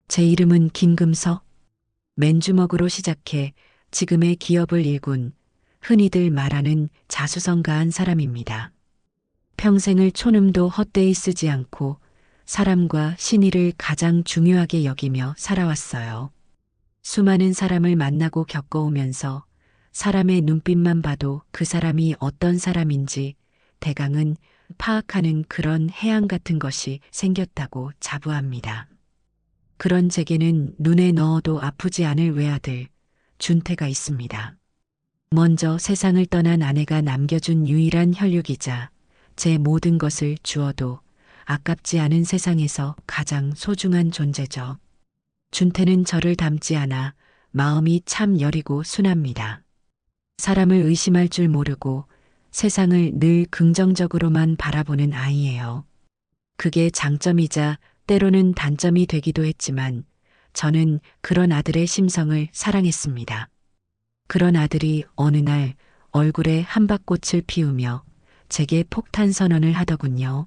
제 이름은 김금석. 맨주먹으로 시작해 지금의 기업을 일군 흔히들 말하는 자수성가한 사람입니다. 평생을 촌음도 헛되이 쓰지 않고 사람과 신의를 가장 중요하게 여기며 살아왔어요. 수많은 사람을 만나고 겪어오면서 사람의 눈빛만 봐도 그 사람이 어떤 사람인지 대강은 파악하는 그런 해양 같은 것이 생겼다고 자부합니다. 그런 제게는 눈에 넣어도 아프지 않을 외아들, 준태가 있습니다. 먼저 세상을 떠난 아내가 남겨준 유일한 혈육이자 제 모든 것을 주어도 아깝지 않은 세상에서 가장 소중한 존재죠. 준태는 저를 닮지 않아 마음이 참 여리고 순합니다. 사람을 의심할 줄 모르고 세상을 늘 긍정적으로만 바라보는 아이예요. 그게 장점이자 때로는 단점이 되기도 했지만 저는 그런 아들의 심성을 사랑했습니다. 그런 아들이 어느 날 얼굴에 한박꽃을 피우며 제게 폭탄 선언을 하더군요.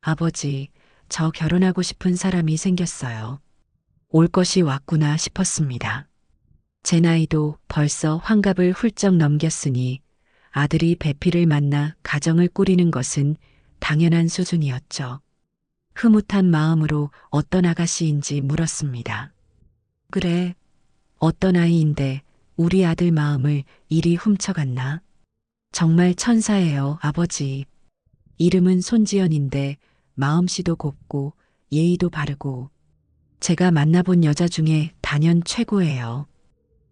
아버지, 저 결혼하고 싶은 사람이 생겼어요. 올 것이 왔구나 싶었습니다. 제 나이도 벌써 환갑을 훌쩍 넘겼으니 아들이 배필을 만나 가정을 꾸리는 것은 당연한 수준이었죠. 흐뭇한 마음으로 어떤 아가씨인지 물었습니다. 그래, 어떤 아이인데 우리 아들 마음을 이리 훔쳐갔나? 정말 천사예요, 아버지. 이름은 손지연인데 마음씨도 곱고 예의도 바르고 제가 만나본 여자 중에 단연 최고예요.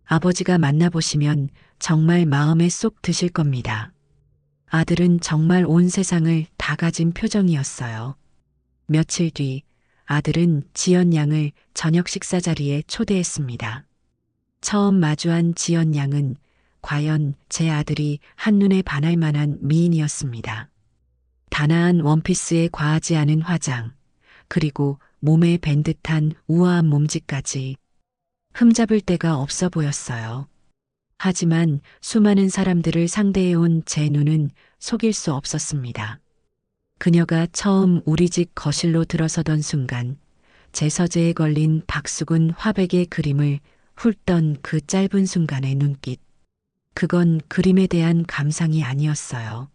아버지가 만나보시면 정말 마음에 쏙 드실 겁니다. 아들은 정말 온 세상을 다 가진 표정이었어요. 며칠 뒤 아들은 지연 양을 저녁 식사 자리에 초대했습니다. 처음 마주한 지연 양은 과연 제 아들이 한눈에 반할 만한 미인이었습니다. 단아한 원피스에 과하지 않은 화장, 그리고 몸에 밴 듯한 우아한 몸짓까지 흠잡을 데가 없어 보였어요. 하지만 수많은 사람들을 상대해온 제 눈은 속일 수 없었습니다. 그녀가 처음 우리 집 거실로 들어서던 순간 제 서재에 걸린 박수근 화백의 그림을 훑던 그 짧은 순간의 눈빛. 그건 그림에 대한 감상이 아니었어요.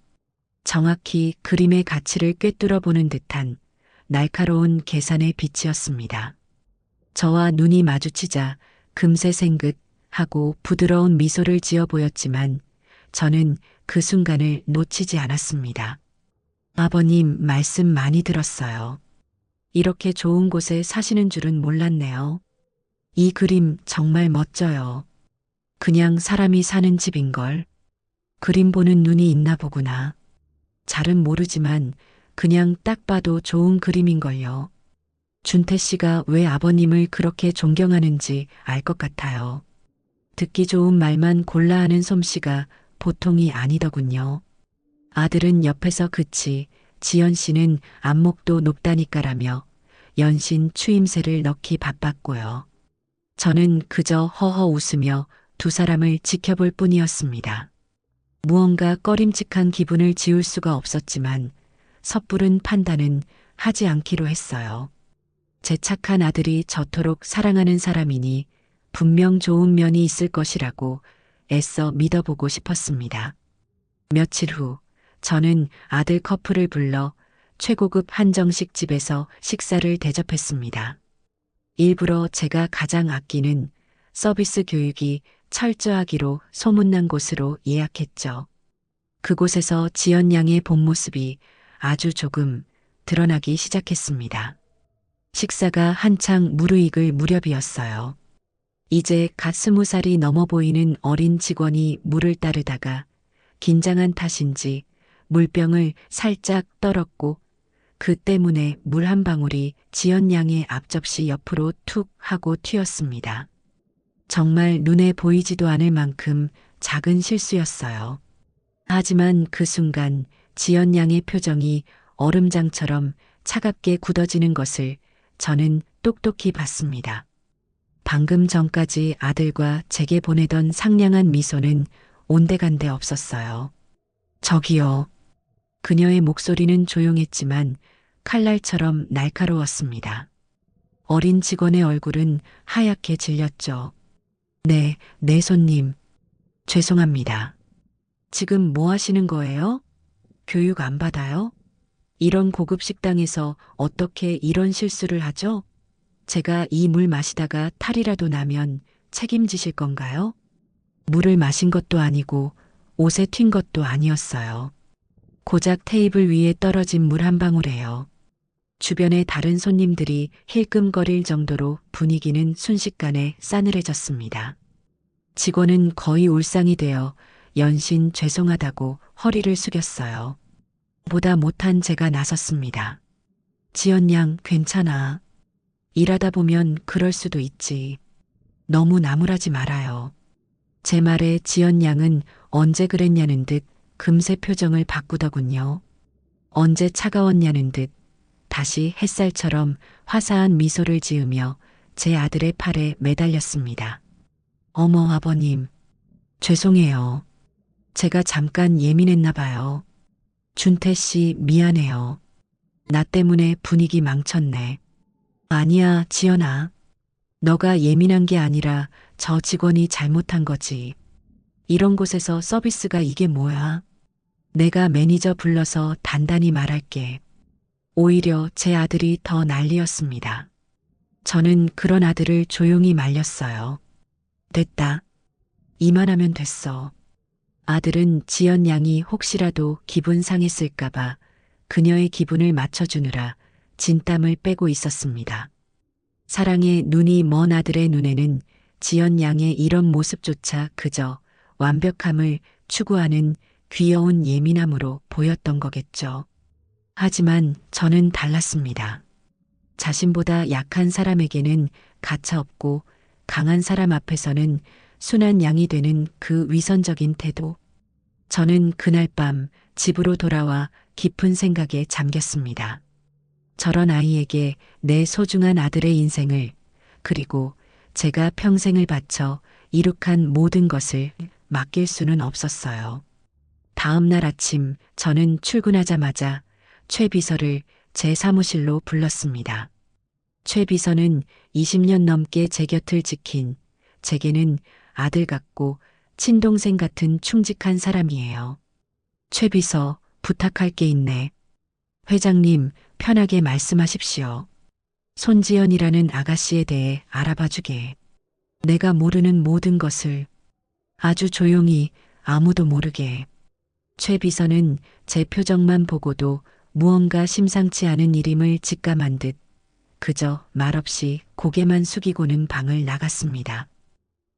정확히 그림의 가치를 꿰뚫어 보는 듯한 날카로운 계산의 빛이었습니다. 저와 눈이 마주치자 금세 생긋 하고 부드러운 미소를 지어 보였지만 저는 그 순간을 놓치지 않았습니다. 아버님 말씀 많이 들었어요. 이렇게 좋은 곳에 사시는 줄은 몰랐네요. 이 그림 정말 멋져요. 그냥 사람이 사는 집인걸. 그림 보는 눈이 있나 보구나. 잘은 모르지만 그냥 딱 봐도 좋은 그림인걸요. 준태 씨가 왜 아버님을 그렇게 존경하는지 알 것 같아요. 듣기 좋은 말만 골라 하는 솜씨가 보통이 아니더군요. 아들은 옆에서 그치, 지연 씨는 안목도 높다니까라며 연신 추임새를 넣기 바빴고요. 저는 그저 허허 웃으며 두 사람을 지켜볼 뿐이었습니다. 무언가 꺼림칙한 기분을 지울 수가 없었지만 섣부른 판단은 하지 않기로 했어요. 제 착한 아들이 저토록 사랑하는 사람이니 분명 좋은 면이 있을 것이라고 애써 믿어보고 싶었습니다. 며칠 후 저는 아들 커플을 불러 최고급 한정식 집에서 식사를 대접했습니다. 일부러 제가 가장 아끼는 서비스 교육이 철저하기로 소문난 곳으로 예약했죠. 그곳에서 지연 양의 본 모습이 아주 조금 드러나기 시작했습니다. 식사가 한창 무르익을 무렵이었어요. 이제 갓 20살이 넘어 보이는 어린 직원이 물을 따르다가 긴장한 탓인지 물병을 살짝 떨었고 그 때문에 물 한 방울이 지연 양의 앞접시 옆으로 툭 하고 튀었습니다. 정말 눈에 보이지도 않을 만큼 작은 실수였어요. 하지만 그 순간 지연 양의 표정이 얼음장처럼 차갑게 굳어지는 것을 저는 똑똑히 봤습니다. 방금 전까지 아들과 제게 보내던 상냥한 미소는 온데간데 없었어요. 저기요. 그녀의 목소리는 조용했지만 칼날처럼 날카로웠습니다. 어린 직원의 얼굴은 하얗게 질렸죠. 네, 네 손님. 죄송합니다. 지금 뭐 하시는 거예요? 교육 안 받아요? 이런 고급 식당에서 어떻게 이런 실수를 하죠? 제가 이 물 마시다가 탈이라도 나면 책임지실 건가요? 물을 마신 것도 아니고 옷에 튄 것도 아니었어요. 고작 테이블 위에 떨어진 물 한 방울에요. 주변의 다른 손님들이 힐끔거릴 정도로 분위기는 순식간에 싸늘해졌습니다. 직원은 거의 울상이 되어 연신 죄송하다고 허리를 숙였어요. 보다 못한 제가 나섰습니다. 지연 양, 괜찮아. 일하다 보면 그럴 수도 있지. 너무 나무라지 말아요. 제 말에 지연 양은 언제 그랬냐는 듯 금세 표정을 바꾸더군요. 언제 차가웠냐는 듯 다시 햇살처럼 화사한 미소를 지으며 제 아들의 팔에 매달렸습니다. 어머, 아버님. 죄송해요. 제가 잠깐 예민했나 봐요. 준태 씨, 미안해요. 나 때문에 분위기 망쳤네. 아니야, 지연아. 너가 예민한 게 아니라 저 직원이 잘못한 거지. 이런 곳에서 서비스가 이게 뭐야? 내가 매니저 불러서 단단히 말할게. 오히려 제 아들이 더 난리였습니다. 저는 그런 아들을 조용히 말렸어요. 됐다. 이만하면 됐어. 아들은 지연 양이 혹시라도 기분 상했을까봐 그녀의 기분을 맞춰주느라 진땀을 빼고 있었습니다. 사랑에 눈이 먼 아들의 눈에는 지연 양의 이런 모습조차 그저 완벽함을 추구하는 귀여운 예민함으로 보였던 거겠죠. 하지만 저는 달랐습니다. 자신보다 약한 사람에게는 가차없고 강한 사람 앞에서는 순한 양이 되는 그 위선적인 태도. 저는 그날 밤 집으로 돌아와 깊은 생각에 잠겼습니다. 저런 아이에게 내 소중한 아들의 인생을, 그리고 제가 평생을 바쳐 이룩한 모든 것을 맡길 수는 없었어요. 다음 날 아침 저는 출근하자마자 최 비서를 제 사무실로 불렀습니다. 최 비서는 20년 넘게 제 곁을 지킨, 제게는 아들 같고 친동생 같은 충직한 사람이에요. 최 비서, 부탁할 게 있네. 회장님, 편하게 말씀하십시오. 손지연이라는 아가씨에 대해 알아봐 주게. 내가 모르는 모든 것을 아주 조용히 아무도 모르게. 최 비서는 제 표정만 보고도 무언가 심상치 않은 일임을 직감한 듯 그저 말없이 고개만 숙이고는 방을 나갔습니다.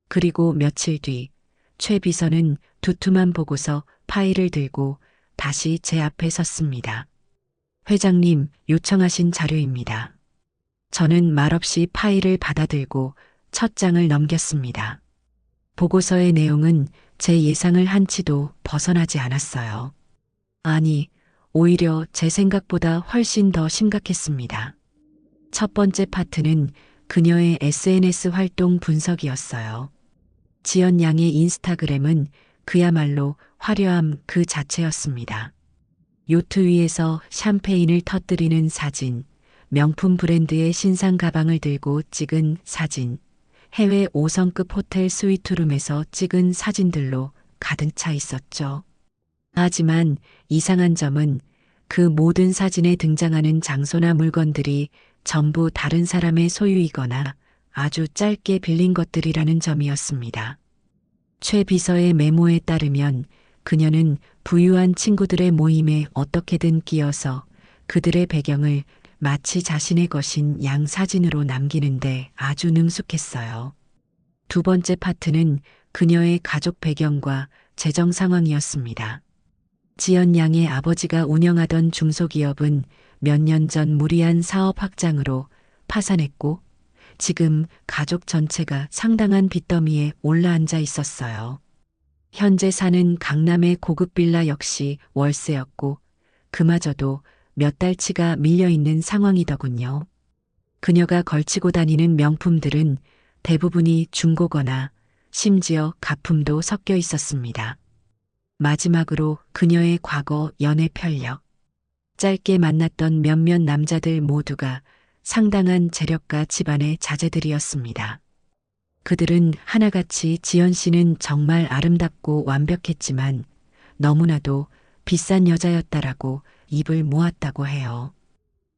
그리고 며칠 뒤 최 비서는 두툼한 보고서 파일을 들고 다시 제 앞에 섰습니다. 회장님, 요청하신 자료입니다. 저는 말없이 파일을 받아들고 첫 장을 넘겼습니다. 보고서의 내용은 제 예상을 한치도 벗어나지 않았어요. 아니, 오히려 제 생각보다 훨씬 더 심각했습니다. 첫 번째 파트는 그녀의 SNS 활동 분석이었어요. 지연 양의 인스타그램은 그야말로 화려함 그 자체였습니다. 요트 위에서 샴페인을 터뜨리는 사진, 명품 브랜드의 신상 가방을 들고 찍은 사진, 해외 5성급 호텔 스위트룸에서 찍은 사진들로 가득 차 있었죠. 하지만 이상한 점은 그 모든 사진에 등장하는 장소나 물건들이 전부 다른 사람의 소유이거나 아주 짧게 빌린 것들이라는 점이었습니다. 최 비서의 메모에 따르면 그녀는 부유한 친구들의 모임에 어떻게든 끼어서 그들의 배경을 마치 자신의 것인 양 사진으로 남기는데 아주 능숙했어요. 두 번째 파트는 그녀의 가족 배경과 재정 상황이었습니다. 지연 양의 아버지가 운영하던 중소기업은 몇 년 전 무리한 사업 확장으로 파산했고 지금 가족 전체가 상당한 빚더미에 올라앉아 있었어요. 현재 사는 강남의 고급 빌라 역시 월세였고 그마저도 몇 달치가 밀려있는 상황이더군요. 그녀가 걸치고 다니는 명품들은 대부분이 중고거나 심지어 가품도 섞여 있었습니다. 마지막으로 그녀의 과거 연애 편력. 짧게 만났던 몇몇 남자들 모두가 상당한 재력가 집안의 자제들이었습니다. 그들은 하나같이 지연 씨는 정말 아름답고 완벽했지만 너무나도 비싼 여자였다라고 입을 모았다고 해요.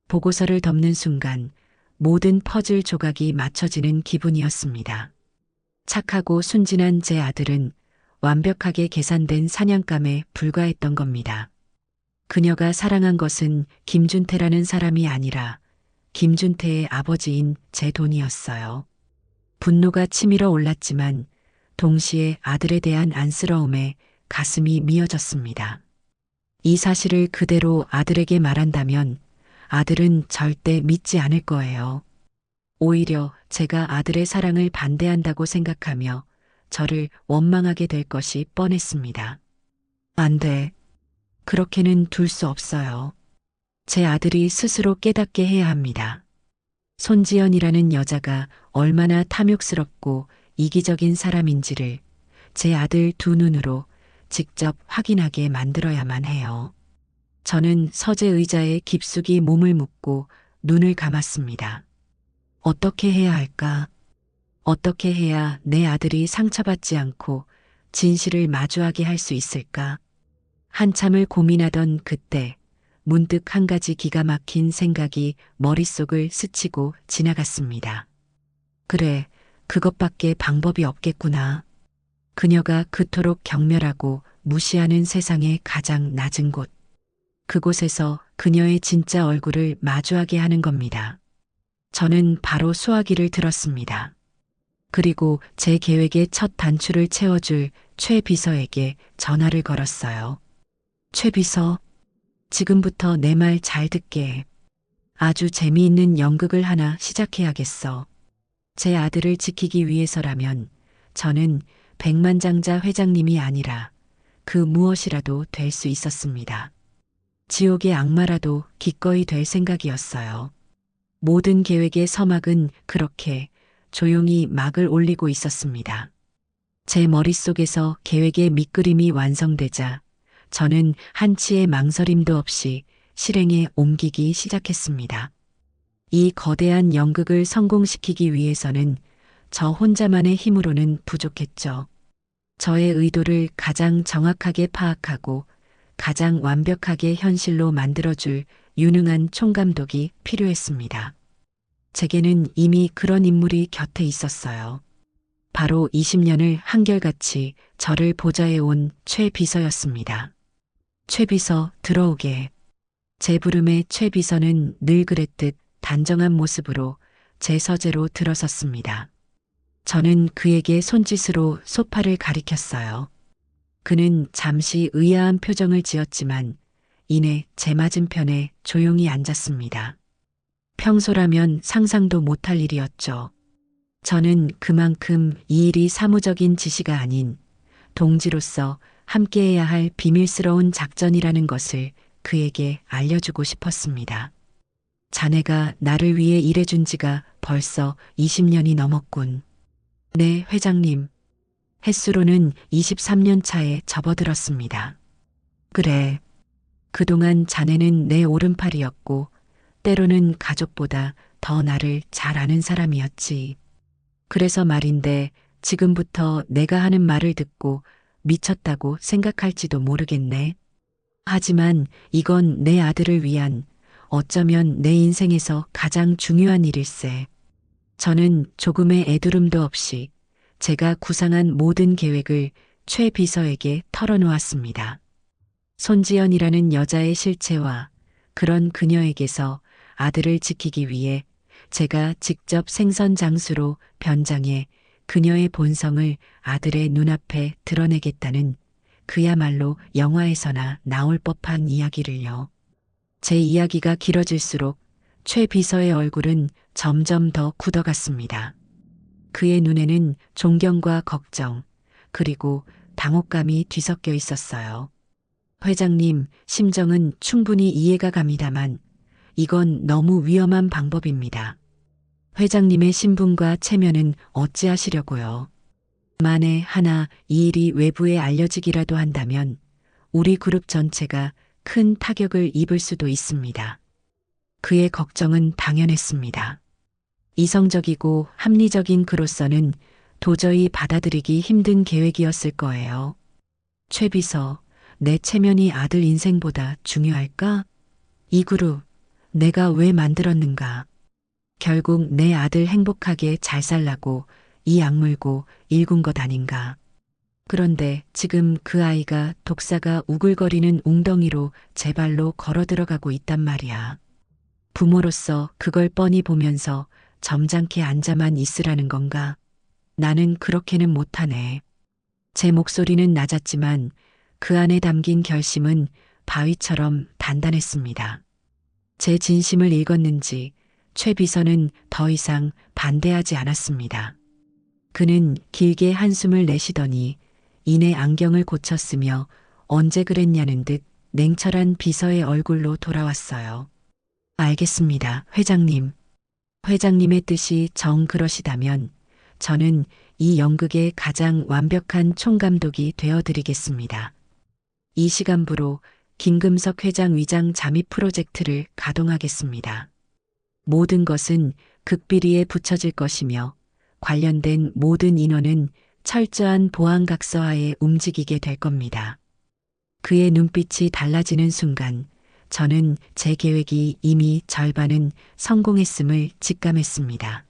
보고서를 덮는 순간 모든 퍼즐 조각이 맞춰지는 기분이었습니다. 착하고 순진한 제 아들은 완벽하게 계산된 사냥감에 불과했던 겁니다. 그녀가 사랑한 것은 김준태라는 사람이 아니라 김준태의 아버지인 제 돈이었어요. 분노가 치밀어 올랐지만 동시에 아들에 대한 안쓰러움에 가슴이 미어졌습니다. 이 사실을 그대로 아들에게 말한다면 아들은 절대 믿지 않을 거예요. 오히려 제가 아들의 사랑을 반대한다고 생각하며 저를 원망하게 될 것이 뻔했습니다. 안 돼. 그렇게는 둘 수 없어요. 제 아들이 스스로 깨닫게 해야 합니다. 손지연이라는 여자가 얼마나 탐욕스럽고 이기적인 사람인지를 제 아들 두 눈으로 직접 확인하게 만들어야만 해요. 저는 서재 의자에 깊숙이 몸을 묻고 눈을 감았습니다. 어떻게 해야 할까? 어떻게 해야 내 아들이 상처받지 않고 진실을 마주하게 할 수 있을까? 한참을 고민하던 그때 문득 한 가지 기가 막힌 생각이 머릿속을 스치고 지나갔습니다. 그래, 그것밖에 방법이 없겠구나. 그녀가 그토록 경멸하고 무시하는 세상의 가장 낮은 곳. 그곳에서 그녀의 진짜 얼굴을 마주하게 하는 겁니다. 저는 바로 수화기를 들었습니다. 그리고 제 계획의 첫 단추를 채워줄 최 비서에게 전화를 걸었어요. 최 비서, 지금부터 내 말 잘 듣게. 아주 재미있는 연극을 하나 시작해야겠어. 제 아들을 지키기 위해서라면 저는 백만장자 회장님이 아니라 그 무엇이라도 될 수 있었습니다. 지옥의 악마라도 기꺼이 될 생각이었어요. 모든 계획의 서막은 그렇게 조용히 막을 올리고 있었습니다. 제 머릿속에서 계획의 밑그림이 완성되자 저는 한치의 망설임도 없이 실행에 옮기기 시작했습니다. 이 거대한 연극을 성공시키기 위해서는 저 혼자만의 힘으로는 부족했죠. 저의 의도를 가장 정확하게 파악하고 가장 완벽하게 현실로 만들어줄 유능한 총감독이 필요했습니다. 제게는 이미 그런 인물이 곁에 있었어요. 바로 20년을 한결같이 저를 보좌해온 최 비서였습니다. 최 비서 들어오게. 제 부름에 최 비서는 늘 그랬듯 단정한 모습으로 제 서재로 들어섰습니다. 저는 그에게 손짓으로 소파를 가리켰어요. 그는 잠시 의아한 표정을 지었지만 이내 제 맞은편에 조용히 앉았습니다. 평소라면 상상도 못할 일이었죠. 저는 그만큼 이 일이 사무적인 지시가 아닌 동지로서 함께해야 할 비밀스러운 작전이라는 것을 그에게 알려주고 싶었습니다. 자네가 나를 위해 일해준 지가 벌써 20년이 넘었군. 네, 회장님. 햇수로는 23년 차에 접어들었습니다. 그래. 그동안 자네는 내 오른팔이었고 때로는 가족보다 더 나를 잘 아는 사람이었지. 그래서 말인데 지금부터 내가 하는 말을 듣고 미쳤다고 생각할지도 모르겠네. 하지만 이건 내 아들을 위한 어쩌면 내 인생에서 가장 중요한 일일세. 저는 조금의 애두름도 없이 제가 구상한 모든 계획을 최 비서에게 털어놓았습니다. 손지연이라는 여자의 실체와 그런 그녀에게서 아들을 지키기 위해 제가 직접 생선 장수로 변장해 그녀의 본성을 아들의 눈앞에 드러내겠다는 그야말로 영화에서나 나올 법한 이야기를요. 제 이야기가 길어질수록 최 비서의 얼굴은 점점 더 굳어갔습니다. 그의 눈에는 존경과 걱정, 그리고 당혹감이 뒤섞여 있었어요. 회장님, 심정은 충분히 이해가 갑니다만 이건 너무 위험한 방법입니다. 회장님의 신분과 체면은 어찌하시려고요. 만에 하나 이 일이 외부에 알려지기라도 한다면 우리 그룹 전체가 큰 타격을 입을 수도 있습니다. 그의 걱정은 당연했습니다. 이성적이고 합리적인 그로서는 도저히 받아들이기 힘든 계획이었을 거예요. 최 비서, 내 체면이 아들 인생보다 중요할까? 이 그룹, 내가 왜 만들었는가? 결국 내 아들 행복하게 잘 살라고 이 악물고 일군 것 아닌가? 그런데 지금 그 아이가 독사가 우글거리는 웅덩이로 제 발로 걸어 들어가고 있단 말이야. 부모로서 그걸 뻔히 보면서 점잖게 앉아만 있으라는 건가? 나는 그렇게는 못하네. 제 목소리는 낮았지만 그 안에 담긴 결심은 바위처럼 단단했습니다. 제 진심을 읽었는지 최 비서는 더 이상 반대하지 않았습니다. 그는 길게 한숨을 내쉬더니 이내 안경을 고쳤으며 언제 그랬냐는 듯 냉철한 비서의 얼굴로 돌아왔어요. 알겠습니다, 회장님. 회장님의 뜻이 정 그러시다면 저는 이 연극의 가장 완벽한 총감독이 되어드리겠습니다. 이 시간부로 김금석 회장 위장 잠입 프로젝트를 가동하겠습니다. 모든 것은 극비리에 붙여질 것이며 관련된 모든 인원은 철저한 보안각서하에 움직이게 될 겁니다. 그의 눈빛이 달라지는 순간 저는 제 계획이 이미 절반은 성공했음을 직감했습니다.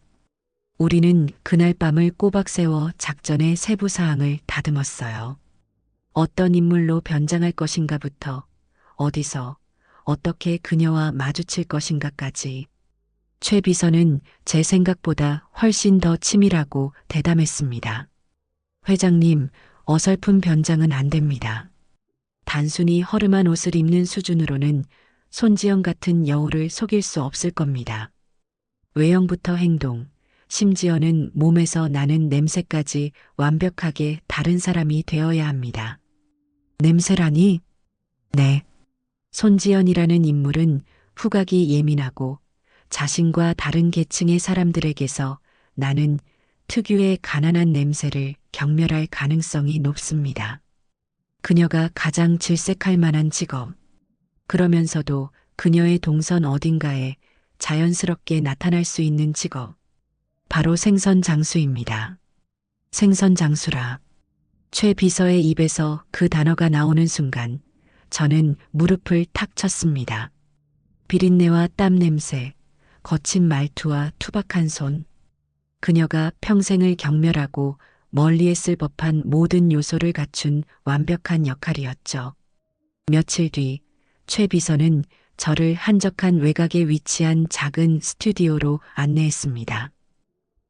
우리는 그날 밤을 꼬박 세워 작전의 세부 사항을 다듬었어요. 어떤 인물로 변장할 것인가부터 어디서 어떻게 그녀와 마주칠 것인가까지. 최 비서는 제 생각보다 훨씬 더 치밀하고 대담했습니다. 회장님, 어설픈 변장은 안 됩니다. 단순히 허름한 옷을 입는 수준으로는 손지연 같은 여우를 속일 수 없을 겁니다. 외형부터 행동, 심지어는 몸에서 나는 냄새까지 완벽하게 다른 사람이 되어야 합니다. 냄새라니? 네. 손지연이라는 인물은 후각이 예민하고 자신과 다른 계층의 사람들에게서 나는 특유의 가난한 냄새를 경멸할 가능성이 높습니다. 그녀가 가장 질색할 만한 직업. 그러면서도 그녀의 동선 어딘가에 자연스럽게 나타날 수 있는 직업. 바로 생선 장수입니다. 생선 장수라. 최 비서의 입에서 그 단어가 나오는 순간 저는 무릎을 탁 쳤습니다. 비린내와 땀 냄새, 거친 말투와 투박한 손. 그녀가 평생을 경멸하고 멀리했을 법한 모든 요소를 갖춘 완벽한 역할이었죠. 며칠 뒤 최 비서는 저를 한적한 외곽에 위치한 작은 스튜디오로 안내했습니다.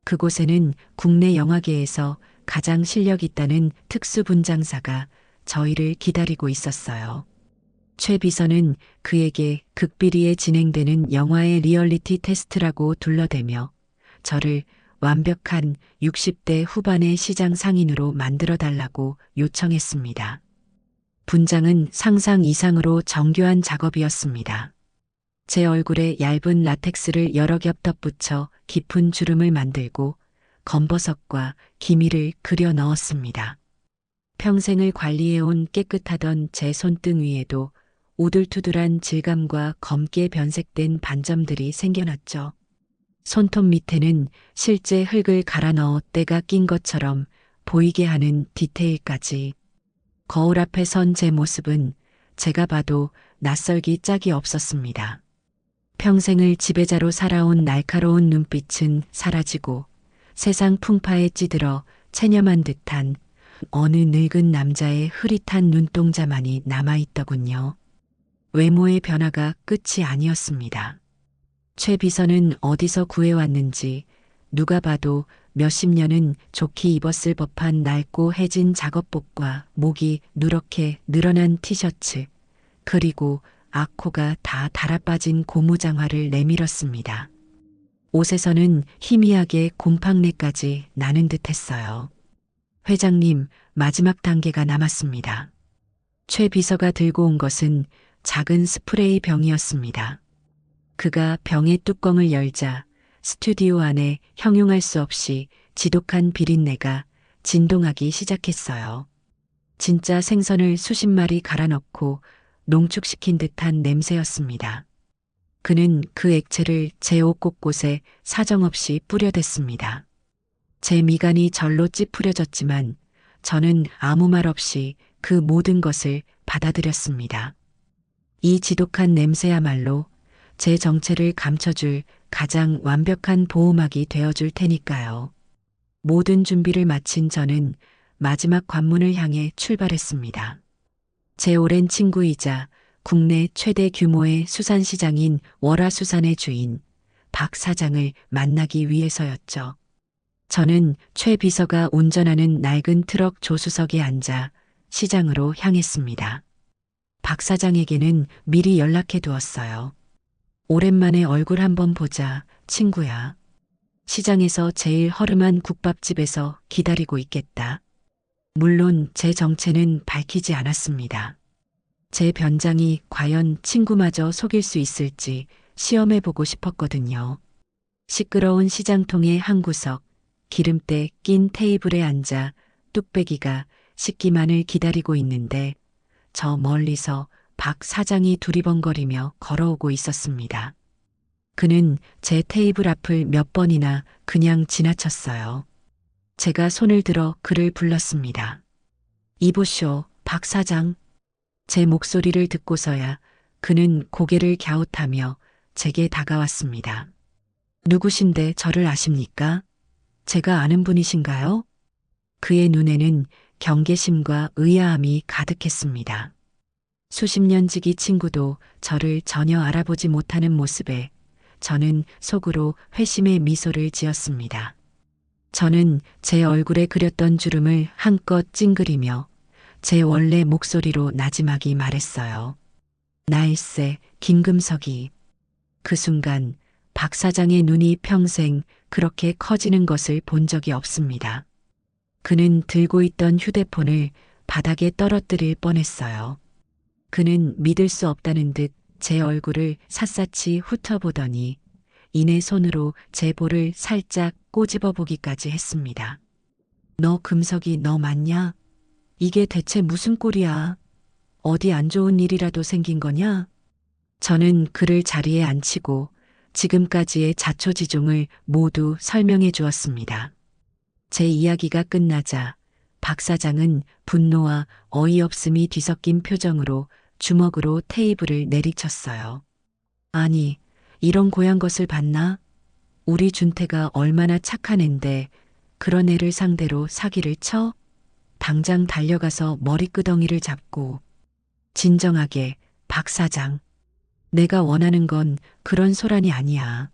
그곳에는 국내 영화계에서 가장 실력 있다는 특수분장사가 저희를 기다리고 있었어요. 최 비서는 그에게 극비리에 진행되는 영화의 리얼리티 테스트라고 둘러대며 저를 완벽한 60대 후반의 시장 상인으로 만들어달라고 요청했습니다. 분장은 상상 이상으로 정교한 작업이었습니다. 제 얼굴에 얇은 라텍스를 여러 겹 덧붙여 깊은 주름을 만들고 검버섯과 기미를 그려 넣었습니다. 평생을 관리해온 깨끗하던 제 손등 위에도 우둘투둘한 질감과 검게 변색된 반점들이 생겨났죠. 손톱 밑에는 실제 흙을 갈아 넣어 때가 낀 것처럼 보이게 하는 디테일까지. 거울 앞에 선 제 모습은 제가 봐도 낯설기 짝이 없었습니다. 평생을 지배자로 살아온 날카로운 눈빛은 사라지고 세상 풍파에 찌들어 체념한 듯한 어느 늙은 남자의 흐릿한 눈동자만이 남아있더군요. 외모의 변화가 끝이 아니었습니다. 최 비서는 어디서 구해왔는지 누가 봐도 몇십 년은 좋게 입었을 법한 낡고 해진 작업복과 목이 누렇게 늘어난 티셔츠, 그리고 악코가 다 달아빠진 고무장화를 내밀었습니다. 옷에서는 희미하게 곰팡내까지 나는 듯했어요. 회장님, 마지막 단계가 남았습니다. 최 비서가 들고 온 것은 작은 스프레이 병이었습니다. 그가 병의 뚜껑을 열자 스튜디오 안에 형용할 수 없이 지독한 비린내가 진동하기 시작했어요. 진짜 생선을 수십 마리 갈아 넣고 농축시킨 듯한 냄새였습니다. 그는 그 액체를 제 옷 곳곳에 사정없이 뿌려댔습니다. 제 미간이 절로 찌푸려졌지만 저는 아무 말 없이 그 모든 것을 받아들였습니다. 이 지독한 냄새야말로 제 정체를 감춰줄 가장 완벽한 보호막이 되어줄 테니까요. 모든 준비를 마친 저는 마지막 관문을 향해 출발했습니다. 제 오랜 친구이자 국내 최대 규모의 수산시장인 월화수산의 주인 박 사장을 만나기 위해서였죠. 저는 최 비서가 운전하는 낡은 트럭 조수석에 앉아 시장으로 향했습니다. 박 사장에게는 미리 연락해 두었어요. 오랜만에 얼굴 한번 보자, 친구야. 시장에서 제일 허름한 국밥집에서 기다리고 있겠다. 물론 제 정체는 밝히지 않았습니다. 제 변장이 과연 친구마저 속일 수 있을지 시험해보고 싶었거든요. 시끄러운 시장통의 한 구석, 기름때 낀 테이블에 앉아 뚝배기가 식기만을 기다리고 있는데 저 멀리서 박 사장이 두리번거리며 걸어오고 있었습니다. 그는 제 테이블 앞을 몇 번이나 그냥 지나쳤어요. 제가 손을 들어 그를 불렀습니다. 이보쇼, 박 사장. 제 목소리를 듣고서야 그는 고개를 갸웃하며 제게 다가왔습니다. 누구신데 저를 아십니까? 제가 아는 분이신가요? 그의 눈에는 경계심과 의아함이 가득했습니다. 수십 년 지기 친구도 저를 전혀 알아보지 못하는 모습에 저는 속으로 회심의 미소를 지었습니다. 저는 제 얼굴에 그렸던 주름을 한껏 찡그리며 제 원래 목소리로 나지막이 말했어요. 나일세, 김금석이. 그 순간 박 사장의 눈이 평생 그렇게 커지는 것을 본 적이 없습니다. 그는 들고 있던 휴대폰을 바닥에 떨어뜨릴 뻔했어요. 그는 믿을 수 없다는 듯 제 얼굴을 샅샅이 훑어보더니 이내 손으로 제 볼을 살짝 꼬집어 보기까지 했습니다. 너 금석이 너 맞냐? 이게 대체 무슨 꼴이야? 어디 안 좋은 일이라도 생긴 거냐? 저는 그를 자리에 앉히고 지금까지의 자초지종을 모두 설명해 주었습니다. 제 이야기가 끝나자 박 사장은 분노와 어이없음이 뒤섞인 표정으로 주먹으로 테이블을 내리쳤어요. 아니, 이런 고얀 것을 봤나? 우리 준태가 얼마나 착한 앤데 그런 애를 상대로 사기를 쳐? 당장 달려가서 머리끄덩이를 잡고. 진정하게, 박 사장. 내가 원하는 건 그런 소란이 아니야.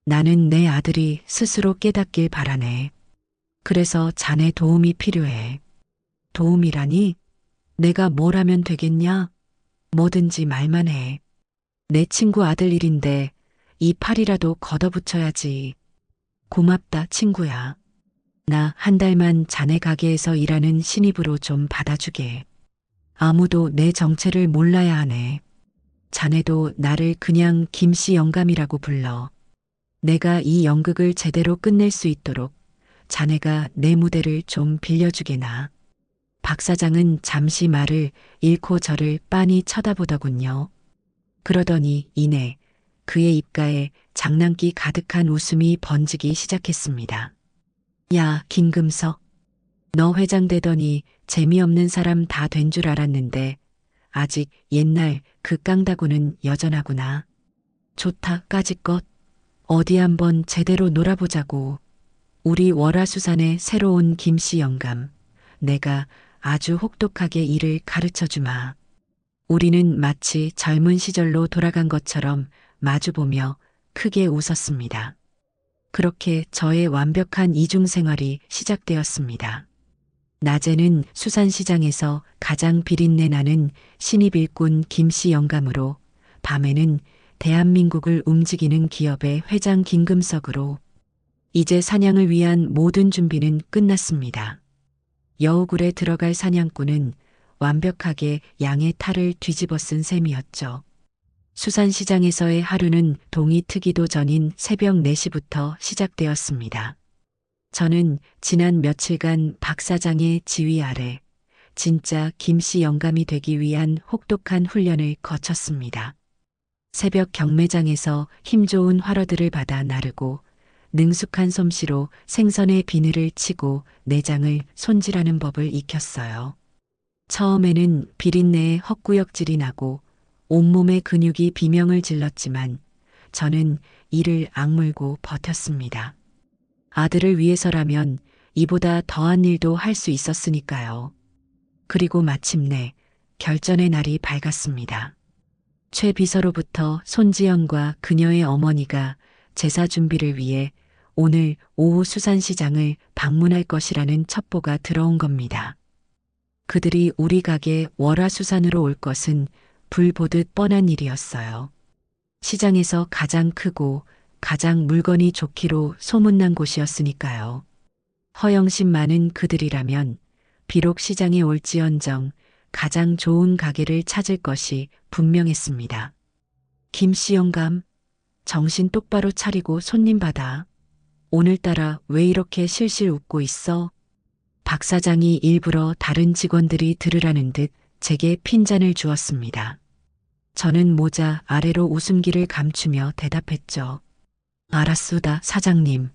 나는 내 아들이 스스로 깨닫길 바라네. 그래서 자네 도움이 필요해. 도움이라니? 내가 뭘 하면 되겠냐? 뭐든지 말만 해. 내 친구 아들 일인데 이 팔이라도 걷어붙여야지. 고맙다, 친구야. 나 한 달만 자네 가게에서 일하는 신입으로 좀 받아주게. 아무도 내 정체를 몰라야 하네. 자네도 나를 그냥 김씨 영감이라고 불러. 내가 이 연극을 제대로 끝낼 수 있도록 자네가 내 무대를 좀 빌려주게나. 박 사장은 잠시 말을 잃고 저를 빤히 쳐다보더군요. 그러더니 이내 그의 입가에 장난기 가득한 웃음이 번지기 시작했습니다. 야, 김금석. 너 회장 되더니 재미없는 사람 다 된 줄 알았는데 아직 옛날 그 깡다구는 여전하구나. 좋다, 까짓것. 어디 한번 제대로 놀아보자고. 우리 월화수산의 새로운 김씨 영감. 내가 아주 혹독하게 일을 가르쳐주마. 우리는 마치 젊은 시절로 돌아간 것처럼 마주보며 크게 웃었습니다. 그렇게 저의 완벽한 이중생활이 시작되었습니다. 낮에는 수산시장에서 가장 비린내 나는 신입 일꾼 김씨 영감으로, 밤에는 대한민국을 움직이는 기업의 회장 김금석으로. 이제 사냥을 위한 모든 준비는 끝났습니다. 여우굴에 들어갈 사냥꾼은 완벽하게 양의 탈을 뒤집어 쓴 셈이었죠. 수산시장에서의 하루는 동이 트기도 전인 새벽 4시부터 시작되었습니다. 저는 지난 며칠간 박 사장의 지휘 아래 진짜 김씨 영감이 되기 위한 혹독한 훈련을 거쳤습니다. 새벽 경매장에서 힘 좋은 활어들을 받아 나르고 능숙한 솜씨로 생선의 비늘을 치고 내장을 손질하는 법을 익혔어요. 처음에는 비린내에 헛구역질이 나고 온몸의 근육이 비명을 질렀지만 저는 이를 악물고 버텼습니다. 아들을 위해서라면 이보다 더한 일도 할 수 있었으니까요. 그리고 마침내 결전의 날이 밝았습니다. 최 비서로부터 손지연과 그녀의 어머니가 제사 준비를 위해 오늘 오후 수산시장을 방문할 것이라는 첩보가 들어온 겁니다. 그들이 우리 가게 월화수산으로 올 것은 불 보듯 뻔한 일이었어요. 시장에서 가장 크고 가장 물건이 좋기로 소문난 곳이었으니까요. 허영심 많은 그들이라면 비록 시장에 올지언정 가장 좋은 가게를 찾을 것이 분명했습니다. 김씨 영감, 정신 똑바로 차리고 손님 받아. 오늘따라 왜 이렇게 실실 웃고 있어? 박 사장이 일부러 다른 직원들이 들으라는 듯 제게 핀잔을 주었습니다. 저는 모자 아래로 웃음기를 감추며 대답했죠. 알았소다, 사장님.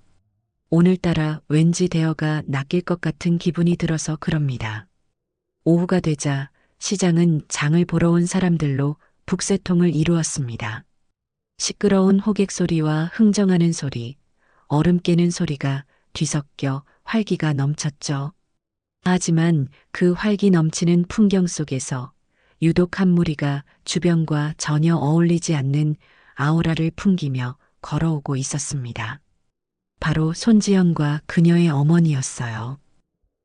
오늘따라 왠지 대어가 낚일 것 같은 기분이 들어서 그럽니다. 오후가 되자 시장은 장을 보러 온 사람들로 북새통을 이루었습니다. 시끄러운 호객 소리와 흥정하는 소리, 얼음 깨는 소리가 뒤섞여 활기가 넘쳤죠. 하지만 그 활기 넘치는 풍경 속에서 유독 한 무리가 주변과 전혀 어울리지 않는 아우라를 풍기며 걸어오고 있었습니다. 바로 손지연과 그녀의 어머니였어요.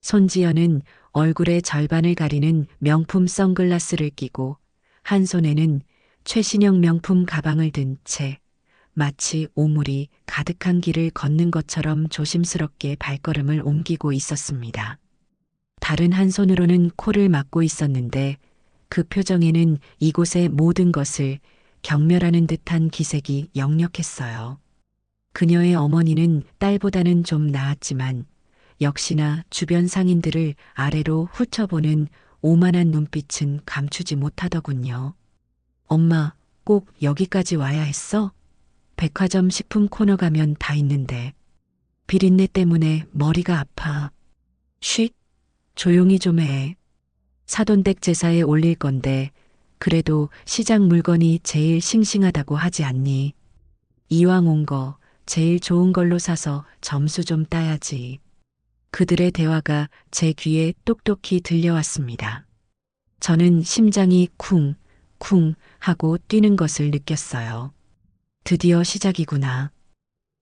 손지연은 얼굴의 절반을 가리는 명품 선글라스를 끼고 한 손에는 최신형 명품 가방을 든 채 마치 오물이 가득한 길을 걷는 것처럼 조심스럽게 발걸음을 옮기고 있었습니다. 다른 한 손으로는 코를 막고 있었는데 그 표정에는 이곳의 모든 것을 경멸하는 듯한 기색이 역력했어요. 그녀의 어머니는 딸보다는 좀 나았지만 역시나 주변 상인들을 아래로 훑어보는 오만한 눈빛은 감추지 못하더군요. 엄마, 꼭 여기까지 와야 했어? 백화점 식품 코너 가면 다 있는데. 비린내 때문에 머리가 아파. 쉿, 조용히 좀 해. 사돈댁 제사에 올릴 건데 그래도 시장 물건이 제일 싱싱하다고 하지 않니? 이왕 온 거 제일 좋은 걸로 사서 점수 좀 따야지. 그들의 대화가 제 귀에 똑똑히 들려왔습니다. 저는 심장이 쿵, 쿵 하고 뛰는 것을 느꼈어요. 드디어 시작이구나.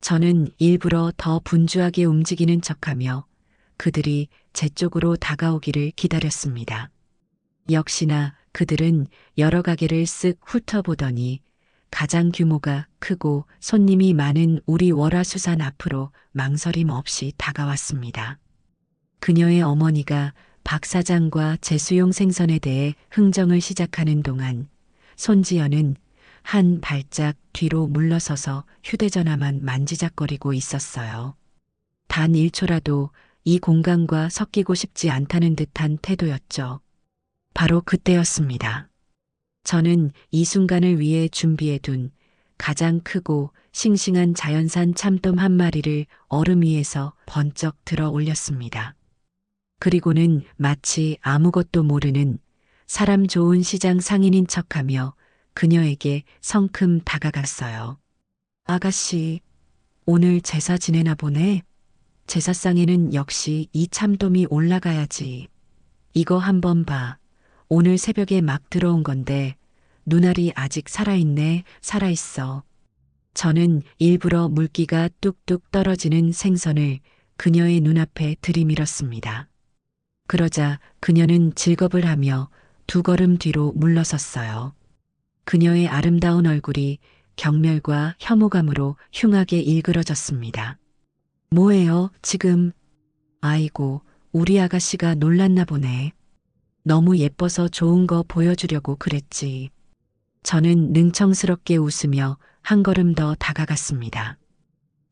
저는 일부러 더 분주하게 움직이는 척하며 그들이 제 쪽으로 다가오기를 기다렸습니다. 역시나 그들은 여러 가게를 쓱 훑어보더니 가장 규모가 크고 손님이 많은 우리 월화수산 앞으로 망설임 없이 다가왔습니다. 그녀의 어머니가 박 사장과 제수용 생선에 대해 흥정을 시작하는 동안 손지연은 한 발짝 뒤로 물러서서 휴대전화만 만지작거리고 있었어요. 단 1초라도 이 공간과 섞이고 싶지 않다는 듯한 태도였죠. 바로 그때였습니다. 저는 이 순간을 위해 준비해둔 가장 크고 싱싱한 자연산 참돔 한 마리를 얼음 위에서 번쩍 들어 올렸습니다. 그리고는 마치 아무것도 모르는 사람 좋은 시장 상인인 척하며 그녀에게 성큼 다가갔어요. 아가씨, 오늘 제사 지내나 보네. 제사상에는 역시 이 참돔이 올라가야지. 이거 한번 봐. 오늘 새벽에 막 들어온 건데 눈알이 아직 살아있네, 살아있어. 저는 일부러 물기가 뚝뚝 떨어지는 생선을 그녀의 눈앞에 들이밀었습니다. 그러자 그녀는 질겁을 하며 두 걸음 뒤로 물러섰어요. 그녀의 아름다운 얼굴이 경멸과 혐오감으로 흉하게 일그러졌습니다. 뭐예요, 지금? 아이고, 우리 아가씨가 놀랐나 보네. 너무 예뻐서 좋은 거 보여주려고 그랬지. 저는 능청스럽게 웃으며 한 걸음 더 다가갔습니다.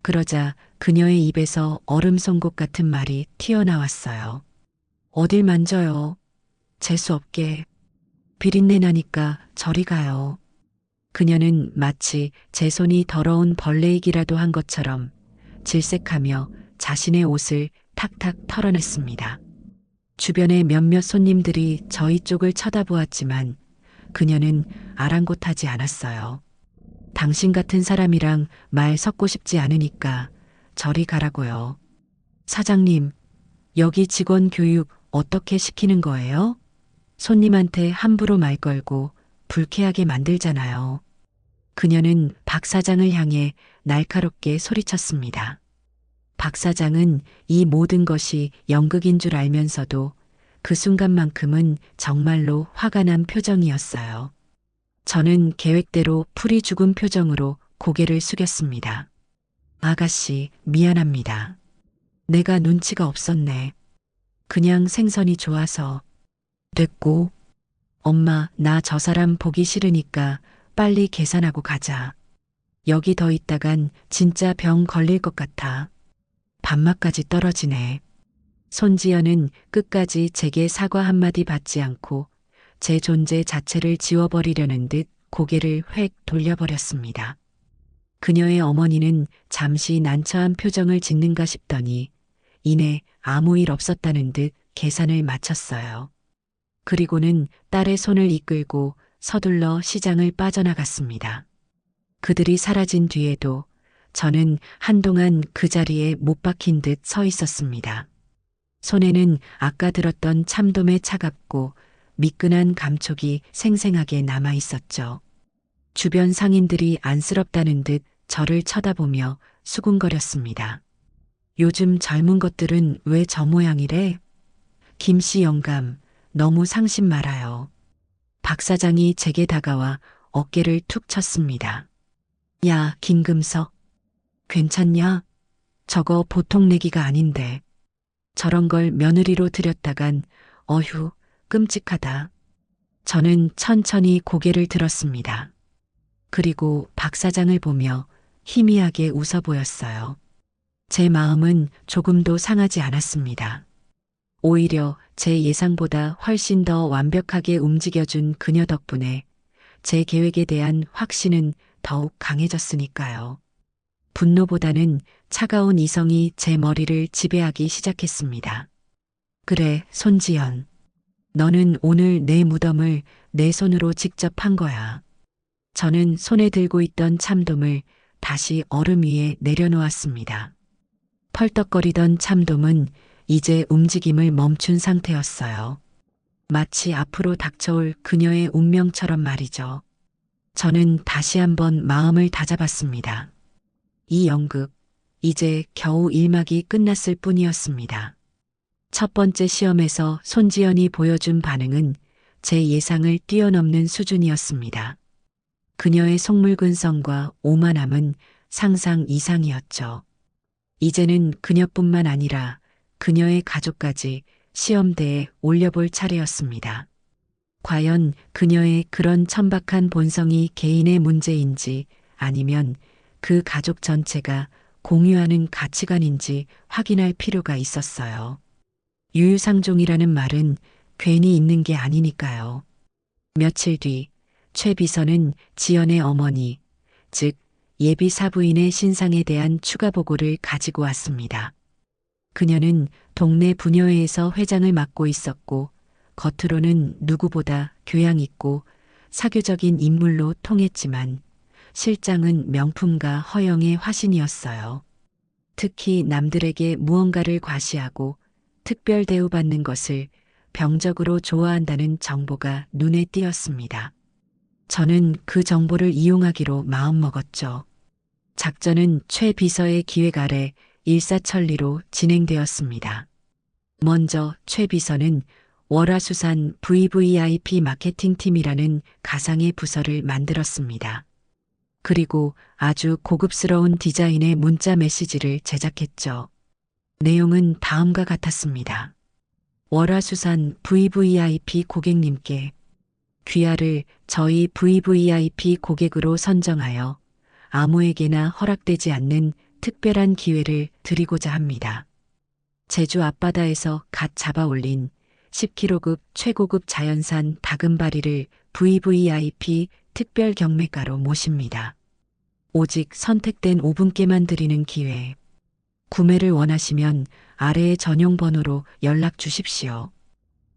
그러자 그녀의 입에서 얼음 송곳 같은 말이 튀어나왔어요. 어딜 만져요. 재수 없게. 비린내 나니까 저리 가요. 그녀는 마치 제 손이 더러운 벌레이기라도 한 것처럼 질색하며 자신의 옷을 탁탁 털어냈습니다. 주변의 몇몇 손님들이 저희 쪽을 쳐다보았지만 그녀는 아랑곳하지 않았어요. 당신 같은 사람이랑 말 섞고 싶지 않으니까 저리 가라고요. 사장님, 여기 직원 교육 어떻게 시키는 거예요? 손님한테 함부로 말 걸고 불쾌하게 만들잖아요. 그녀는 박 사장을 향해 날카롭게 소리쳤습니다. 박 사장은 이 모든 것이 연극인 줄 알면서도 그 순간만큼은 정말로 화가 난 표정이었어요. 저는 계획대로 풀이 죽은 표정으로 고개를 숙였습니다. 아가씨, 미안합니다. 내가 눈치가 없었네. 그냥 생선이 좋아서. 됐고, 엄마, 나 저 사람 보기 싫으니까 빨리 계산하고 가자. 여기 더 있다간 진짜 병 걸릴 것 같아. 밥맛까지 떨어지네. 손지연은 끝까지 제게 사과 한마디 받지 않고 제 존재 자체를 지워버리려는 듯 고개를 획 돌려버렸습니다. 그녀의 어머니는 잠시 난처한 표정을 짓는가 싶더니 이내 아무 일 없었다는 듯 계산을 마쳤어요. 그리고는 딸의 손을 이끌고 서둘러 시장을 빠져나갔습니다. 그들이 사라진 뒤에도 저는 한동안 그 자리에 못 박힌 듯 서 있었습니다. 손에는 아까 들었던 참돔의 차갑고 미끈한 감촉이 생생하게 남아 있었죠. 주변 상인들이 안쓰럽다는 듯 저를 쳐다보며 수군거렸습니다. 요즘 젊은 것들은 왜 저 모양이래? 김씨 영감, 너무 상심 말아요. 박 사장이 제게 다가와 어깨를 툭 쳤습니다. 야, 김금석. 괜찮냐? 저거 보통 내기가 아닌데. 저런 걸 며느리로 들였다간 어휴, 끔찍하다. 저는 천천히 고개를 들었습니다. 그리고 박 사장을 보며 희미하게 웃어 보였어요. 제 마음은 조금도 상하지 않았습니다. 오히려 제 예상보다 훨씬 더 완벽하게 움직여준 그녀 덕분에 제 계획에 대한 확신은 더욱 강해졌으니까요. 분노보다는 차가운 이성이 제 머리를 지배하기 시작했습니다. 그래, 손지연. 너는 오늘 내 무덤을 내 손으로 직접 판 거야. 저는 손에 들고 있던 참돔을 다시 얼음 위에 내려놓았습니다. 펄떡거리던 참돔은 이제 움직임을 멈춘 상태였어요. 마치 앞으로 닥쳐올 그녀의 운명처럼 말이죠. 저는 다시 한번 마음을 다잡았습니다. 이 연극, 이제 겨우 1막이 끝났을 뿐이었습니다. 첫 번째 시험에서 손지연이 보여준 반응은 제 예상을 뛰어넘는 수준이었습니다. 그녀의 속물근성과 오만함은 상상 이상이었죠. 이제는 그녀뿐만 아니라 그녀의 가족까지 시험대에 올려볼 차례였습니다. 과연 그녀의 그런 천박한 본성이 개인의 문제인지 아니면 그 가족 전체가 공유하는 가치관인지 확인할 필요가 있었어요. 유유상종이라는 말은 괜히 있는 게 아니니까요. 며칠 뒤 최 비서는 지연의 어머니, 즉 예비 사부인의 신상에 대한 추가 보고를 가지고 왔습니다. 그녀는 동네 부녀회에서 회장을 맡고 있었고 겉으로는 누구보다 교양 있고 사교적인 인물로 통했지만 실장은 명품가 허영의 화신이었어요. 특히 남들에게 무언가를 과시하고 특별 대우받는 것을 병적으로 좋아한다는 정보가 눈에 띄었습니다. 저는 그 정보를 이용하기로 마음먹었죠. 작전은 최 비서의 기획 아래 일사천리로 진행되었습니다. 먼저 최 비서는 월화수산 VVIP 마케팅팀이라는 가상의 부서를 만들었습니다. 그리고 아주 고급스러운 디자인의 문자 메시지를 제작했죠. 내용은 다음과 같았습니다. 월화수산 VVIP 고객님께 귀하를 저희 VVIP 고객으로 선정하여 아무에게나 허락되지 않는 특별한 기회를 드리고자 합니다. 제주 앞바다에서 갓 잡아 올린 10kg급 최고급 자연산 다금바리를 VVIP 특별 경매가로 모십니다. 오직 선택된 5분께만 드리는 기회. 구매를 원하시면 아래의 전용 번호로 연락 주십시오.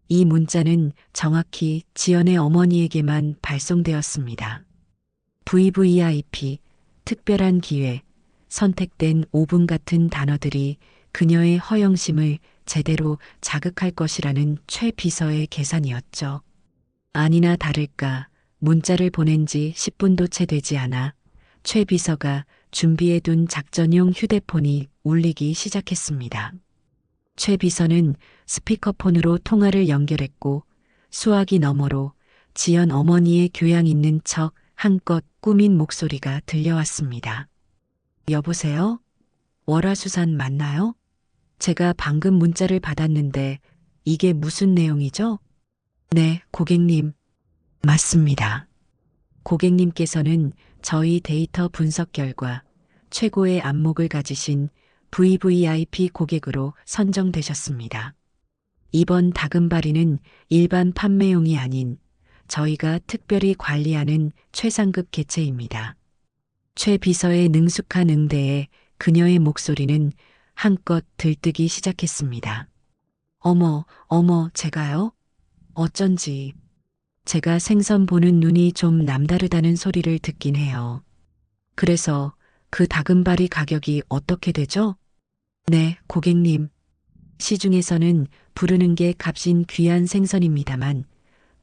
이 문자는 정확히 지연의 어머니에게만 발송되었습니다. VVIP, 특별한 기회, 선택된 5분 같은 단어들이 그녀의 허영심을 제대로 자극할 것이라는 최 비서의 계산이었죠. 아니나 다를까 문자를 보낸 지 10분도 채 되지 않아 최 비서가 준비해둔 작전용 휴대폰이 울리기 시작했습니다. 최 비서는 스피커폰으로 통화를 연결했고 수화기 너머로 지연 어머니의 교양 있는 척 한껏 꾸민 목소리가 들려왔습니다. 여보세요? 월화수산 맞나요? 제가 방금 문자를 받았는데 이게 무슨 내용이죠? 네, 고객님. 맞습니다. 고객님께서는 저희 데이터 분석 결과 최고의 안목을 가지신 VVIP 고객으로 선정되셨습니다. 이번 다금바리는 일반 판매용이 아닌 저희가 특별히 관리하는 최상급 개체입니다. 최 비서의 능숙한 응대에 그녀의 목소리는 한껏 들뜨기 시작했습니다. 어머, 제가요? 어쩐지. 제가 생선 보는 눈이 좀 남다르다는 소리를 듣긴 해요. 그래서 그 다금바리 가격이 어떻게 되죠? 네, 고객님. 시중에서는 부르는 게 값인 귀한 생선입니다만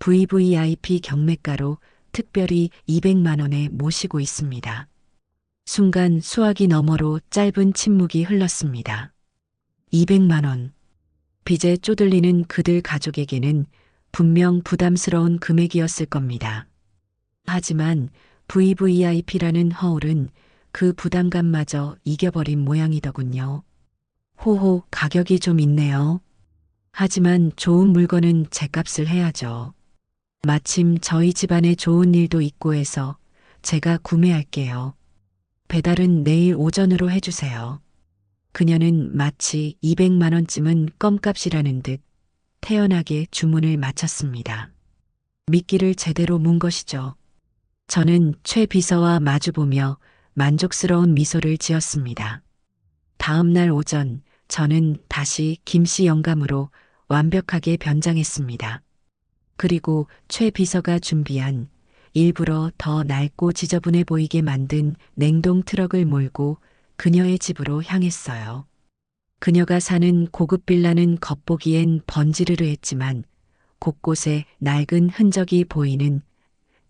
VVIP 경매가로 특별히 200만 원에 모시고 있습니다. 순간 수화기 너머로 짧은 침묵이 흘렀습니다. 200만 원. 빚에 쪼들리는 그들 가족에게는 분명 부담스러운 금액이었을 겁니다. 하지만 VVIP라는 허울은 그 부담감마저 이겨버린 모양이더군요. 호호, 가격이 좀 있네요. 하지만 좋은 물건은 제값을 해야죠. 마침 저희 집안에 좋은 일도 있고 해서 제가 구매할게요. 배달은 내일 오전으로 해주세요. 그녀는 마치 200만 원쯤은 껌값이라는 듯 태연하게 주문을 마쳤습니다. 미끼를 제대로 문 것이죠. 저는 최 비서와 마주보며 만족스러운 미소를 지었습니다. 다음 날 오전 저는 다시 김씨 영감으로 완벽하게 변장했습니다. 그리고 최 비서가 준비한 일부러 더 낡고 지저분해 보이게 만든 냉동 트럭을 몰고 그녀의 집으로 향했어요. 그녀가 사는 고급 빌라는 겉보기엔 번지르르했지만 곳곳에 낡은 흔적이 보이는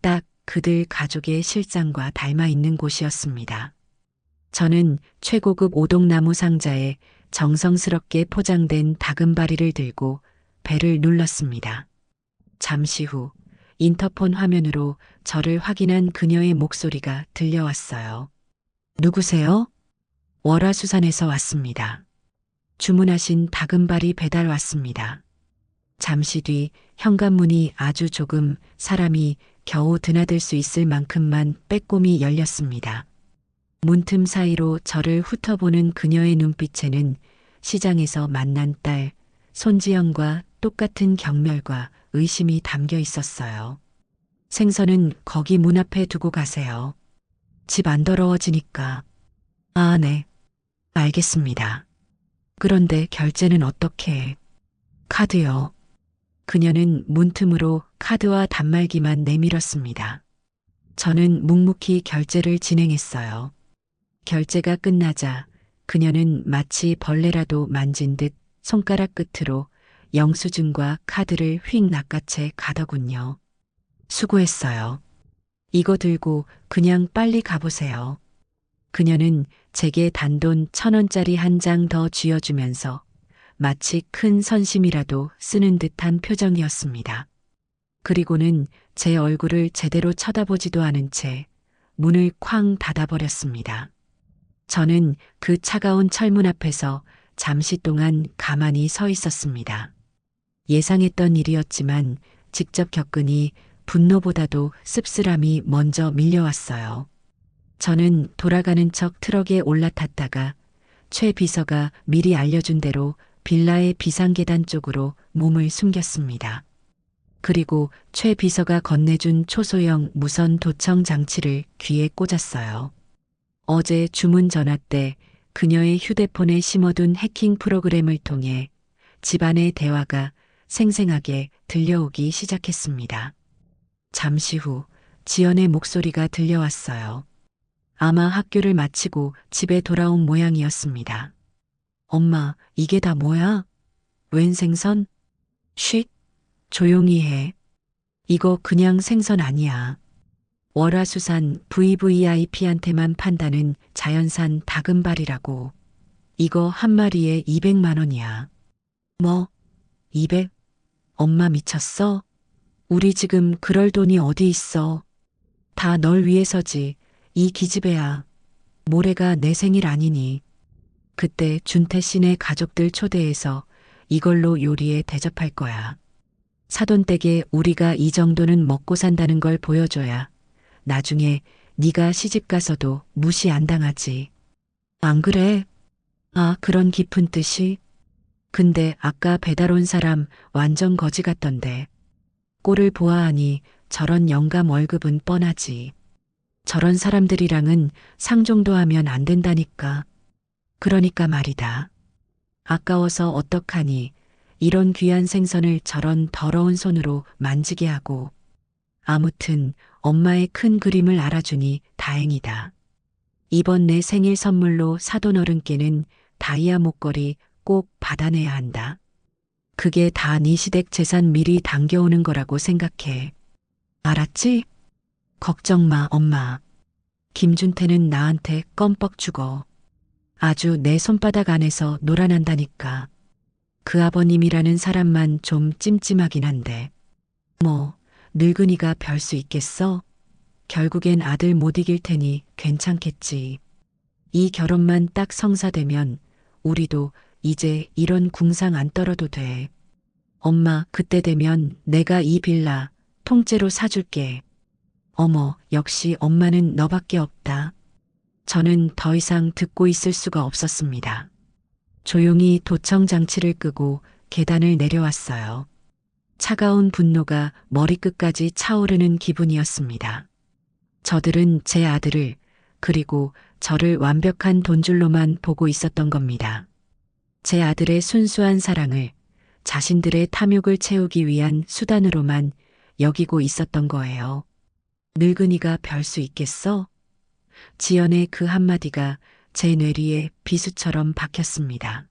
딱 그들 가족의 실상과 닮아 있는 곳이었습니다. 저는 최고급 오동나무 상자에 정성스럽게 포장된 다금바리를 들고 배를 눌렀습니다. 잠시 후 인터폰 화면으로 저를 확인한 그녀의 목소리가 들려왔어요. 누구세요? 월화수산에서 왔습니다. 주문하신 다금바리 배달 왔습니다. 잠시 뒤 현관문이 아주 조금 사람이 겨우 드나들 수 있을 만큼만 빼꼼히 열렸습니다. 문틈 사이로 저를 훑어보는 그녀의 눈빛에는 시장에서 만난 딸 손지영과 똑같은 경멸과 의심이 담겨 있었어요. 생선은 거기 문 앞에 두고 가세요. 집 안 더러워지니까. 아, 네. 알겠습니다. 그런데 결제는 어떻게 해? 카드요. 그녀는 문틈으로 카드와 단말기만 내밀었습니다. 저는 묵묵히 결제를 진행했어요. 결제가 끝나자 그녀는 마치 벌레라도 만진 듯 손가락 끝으로 영수증과 카드를 휙 낚아채 가더군요. 수고했어요. 이거 들고 그냥 빨리 가보세요. 그녀는 제게 단돈 1,000원짜리 한 장 더 쥐어주면서 마치 큰 선심이라도 쓰는 듯한 표정이었습니다. 그리고는 제 얼굴을 제대로 쳐다보지도 않은 채 문을 쾅 닫아버렸습니다. 저는 그 차가운 철문 앞에서 잠시 동안 가만히 서 있었습니다. 예상했던 일이었지만 직접 겪으니 분노보다도 씁쓸함이 먼저 밀려왔어요. 저는 돌아가는 척 트럭에 올라탔다가 최 비서가 미리 알려준 대로 빌라의 비상계단 쪽으로 몸을 숨겼습니다. 그리고 최 비서가 건네준 초소형 무선 도청 장치를 귀에 꽂았어요. 어제 주문 전화 때 그녀의 휴대폰에 심어둔 해킹 프로그램을 통해 집안의 대화가 생생하게 들려오기 시작했습니다. 잠시 후 지연의 목소리가 들려왔어요. 아마 학교를 마치고 집에 돌아온 모양이었습니다. 엄마, 이게 다 뭐야? 웬 생선? 쉿, 조용히 해. 이거 그냥 생선 아니야. 월화수산 VVIP한테만 판다는 자연산 다금발이라고. 이거 한 마리에 200만 원이야. 뭐? 200? 엄마 미쳤어? 우리 지금 그럴 돈이 어디 있어? 다 널 위해서지. 이 기집애야. 모레가 내 생일 아니니. 그때 준태 씨네 가족들 초대해서 이걸로 요리에 대접할 거야. 사돈댁에 우리가 이 정도는 먹고 산다는 걸 보여줘야 나중에 네가 시집 가서도 무시 안 당하지. 안 그래? 아, 그런 깊은 뜻이? 근데 아까 배달 온 사람 완전 거지 같던데. 꼴을 보아하니 저런 영감 월급은 뻔하지. 저런 사람들이랑은 상종도 하면 안 된다니까. 그러니까 말이다. 아까워서 어떡하니 이런 귀한 생선을 저런 더러운 손으로 만지게 하고. 아무튼 엄마의 큰 그림을 알아주니 다행이다. 이번 내 생일 선물로 사돈 어른께는 다이아 목걸이 꼭 받아내야 한다. 그게 다 네 시댁 재산 미리 당겨오는 거라고 생각해. 알았지? 걱정 마, 엄마. 김준태는 나한테 껌뻑 죽어. 아주 내 손바닥 안에서 놀아난다니까. 그 아버님이라는 사람만 좀 찜찜하긴 한데. 뭐, 늙은이가 별 수 있겠어? 결국엔 아들 못 이길 테니 괜찮겠지. 이 결혼만 딱 성사되면 우리도 이제 이런 궁상 안 떨어도 돼. 엄마, 그때 되면 내가 이 빌라 통째로 사줄게. 어머, 역시 엄마는 너밖에 없다. 저는 더 이상 듣고 있을 수가 없었습니다. 조용히 도청 장치를 끄고 계단을 내려왔어요. 차가운 분노가 머리끝까지 차오르는 기분이었습니다. 저들은 제 아들을 그리고 저를 완벽한 돈줄로만 보고 있었던 겁니다. 제 아들의 순수한 사랑을 자신들의 탐욕을 채우기 위한 수단으로만 여기고 있었던 거예요. 늙은이가 별 수 있겠어? 지연의 그 한마디가 제 뇌리에 비수처럼 박혔습니다.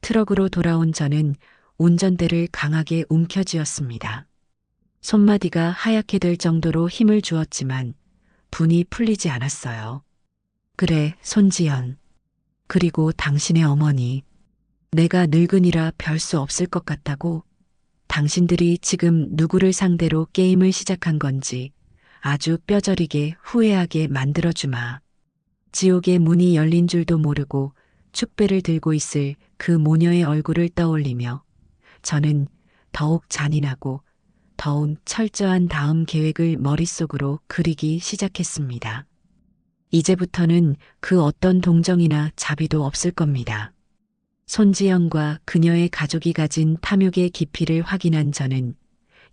트럭으로 돌아온 저는 운전대를 강하게 움켜쥐었습니다. 손마디가 하얗게 될 정도로 힘을 주었지만 분이 풀리지 않았어요. 그래, 손지연. 그리고 당신의 어머니. 내가 늙은이라 별 수 없을 것 같다고? 당신들이 지금 누구를 상대로 게임을 시작한 건지 아주 뼈저리게 후회하게 만들어주마. 지옥의 문이 열린 줄도 모르고 축배를 들고 있을 그 모녀의 얼굴을 떠올리며 저는 더욱 잔인하고 더욱 철저한 다음 계획을 머릿속으로 그리기 시작했습니다. 이제부터는 그 어떤 동정이나 자비도 없을 겁니다. 손지연과 그녀의 가족이 가진 탐욕의 깊이를 확인한 저는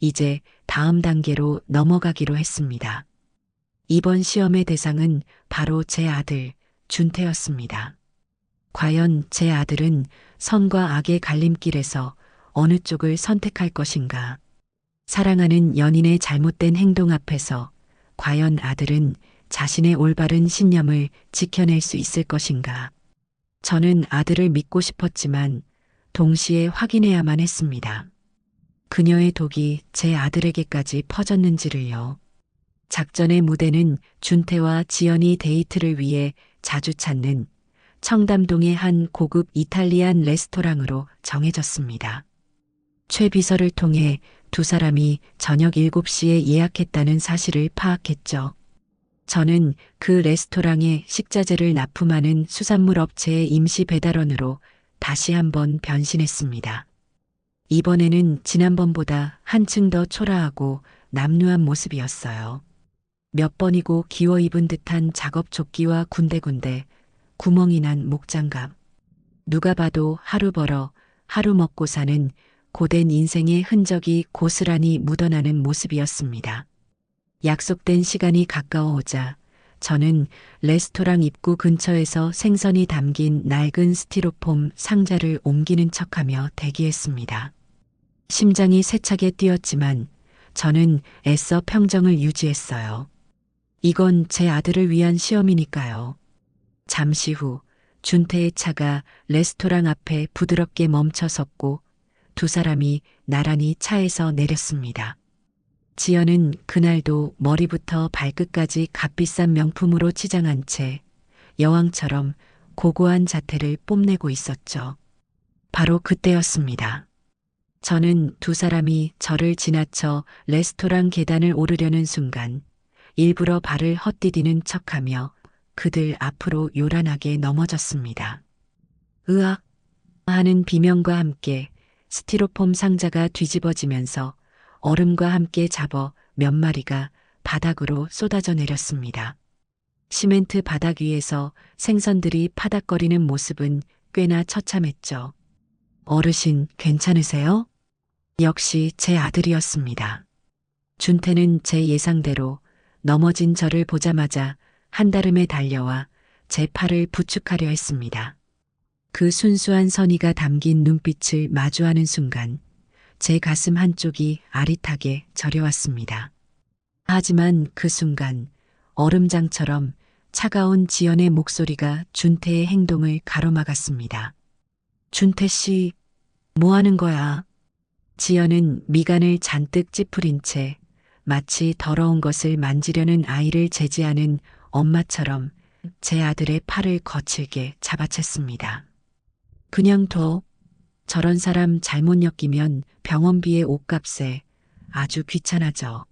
이제 다음 단계로 넘어가기로 했습니다. 이번 시험의 대상은 바로 제 아들, 준태였습니다. 과연 제 아들은 선과 악의 갈림길에서 어느 쪽을 선택할 것인가? 사랑하는 연인의 잘못된 행동 앞에서 과연 아들은 자신의 올바른 신념을 지켜낼 수 있을 것인가? 저는 아들을 믿고 싶었지만 동시에 확인해야만 했습니다. 그녀의 독이 제 아들에게까지 퍼졌는지를요. 작전의 무대는 준태와 지연이 데이트를 위해 자주 찾는 청담동의 한 고급 이탈리안 레스토랑으로 정해졌습니다. 최 비서를 통해 두 사람이 저녁 7시에 예약했다는 사실을 파악했죠. 저는 그 레스토랑에 식자재를 납품하는 수산물 업체의 임시 배달원으로 다시 한번 변신했습니다. 이번에는 지난번보다 한층 더 초라하고 남루한 모습이었어요. 몇 번이고 기워 입은 듯한 작업 조끼와 군데군데 구멍이 난 목장갑. 누가 봐도 하루 벌어 하루 먹고 사는 고된 인생의 흔적이 고스란히 묻어나는 모습이었습니다. 약속된 시간이 가까워오자 저는 레스토랑 입구 근처에서 생선이 담긴 낡은 스티로폼 상자를 옮기는 척하며 대기했습니다. 심장이 세차게 뛰었지만 저는 애써 평정을 유지했어요. 이건 제 아들을 위한 시험이니까요. 잠시 후 준태의 차가 레스토랑 앞에 부드럽게 멈춰 섰고 두 사람이 나란히 차에서 내렸습니다. 지연은 그날도 머리부터 발끝까지 값비싼 명품으로 치장한 채 여왕처럼 고고한 자태를 뽐내고 있었죠. 바로 그때였습니다. 저는 두 사람이 저를 지나쳐 레스토랑 계단을 오르려는 순간 일부러 발을 헛디디는 척하며 그들 앞으로 요란하게 넘어졌습니다. 으악 하는 비명과 함께 스티로폼 상자가 뒤집어지면서 얼음과 함께 잡어 몇 마리가 바닥으로 쏟아져 내렸습니다. 시멘트 바닥 위에서 생선들이 파닥거리는 모습은 꽤나 처참했죠. 어르신 괜찮으세요? 역시 제 아들이었습니다. 준태는 제 예상대로 넘어진 저를 보자마자 한달음에 달려와 제 팔을 부축하려 했습니다. 그 순수한 선의가 담긴 눈빛을 마주하는 순간 제 가슴 한쪽이 아릿하게 저려왔습니다. 하지만 그 순간 얼음장처럼 차가운 지연의 목소리가 준태의 행동을 가로막았습니다. 준태 씨, 뭐 하는 거야? 지연은 미간을 잔뜩 찌푸린 채 마치 더러운 것을 만지려는 아이를 제지하는 엄마처럼 제 아들의 팔을 거칠게 잡아챘습니다. 그냥 둬. 저런 사람 잘못 엮이면 병원비에 옷값에 아주 귀찮아져.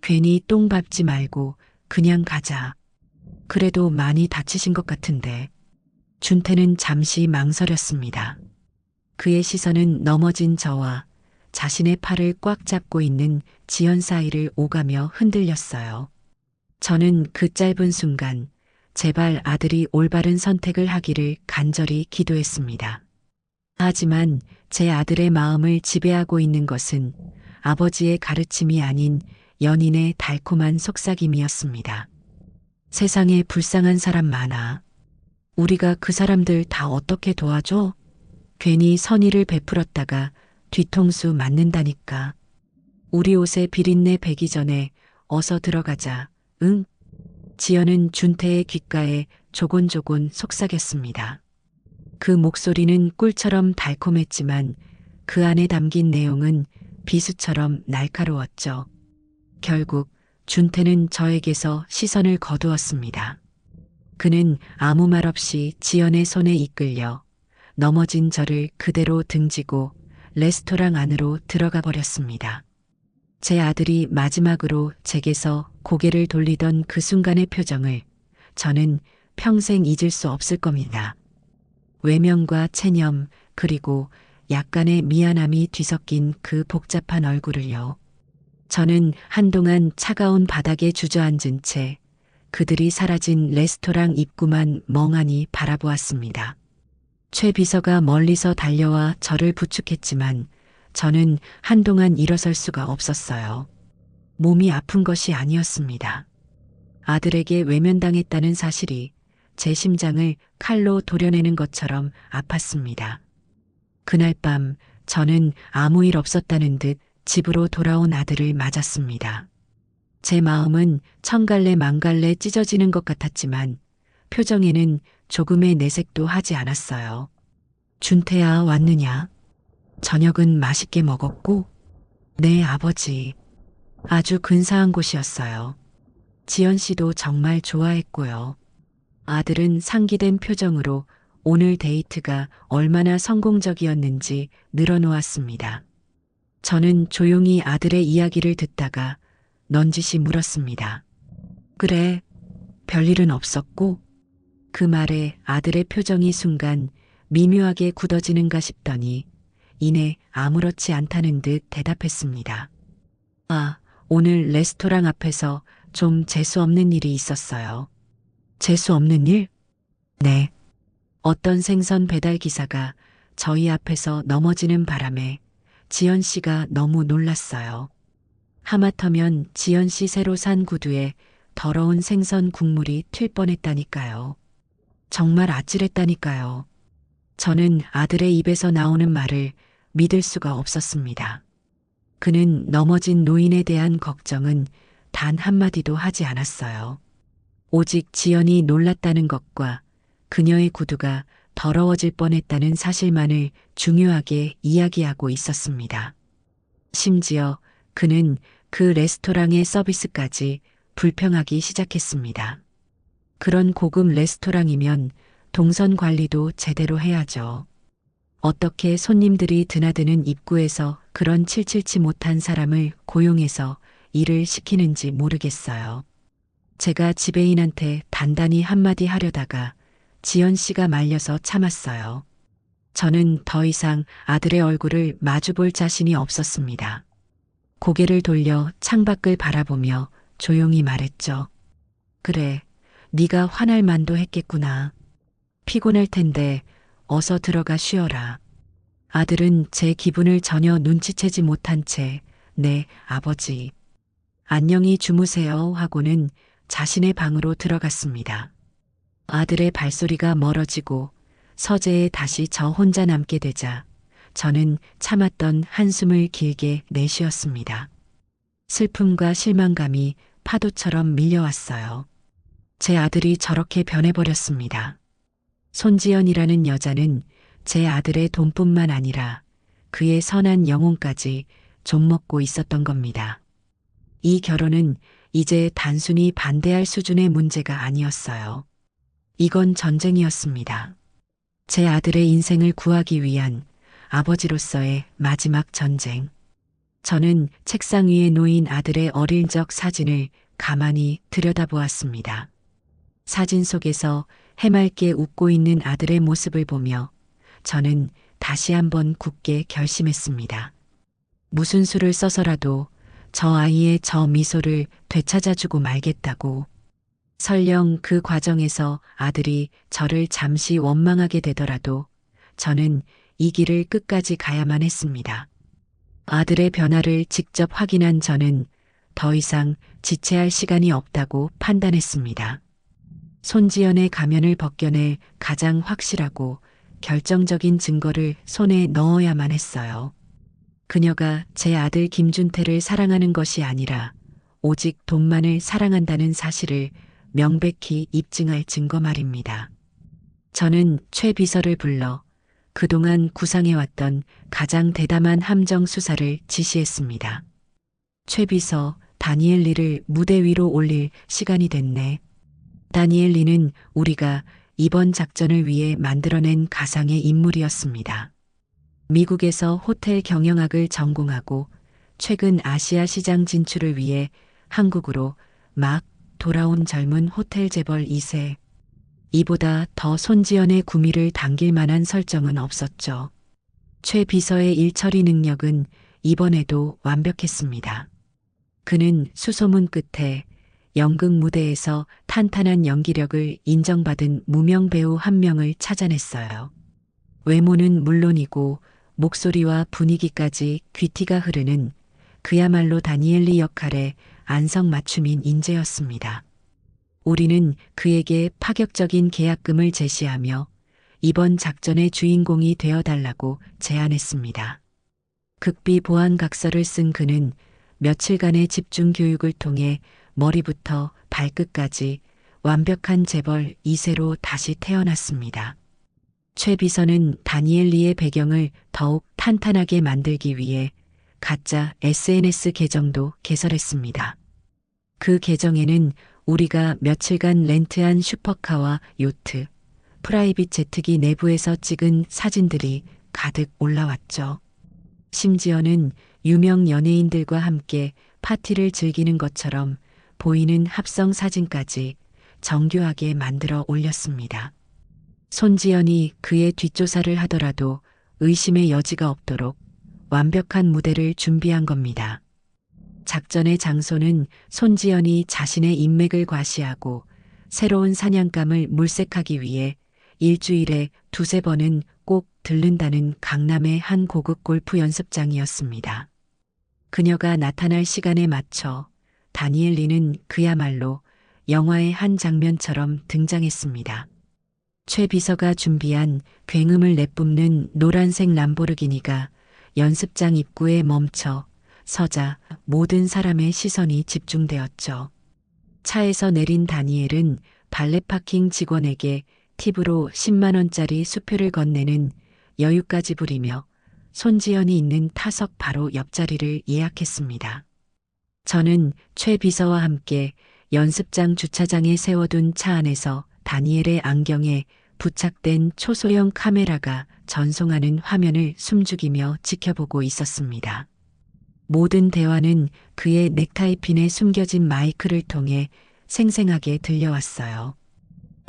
괜히 똥 밟지 말고 그냥 가자. 그래도 많이 다치신 것 같은데. 준태는 잠시 망설였습니다. 그의 시선은 넘어진 저와 자신의 팔을 꽉 잡고 있는 지연 사이를 오가며 흔들렸어요. 저는 그 짧은 순간 제발 아들이 올바른 선택을 하기를 간절히 기도했습니다. 하지만 제 아들의 마음을 지배하고 있는 것은 아버지의 가르침이 아닌 연인의 달콤한 속삭임이었습니다. 세상에 불쌍한 사람 많아. 우리가 그 사람들 다 어떻게 도와줘? 괜히 선의를 베풀었다가 뒤통수 맞는다니까. 우리 옷에 비린내 배기 전에 어서 들어가자. 응? 지연은 준태의 귓가에 조곤조곤 속삭였습니다. 그 목소리는 꿀처럼 달콤했지만 그 안에 담긴 내용은 비수처럼 날카로웠죠. 결국 준태는 저에게서 시선을 거두었습니다. 그는 아무 말 없이 지연의 손에 이끌려 넘어진 저를 그대로 등지고 레스토랑 안으로 들어가 버렸습니다. 제 아들이 마지막으로 제게서 고개를 돌리던 그 순간의 표정을 저는 평생 잊을 수 없을 겁니다. 외면과 체념 그리고 약간의 미안함이 뒤섞인 그 복잡한 얼굴을요. 저는 한동안 차가운 바닥에 주저앉은 채 그들이 사라진 레스토랑 입구만 멍하니 바라보았습니다. 최 비서가 멀리서 달려와 저를 부축했지만 저는 한동안 일어설 수가 없었어요. 몸이 아픈 것이 아니었습니다. 아들에게 외면당했다는 사실이 제 심장을 칼로 도려내는 것처럼 아팠습니다. 그날 밤 저는 아무 일 없었다는 듯 집으로 돌아온 아들을 맞았습니다. 제 마음은 천갈래 만갈래 찢어지는 것 같았지만 표정에는 조금의 내색도 하지 않았어요. 준태야 왔느냐? 저녁은 맛있게 먹었고? 네 아버지. 아주 근사한 곳이었어요. 지연 씨도 정말 좋아했고요. 아들은 상기된 표정으로 오늘 데이트가 얼마나 성공적이었는지 늘어놓았습니다. 저는 조용히 아들의 이야기를 듣다가 넌지시 물었습니다. 그래, 별일은 없었고? 그 말에 아들의 표정이 순간 미묘하게 굳어지는가 싶더니 이내 아무렇지 않다는 듯 대답했습니다. 아, 오늘 레스토랑 앞에서 좀 재수없는 일이 있었어요. 재수없는 일? 네. 어떤 생선 배달 기사가 저희 앞에서 넘어지는 바람에 지연 씨가 너무 놀랐어요. 하마터면 지연 씨 새로 산 구두에 더러운 생선 국물이 튈 뻔했다니까요. 정말 아찔했다니까요. 저는 아들의 입에서 나오는 말을 믿을 수가 없었습니다. 그는 넘어진 노인에 대한 걱정은 단 한마디도 하지 않았어요. 오직 지연이 놀랐다는 것과 그녀의 구두가 더러워질 뻔했다는 사실만을 중요하게 이야기하고 있었습니다. 심지어 그는 그 레스토랑의 서비스까지 불평하기 시작했습니다. 그런 고급 레스토랑이면 동선 관리도 제대로 해야죠. 어떻게 손님들이 드나드는 입구에서 그런 칠칠치 못한 사람을 고용해서 일을 시키는지 모르겠어요. 제가 지배인한테 단단히 한마디 하려다가 지연 씨가 말려서 참았어요. 저는 더 이상 아들의 얼굴을 마주볼 자신이 없었습니다. 고개를 돌려 창밖을 바라보며 조용히 말했죠. 그래, 네가 화날 만도 했겠구나. 피곤할 텐데 어서 들어가 쉬어라. 아들은 제 기분을 전혀 눈치채지 못한 채 네, 아버지. 안녕히 주무세요 하고는 자신의 방으로 들어갔습니다. 아들의 발소리가 멀어지고 서재에 다시 저 혼자 남게 되자 저는 참았던 한숨을 길게 내쉬었습니다. 슬픔과 실망감이 파도처럼 밀려왔어요. 제 아들이 저렇게 변해버렸습니다. 손지연이라는 여자는 제 아들의 돈뿐만 아니라 그의 선한 영혼까지 좀먹고 있었던 겁니다. 이 결혼은 이제 단순히 반대할 수준의 문제가 아니었어요. 이건 전쟁이었습니다. 제 아들의 인생을 구하기 위한 아버지로서의 마지막 전쟁. 저는 책상 위에 놓인 아들의 어릴 적 사진을 가만히 들여다보았습니다. 사진 속에서 해맑게 웃고 있는 아들의 모습을 보며 저는 다시 한번 굳게 결심했습니다. 무슨 수를 써서라도 저 아이의 저 미소를 되찾아주고 말겠다고. 설령 그 과정에서 아들이 저를 잠시 원망하게 되더라도 저는 이 길을 끝까지 가야만 했습니다. 아들의 변화를 직접 확인한 저는 더 이상 지체할 시간이 없다고 판단했습니다. 손지연의 가면을 벗겨낼 가장 확실하고 결정적인 증거를 손에 넣어야만 했어요. 그녀가 제 아들 김준태를 사랑하는 것이 아니라 오직 돈만을 사랑한다는 사실을 명백히 입증할 증거 말입니다. 저는 최 비서를 불러 그동안 구상해왔던 가장 대담한 함정 수사를 지시했습니다. 최 비서, 다니엘 리를 무대 위로 올릴 시간이 됐네. 다니엘 리는 우리가 이번 작전을 위해 만들어낸 가상의 인물이었습니다. 미국에서 호텔 경영학을 전공하고 최근 아시아 시장 진출을 위해 한국으로 막 돌아온 젊은 호텔 재벌 2세. 이보다 더 손지연의 구미를 당길 만한 설정은 없었죠. 최 비서의 일처리 능력은 이번에도 완벽했습니다. 그는 수소문 끝에 연극 무대에서 탄탄한 연기력을 인정받은 무명 배우 한 명을 찾아냈어요. 외모는 물론이고 목소리와 분위기까지 귀티가 흐르는 그야말로 다니엘리 역할의 안성맞춤인 인재였습니다. 우리는 그에게 파격적인 계약금을 제시하며 이번 작전의 주인공이 되어달라고 제안했습니다. 극비 보안각서를 쓴 그는 며칠간의 집중 교육을 통해 머리부터 발끝까지 완벽한 재벌 2세로 다시 태어났습니다. 최 비서는 다니엘리의 배경을 더욱 탄탄하게 만들기 위해 가짜 SNS 계정도 개설했습니다. 그 계정에는 우리가 며칠간 렌트한 슈퍼카와 요트, 프라이빗 제트기 내부에서 찍은 사진들이 가득 올라왔죠. 심지어는 유명 연예인들과 함께 파티를 즐기는 것처럼 보이는 합성 사진까지 정교하게 만들어 올렸습니다. 손지연이 그의 뒷조사를 하더라도 의심의 여지가 없도록 완벽한 무대를 준비한 겁니다. 작전의 장소는 손지연이 자신의 인맥을 과시하고 새로운 사냥감을 물색하기 위해 일주일에 두세 번은 꼭 들른다는 강남의 한 고급 골프 연습장이었습니다. 그녀가 나타날 시간에 맞춰 다니엘 리는 그야말로 영화의 한 장면처럼 등장했습니다. 최 비서가 준비한 굉음을 내뿜는 노란색 람보르기니가 연습장 입구에 멈춰 서자 모든 사람의 시선이 집중되었죠. 차에서 내린 다니엘은 발레 파킹 직원에게 팁으로 10만 원짜리 수표를 건네는 여유까지 부리며 손지연이 있는 타석 바로 옆자리를 예약했습니다. 저는 최 비서와 함께 연습장 주차장에 세워둔 차 안에서 다니엘의 안경에 부착된 초소형 카메라가 전송하는 화면을 숨죽이며 지켜보고 있었습니다. 모든 대화는 그의 넥타이핀에 숨겨진 마이크를 통해 생생하게 들려왔어요.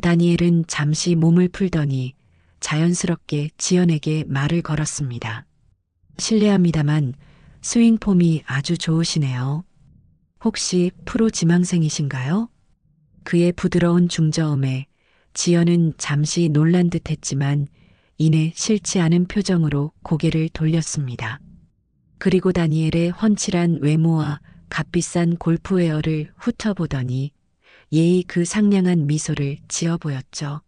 다니엘은 잠시 몸을 풀더니 자연스럽게 지연에게 말을 걸었습니다. 실례합니다만 스윙폼이 아주 좋으시네요. 혹시 프로 지망생이신가요? 그의 부드러운 중저음에 지연은 잠시 놀란 듯 했지만 이내 싫지 않은 표정으로 고개를 돌렸습니다. 그리고 다니엘의 훤칠한 외모와 값비싼 골프웨어를 훑어보더니 예의 그 상냥한 미소를 지어 보였죠.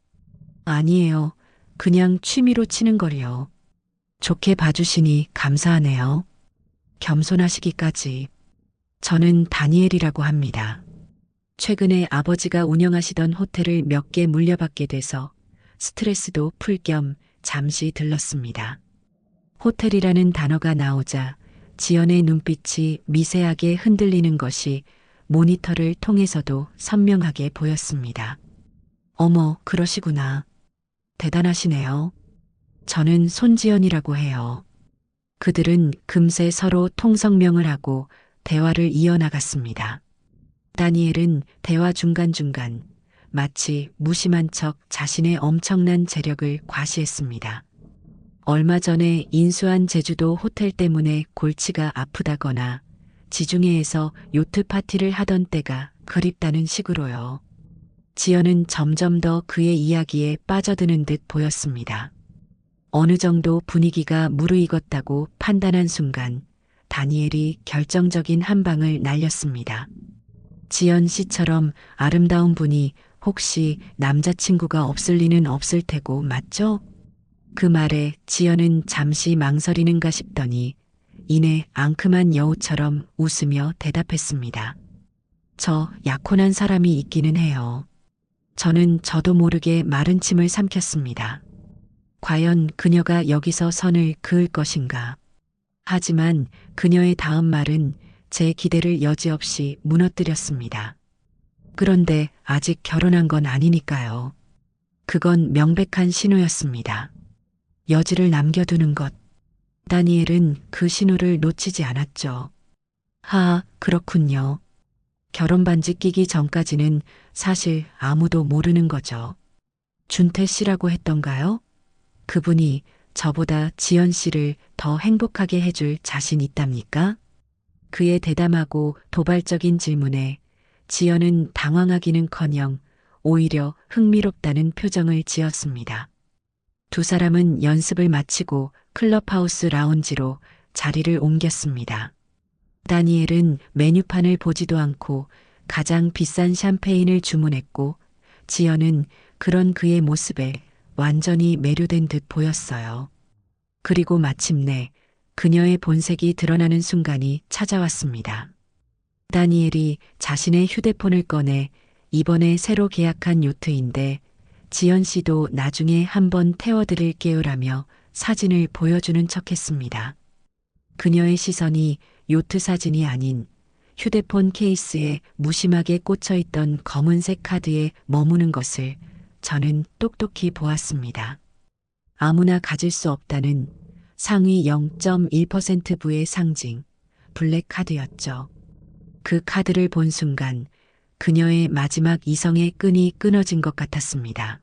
아니에요. 그냥 취미로 치는 거리요. 좋게 봐주시니 감사하네요. 겸손하시기까지. 저는 다니엘이라고 합니다. 최근에 아버지가 운영하시던 호텔을 몇 개 물려받게 돼서 스트레스도 풀 겸 잠시 들렀습니다. 호텔이라는 단어가 나오자 지연의 눈빛이 미세하게 흔들리는 것이 모니터를 통해서도 선명하게 보였습니다. 어머, 그러시구나. 대단하시네요. 저는 손지연이라고 해요. 그들은 금세 서로 통성명을 하고 대화를 이어나갔습니다. 다니엘은 대화 중간중간 마치 무심한 척 자신의 엄청난 재력을 과시했습니다. 얼마 전에 인수한 제주도 호텔 때문에 골치가 아프다거나 지중해에서 요트 파티를 하던 때가 그립다는 식으로요. 지연은 점점 더 그의 이야기에 빠져드는 듯 보였습니다. 어느 정도 분위기가 무르익었다고 판단한 순간 다니엘이 결정적인 한 방을 날렸습니다. 지연 씨처럼 아름다운 분이 혹시 남자친구가 없을 리는 없을 테고 맞죠? 그 말에 지연은 잠시 망설이는가 싶더니 이내 앙큼한 여우처럼 웃으며 대답했습니다. 저 약혼한 사람이 있기는 해요. 저는 저도 모르게 마른 침을 삼켰습니다. 과연 그녀가 여기서 선을 그을 것인가. 하지만 그녀의 다음 말은 제 기대를 여지없이 무너뜨렸습니다. 그런데 아직 결혼한 건 아니니까요. 그건 명백한 신호였습니다. 여지를 남겨두는 것. 다니엘은 그 신호를 놓치지 않았죠. 그렇군요. 결혼 반지 끼기 전까지는 사실 아무도 모르는 거죠. 준태 씨라고 했던가요? 그분이 저보다 지연 씨를 더 행복하게 해줄 자신 있답니까? 그의 대담하고 도발적인 질문에 지연은 당황하기는커녕 오히려 흥미롭다는 표정을 지었습니다. 두 사람은 연습을 마치고 클럽하우스 라운지로 자리를 옮겼습니다. 다니엘은 메뉴판을 보지도 않고 가장 비싼 샴페인을 주문했고 지연은 그런 그의 모습에 완전히 매료된 듯 보였어요. 그리고 마침내 그녀의 본색이 드러나는 순간이 찾아왔습니다. 다니엘이 자신의 휴대폰을 꺼내 이번에 새로 계약한 요트인데 지연 씨도 나중에 한번 태워드릴게요라며 사진을 보여주는 척했습니다. 그녀의 시선이 요트 사진이 아닌 휴대폰 케이스에 무심하게 꽂혀있던 검은색 카드에 머무는 것을 저는 똑똑히 보았습니다. 아무나 가질 수 없다는 상위 0.1% 부의 상징, 블랙 카드였죠. 그 카드를 본 순간 그녀의 마지막 이성의 끈이 끊어진 것 같았습니다.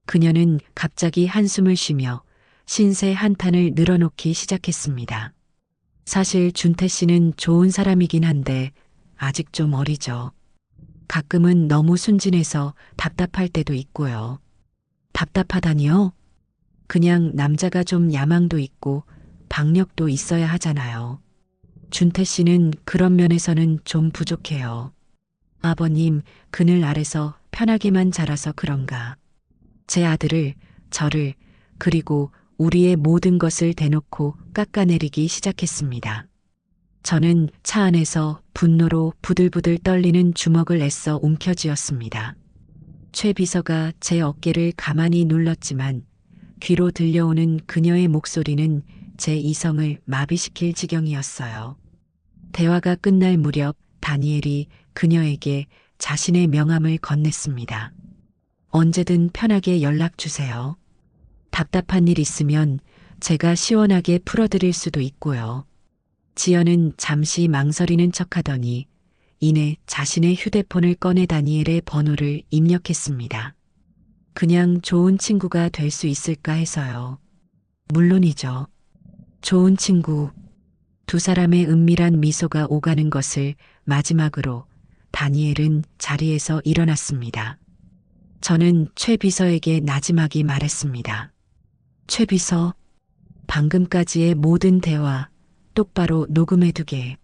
그녀는 갑자기 한숨을 쉬며 신세 한탄을 늘어놓기 시작했습니다. 사실 준태 씨는 좋은 사람이긴 한데 아직 좀 어리죠. 가끔은 너무 순진해서 답답할 때도 있고요. 답답하다니요? 그냥 남자가 좀 야망도 있고 박력도 있어야 하잖아요. 준태 씨는 그런 면에서는 좀 부족해요. 아버님, 그늘 아래서 편하게만 자라서 그런가. 제 아들을, 저를, 그리고 우리의 모든 것을 대놓고 깎아내리기 시작했습니다. 저는 차 안에서 분노로 부들부들 떨리는 주먹을 애써 움켜쥐었습니다. 최 비서가 제 어깨를 가만히 눌렀지만 귀로 들려오는 그녀의 목소리는 제 이성을 마비시킬 지경이었어요. 대화가 끝날 무렵 다니엘이 그녀에게 자신의 명함을 건넸습니다. 언제든 편하게 연락 주세요. 답답한 일 있으면 제가 시원하게 풀어드릴 수도 있고요. 지연은 잠시 망설이는 척하더니 이내 자신의 휴대폰을 꺼내 다니엘의 번호를 입력했습니다. 그냥 좋은 친구가 될 수 있을까 해서요. 물론이죠. 좋은 친구. 두 사람의 은밀한 미소가 오가는 것을 마지막으로 다니엘은 자리에서 일어났습니다. 저는 최 비서에게 나지막이 말했습니다. 최 비서, 방금까지의 모든 대화 똑바로 녹음해두게.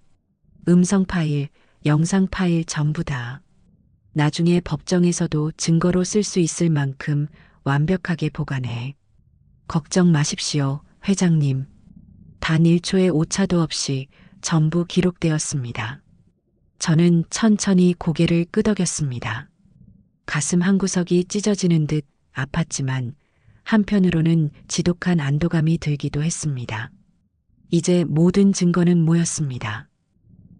음성 파일, 영상 파일 전부 다. 나중에 법정에서도 증거로 쓸 수 있을 만큼 완벽하게 보관해. 걱정 마십시오, 회장님. 단 1초의 오차도 없이 전부 기록되었습니다. 저는 천천히 고개를 끄덕였습니다. 가슴 한 구석이 찢어지는 듯 아팠지만 한편으로는 지독한 안도감이 들기도 했습니다. 이제 모든 증거는 모였습니다.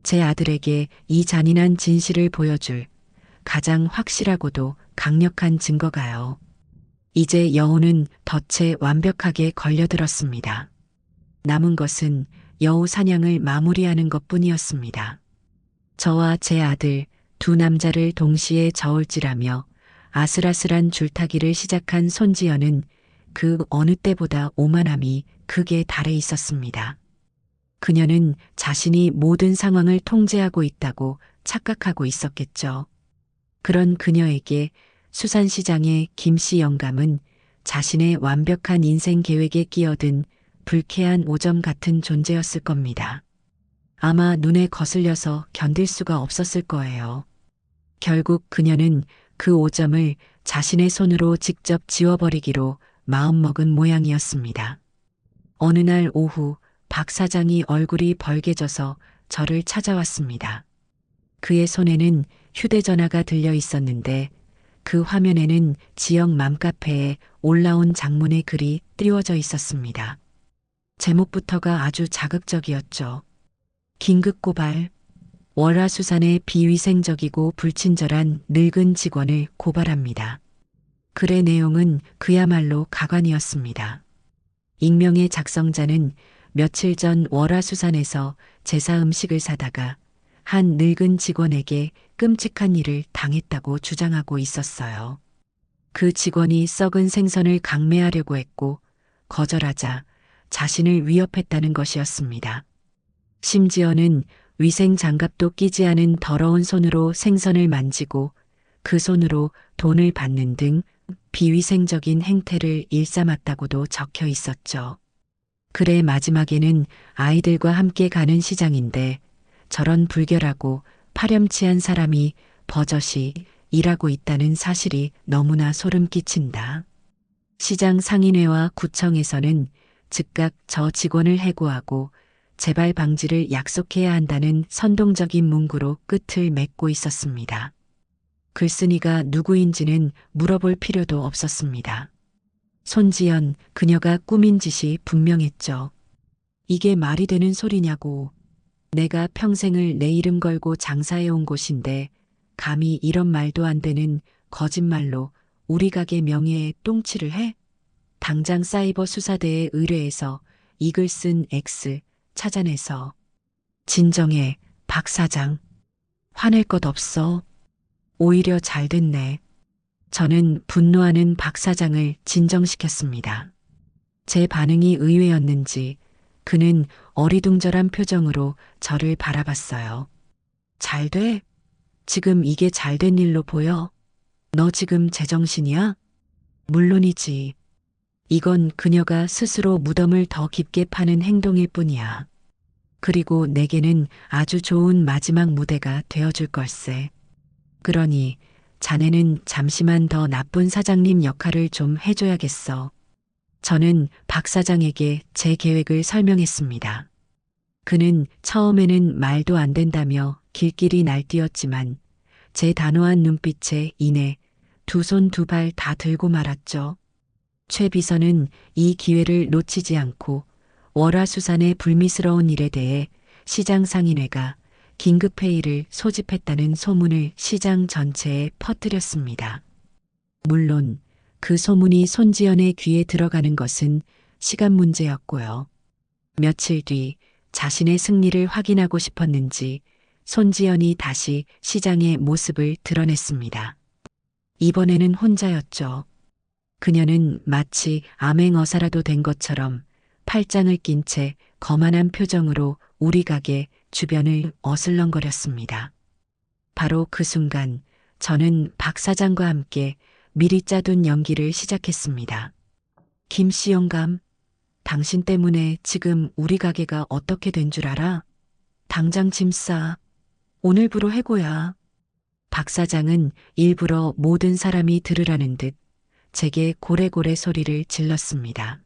제 아들에게 이 잔인한 진실을 보여줄 가장 확실하고도 강력한 증거가요. 이제 여우는 덫에 완벽하게 걸려들었습니다. 남은 것은 여우 사냥을 마무리하는 것뿐이었습니다. 저와 제 아들 두 남자를 동시에 저울질하며 아슬아슬한 줄타기를 시작한 손지연은 그 어느 때보다 오만함이 극에 달해 있었습니다. 그녀는 자신이 모든 상황을 통제하고 있다고 착각하고 있었겠죠. 그런 그녀에게 수산시장의 김씨 영감은 자신의 완벽한 인생 계획에 끼어든 불쾌한 오점 같은 존재였을 겁니다. 아마 눈에 거슬려서 견딜 수가 없었을 거예요. 결국 그녀는 그 오점을 자신의 손으로 직접 지워버리기로 마음먹은 모양이었습니다. 어느 날 오후 박 사장이 얼굴이 벌개져서 저를 찾아왔습니다. 그의 손에는 휴대전화가 들려 있었는데 그 화면에는 지역 맘카페에 올라온 장문의 글이 띄워져 있었습니다. 제목부터가 아주 자극적이었죠. 긴급 고발. 월화수산의 비위생적이고 불친절한 늙은 직원을 고발합니다. 글의 내용은 그야말로 가관이었습니다. 익명의 작성자는 며칠 전 월화수산에서 제사 음식을 사다가 한 늙은 직원에게 끔찍한 일을 당했다고 주장하고 있었어요. 그 직원이 썩은 생선을 강매하려고 했고 거절하자 자신을 위협했다는 것이었습니다. 심지어는 위생 장갑도 끼지 않은 더러운 손으로 생선을 만지고 그 손으로 돈을 받는 등 비위생적인 행태를 일삼았다고도 적혀 있었죠. 글의 마지막에는 아이들과 함께 가는 시장인데 저런 불결하고 파렴치한 사람이 버젓이 일하고 있다는 사실이 너무나 소름 끼친다. 시장 상인회와 구청에서는 즉각 저 직원을 해고하고 재발 방지를 약속해야 한다는 선동적인 문구로 끝을 맺고 있었습니다. 글쓴이가 누구인지는 물어볼 필요도 없었습니다. 손지연, 그녀가 꾸민 짓이 분명했죠. 이게 말이 되는 소리냐고. 내가 평생을 내 이름 걸고 장사해온 곳인데 감히 이런 말도 안 되는 거짓말로 우리 가게 명예에 똥칠을 해? 당장 사이버 수사대에 의뢰해서 이 글 쓴 X 찾아내서 진정해, 박 사장. 화낼 것 없어. 오히려 잘 됐네. 저는 분노하는 박 사장을 진정시켰습니다. 제 반응이 의외였는지 그는 어리둥절한 표정으로 저를 바라봤어요. 잘 돼? 지금 이게 잘된 일로 보여? 너 지금 제정신이야? 물론이지. 이건 그녀가 스스로 무덤을 더 깊게 파는 행동일 뿐이야. 그리고 내게는 아주 좋은 마지막 무대가 되어줄 걸세. 그러니 자네는 잠시만 더 나쁜 사장님 역할을 좀 해줘야겠어. 저는 박 사장에게 제 계획을 설명했습니다. 그는 처음에는 말도 안 된다며 길길이 날뛰었지만 제 단호한 눈빛에 인해 두 손 두 발 다 들고 말았죠. 최 비서는 이 기회를 놓치지 않고 월화수산의 불미스러운 일에 대해 시장 상인회가 긴급회의를 소집했다는 소문을 시장 전체에 퍼뜨렸습니다. 물론 그 소문이 손지연의 귀에 들어가는 것은 시간 문제였고요. 며칠 뒤 자신의 승리를 확인하고 싶었는지 손지연이 다시 시장의 모습을 드러냈습니다. 이번에는 혼자였죠. 그녀는 마치 암행어사라도 된 것처럼 팔짱을 낀 채 거만한 표정으로 우리 가게 주변을 어슬렁거렸습니다. 바로 그 순간 저는 박 사장과 함께 미리 짜둔 연기를 시작했습니다. 김씨 영감, 당신 때문에 지금 우리 가게가 어떻게 된 줄 알아? 당장 짐 싸. 오늘부로 해고야. 박 사장은 일부러 모든 사람이 들으라는 듯 제게 고래고래 소리를 질렀습니다.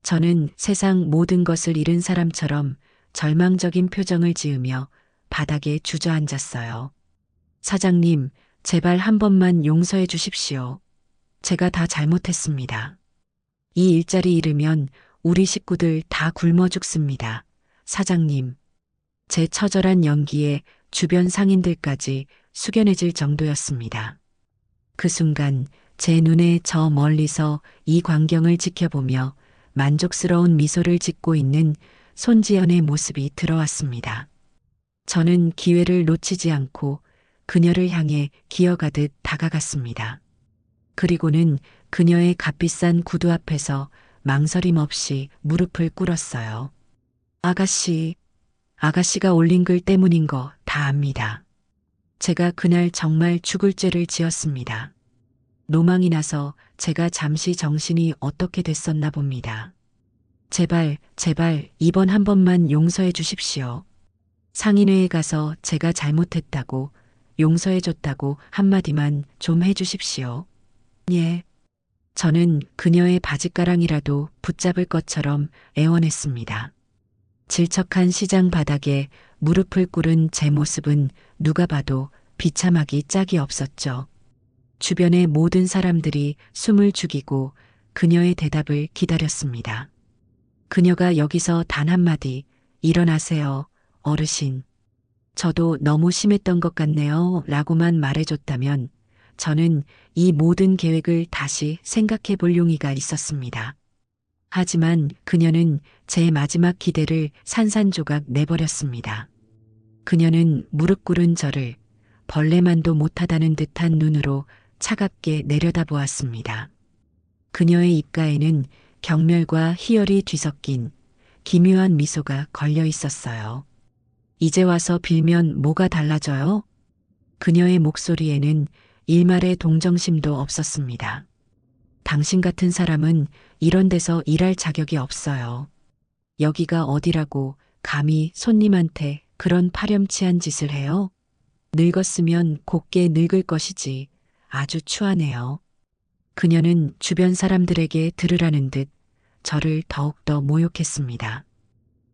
저는 세상 모든 것을 잃은 사람처럼 절망적인 표정을 지으며 바닥에 주저앉았어요. 사장님, 제발 한 번만 용서해 주십시오. 제가 다 잘못했습니다. 이 일자리 잃으면 우리 식구들 다 굶어 죽습니다. 사장님. 제 처절한 연기에 주변 상인들까지 숙연해질 정도였습니다. 그 순간 제 눈에 저 멀리서 이 광경을 지켜보며 만족스러운 미소를 짓고 있는 손지연의 모습이 들어왔습니다. 저는 기회를 놓치지 않고 그녀를 향해 기어가듯 다가갔습니다. 그리고는 그녀의 값비싼 구두 앞에서 망설임 없이 무릎을 꿇었어요. 아가씨, 아가씨가 올린 글 때문인 거 다 압니다. 제가 그날 정말 죽을 죄를 지었습니다. 노망이 나서 제가 잠시 정신이 어떻게 됐었나 봅니다. 제발, 제발 이번 한 번만 용서해 주십시오. 상인회에 가서 제가 잘못했다고, 용서해 줬다고 한마디만 좀 해 주십시오. 예. 저는 그녀의 바짓가랑이라도 붙잡을 것처럼 애원했습니다. 질척한 시장 바닥에 무릎을 꿇은 제 모습은 누가 봐도 비참하기 짝이 없었죠. 주변의 모든 사람들이 숨을 죽이고 그녀의 대답을 기다렸습니다. 그녀가 여기서 단 한마디, 일어나세요, 어르신. 저도 너무 심했던 것 같네요, 라고만 말해줬다면 저는 이 모든 계획을 다시 생각해 볼 용의가 있었습니다. 하지만 그녀는 제 마지막 기대를 산산조각 내버렸습니다. 그녀는 무릎 꿇은 저를 벌레만도 못하다는 듯한 눈으로 차갑게 내려다보았습니다. 그녀의 입가에는 경멸과 희열이 뒤섞인 기묘한 미소가 걸려 있었어요. 이제 와서 빌면 뭐가 달라져요? 그녀의 목소리에는 일말의 동정심도 없었습니다. 당신 같은 사람은 이런 데서 일할 자격이 없어요. 여기가 어디라고 감히 손님한테 그런 파렴치한 짓을 해요? 늙었으면 곱게 늙을 것이지. 아주 추하네요. 그녀는 주변 사람들에게 들으라는 듯 저를 더욱더 모욕했습니다.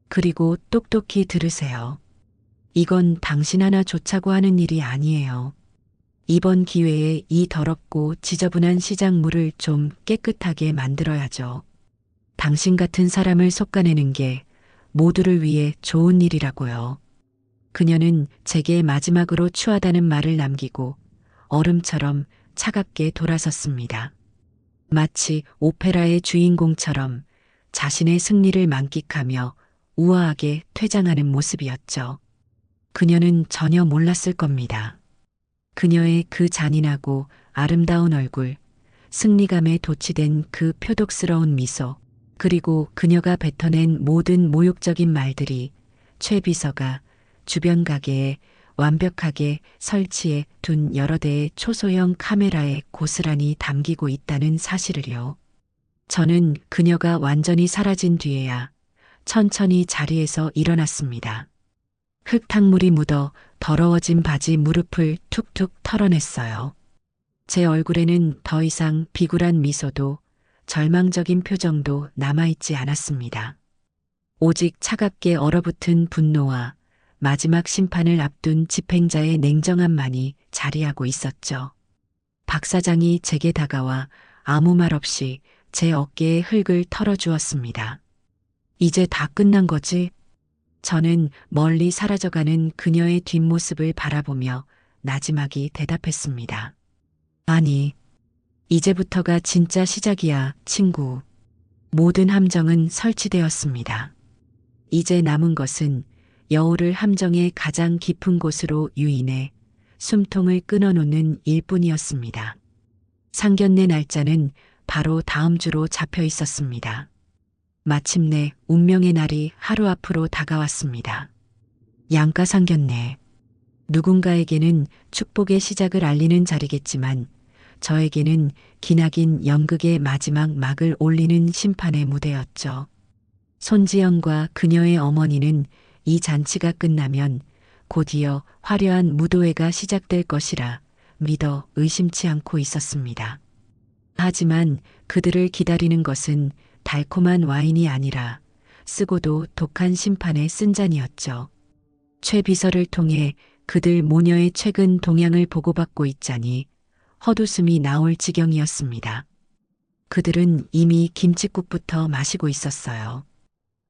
그리고 똑똑히 들으세요. 이건 당신 하나 좋자고 하는 일이 아니에요. 이번 기회에 이 더럽고 지저분한 시장물을 좀 깨끗하게 만들어야죠. 당신 같은 사람을 솎아내는 게 모두를 위해 좋은 일이라고요. 그녀는 제게 마지막으로 추하다는 말을 남기고 얼음처럼 차갑게 돌아섰습니다. 마치 오페라의 주인공처럼 자신의 승리를 만끽하며 우아하게 퇴장하는 모습이었죠. 그녀는 전혀 몰랐을 겁니다. 그녀의 그 잔인하고 아름다운 얼굴, 승리감에 도취된 그 표독스러운 미소, 그리고 그녀가 뱉어낸 모든 모욕적인 말들이 최 비서가 주변 가게에 완벽하게 설치해 둔 여러 대의 초소형 카메라에 고스란히 담기고 있다는 사실을요. 저는 그녀가 완전히 사라진 뒤에야 천천히 자리에서 일어났습니다. 흙탕물이 묻어 더러워진 바지 무릎을 툭툭 털어냈어요. 제 얼굴에는 더 이상 비굴한 미소도 절망적인 표정도 남아있지 않았습니다. 오직 차갑게 얼어붙은 분노와 마지막 심판을 앞둔 집행자의 냉정함만이 자리하고 있었죠. 박 사장이 제게 다가와 아무 말 없이 제 어깨에 흙을 털어주었습니다. 이제 다 끝난 거지? 저는 멀리 사라져가는 그녀의 뒷모습을 바라보며 나지막이 대답했습니다. 아니, 이제부터가 진짜 시작이야, 친구. 모든 함정은 설치되었습니다. 이제 남은 것은 여우를 함정의 가장 깊은 곳으로 유인해 숨통을 끊어놓는 일뿐이었습니다. 상견례 날짜는 바로 다음 주로 잡혀 있었습니다. 마침내 운명의 날이 하루 앞으로 다가왔습니다. 양가 상견례. 누군가에게는 축복의 시작을 알리는 자리겠지만 저에게는 기나긴 연극의 마지막 막을 올리는 심판의 무대였죠. 손지연과 그녀의 어머니는 이 잔치가 끝나면 곧이어 화려한 무도회가 시작될 것이라 믿어 의심치 않고 있었습니다. 하지만 그들을 기다리는 것은 달콤한 와인이 아니라 쓰고도 독한 심판의 쓴잔이었죠. 최 비서를 통해 그들 모녀의 최근 동향을 보고받고 있자니 헛웃음이 나올 지경이었습니다. 그들은 이미 김칫국부터 마시고 있었어요.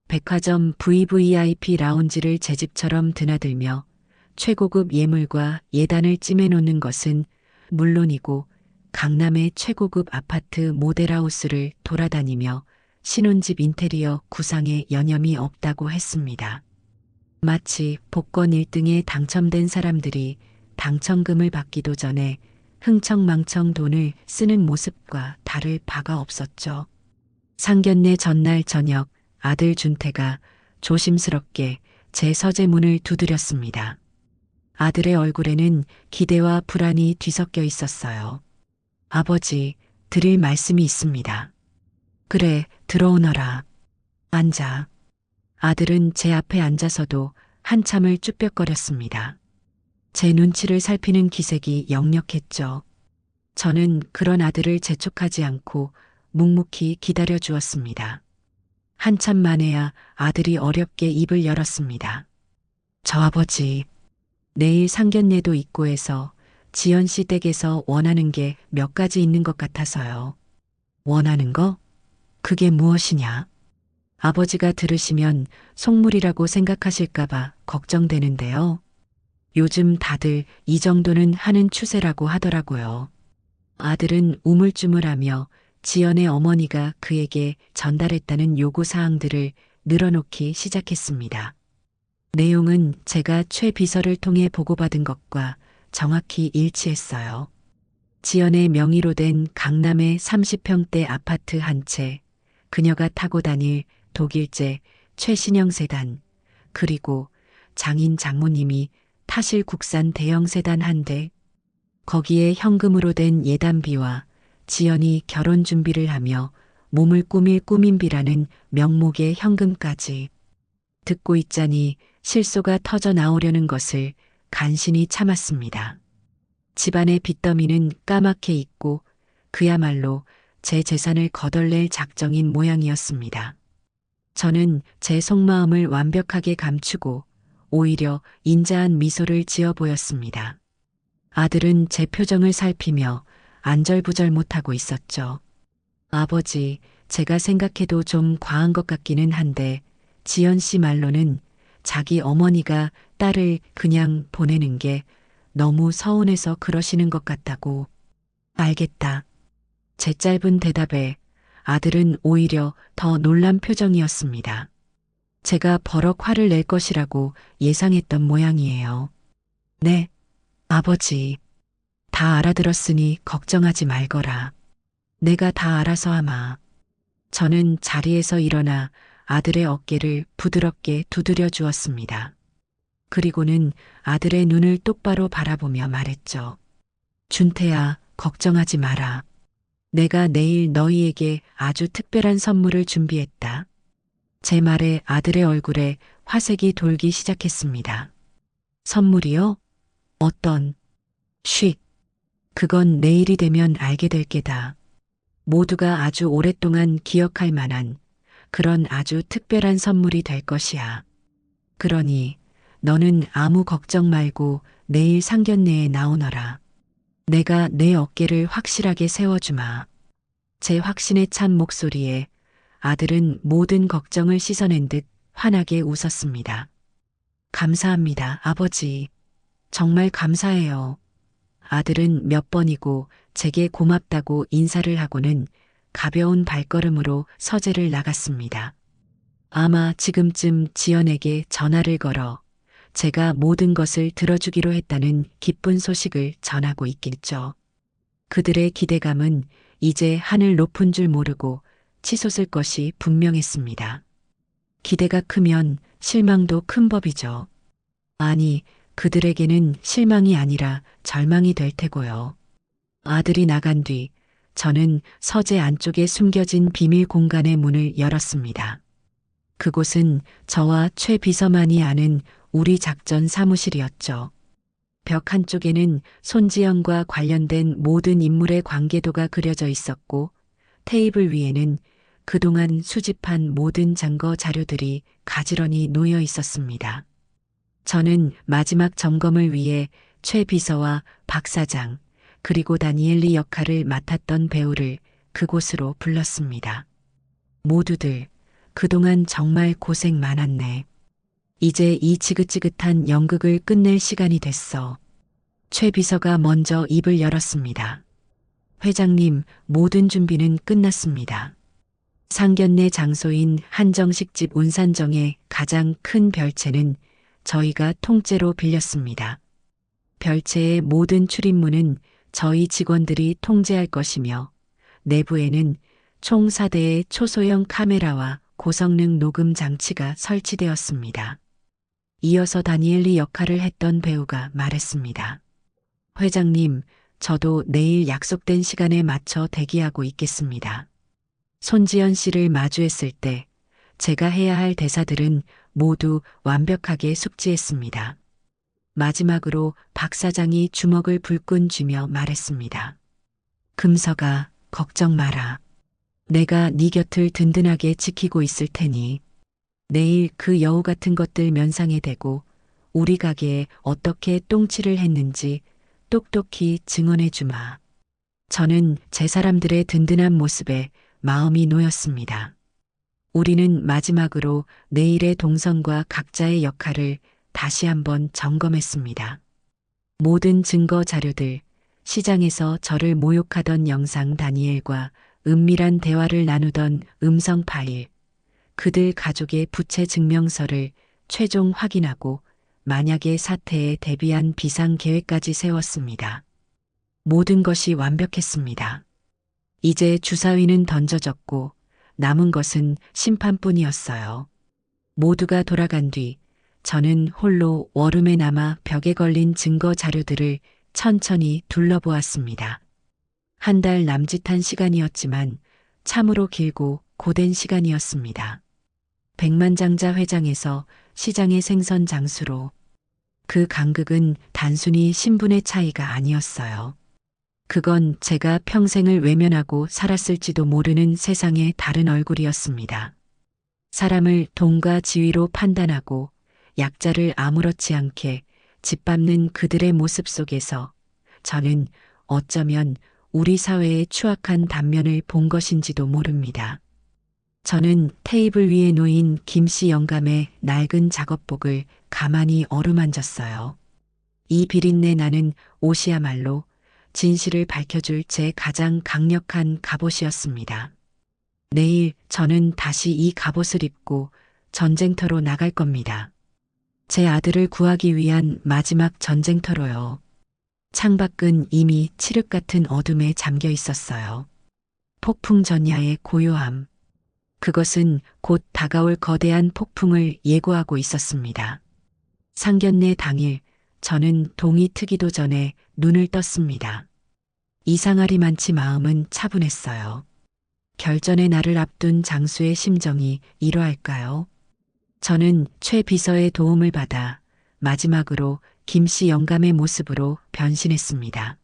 백화점 VVIP 라운지를 제 집처럼 드나들며 최고급 예물과 예단을 찜해놓는 것은 물론이고 강남의 최고급 아파트 모델하우스를 돌아다니며 신혼집 인테리어 구상에 여념이 없다고 했습니다. 마치 복권 1등에 당첨된 사람들이 당첨금을 받기도 전에 흥청망청 돈을 쓰는 모습과 다를 바가 없었죠. 상견례 전날 저녁 아들 준태가 조심스럽게 제 서재문을 두드렸습니다. 아들의 얼굴에는 기대와 불안이 뒤섞여 있었어요. 아버지, 드릴 말씀이 있습니다. 그래, 들어오너라. 앉아. 아들은 제 앞에 앉아서도 한참을 쭈뼛거렸습니다. 제 눈치를 살피는 기색이 역력했죠. 저는 그런 아들을 재촉하지 않고 묵묵히 기다려 주었습니다. 한참 만에야 아들이 어렵게 입을 열었습니다. 저 아버지, 내일 상견례도 있고 해서 지연 씨 댁에서 원하는 게 몇 가지 있는 것 같아서요. 원하는 거? 그게 무엇이냐? 아버지가 들으시면 속물이라고 생각하실까봐 걱정되는데요. 요즘 다들 이 정도는 하는 추세라고 하더라고요. 아들은 우물쭈물하며 지연의 어머니가 그에게 전달했다는 요구사항들을 늘어놓기 시작했습니다. 내용은 제가 최 비서를 통해 보고받은 것과 정확히 일치했어요. 지연의 명의로 된 강남의 30평대 아파트 한 채, 그녀가 타고 다닐 독일제 최신형 세단, 그리고 장인 장모님이 타실 국산 대형 세단 한 대, 거기에 현금으로 된 예단비와 지연이 결혼 준비를 하며 몸을 꾸밀 꾸민비라는 명목의 현금까지. 듣고 있자니 실소가 터져 나오려는 것을 간신히 참았습니다. 집안의 빚더미는 까맣게 있고 그야말로 제 재산을 거덜낼 작정인 모양이었습니다. 저는 제 속마음을 완벽하게 감추고 오히려 인자한 미소를 지어 보였습니다. 아들은 제 표정을 살피며 안절부절 못하고 있었죠. 아버지, 제가 생각해도 좀 과한 것 같기는 한데 지연 씨 말로는 자기 어머니가 딸을 그냥 보내는 게 너무 서운해서 그러시는 것 같다고. 알겠다. 제 짧은 대답에 아들은 오히려 더 놀란 표정이었습니다. 제가 버럭 화를 낼 것이라고 예상했던 모양이에요. 네, 아버지. 다 알아들었으니 걱정하지 말거라. 내가 다 알아서 하마. 저는 자리에서 일어나 아들의 어깨를 부드럽게 두드려 주었습니다. 그리고는 아들의 눈을 똑바로 바라보며 말했죠. 준태야, 걱정하지 마라. 내가 내일 너희에게 아주 특별한 선물을 준비했다. 제 말에 아들의 얼굴에 화색이 돌기 시작했습니다. 선물이요? 어떤? 쉿. 그건 내일이 되면 알게 될 게다. 모두가 아주 오랫동안 기억할 만한 그런 아주 특별한 선물이 될 것이야. 그러니 너는 아무 걱정 말고 내일 상견례에 나오너라. 내가 내 어깨를 확실하게 세워주마. 제 확신에 찬 목소리에 아들은 모든 걱정을 씻어낸 듯 환하게 웃었습니다. 감사합니다, 아버지. 정말 감사해요. 아들은 몇 번이고 제게 고맙다고 인사를 하고는 가벼운 발걸음으로 서재를 나갔습니다. 아마 지금쯤 지연에게 전화를 걸어 제가 모든 것을 들어주기로 했다는 기쁜 소식을 전하고 있겠죠. 그들의 기대감은 이제 하늘 높은 줄 모르고 치솟을 것이 분명했습니다. 기대가 크면 실망도 큰 법이죠. 아니, 그들에게는 실망이 아니라 절망이 될 테고요. 아들이 나간 뒤 저는 서재 안쪽에 숨겨진 비밀 공간의 문을 열었습니다. 그곳은 저와 최 비서만이 아는 우리 작전 사무실이었죠. 벽 한쪽에는 손지영과 관련된 모든 인물의 관계도가 그려져 있었고 테이블 위에는 그동안 수집한 모든 증거 자료들이 가지런히 놓여 있었습니다. 저는 마지막 점검을 위해 최 비서와 박 사장 그리고 다니엘리 역할을 맡았던 배우를 그곳으로 불렀습니다. 모두들 그동안 정말 고생 많았네. 이제 이 지긋지긋한 연극을 끝낼 시간이 됐어. 최 비서가 먼저 입을 열었습니다. 회장님, 모든 준비는 끝났습니다. 상견례 장소인 한정식집 운산정의 가장 큰 별채는 저희가 통째로 빌렸습니다. 별채의 모든 출입문은 저희 직원들이 통제할 것이며 내부에는 총 4대의 초소형 카메라와 고성능 녹음 장치가 설치되었습니다. 이어서 다니엘리 역할을 했던 배우가 말했습니다. 회장님, 저도 내일 약속된 시간에 맞춰 대기하고 있겠습니다. 손지연 씨를 마주했을 때 제가 해야 할 대사들은 모두 완벽하게 숙지했습니다. 마지막으로 박 사장이 주먹을 불끈 쥐며 말했습니다. 금서가 걱정 마라. 내가 네 곁을 든든하게 지키고 있을 테니 내일 그 여우 같은 것들 면상에 대고 우리 가게에 어떻게 똥칠을 했는지 똑똑히 증언해 주마. 저는 제 사람들의 든든한 모습에 마음이 놓였습니다. 우리는 마지막으로 내일의 동선과 각자의 역할을 다시 한번 점검했습니다. 모든 증거 자료들, 시장에서 저를 모욕하던 영상 다니엘과 은밀한 대화를 나누던 음성 파일, 그들 가족의 부채 증명서를 최종 확인하고 만약의 사태에 대비한 비상 계획까지 세웠습니다. 모든 것이 완벽했습니다. 이제 주사위는 던져졌고 남은 것은 심판뿐이었어요. 모두가 돌아간 뒤 저는 홀로 워룸에 남아 벽에 걸린 증거 자료들을 천천히 둘러보았습니다. 한 달 남짓한 시간이었지만 참으로 길고 고된 시간이었습니다. 백만장자 회장에서 시장의 생선 장수로 그 간극은 단순히 신분의 차이가 아니었어요. 그건 제가 평생을 외면하고 살았을지도 모르는 세상의 다른 얼굴이었습니다. 사람을 돈과 지위로 판단하고 약자를 아무렇지 않게 짓밟는 그들의 모습 속에서 저는 어쩌면 우리 사회의 추악한 단면을 본 것인지도 모릅니다. 저는 테이블 위에 놓인 김씨 영감의 낡은 작업복을 가만히 어루만졌어요. 이 비린내 나는 옷이야말로 진실을 밝혀줄 제 가장 강력한 갑옷이었습니다. 내일 저는 다시 이 갑옷을 입고 전쟁터로 나갈 겁니다. 제 아들을 구하기 위한 마지막 전쟁터로요. 창밖은 이미 칠흑 같은 어둠에 잠겨 있었어요. 폭풍 전야의 고요함. 그것은 곧 다가올 거대한 폭풍을 예고하고 있었습니다. 상견례 당일 저는 동이 트기도 전에 눈을 떴습니다. 이상하리만치 마음은 차분했어요. 결전의 날을 앞둔 장수의 심정이 이러할까요? 저는 최 비서의 도움을 받아 마지막으로 김씨 영감의 모습으로 변신했습니다.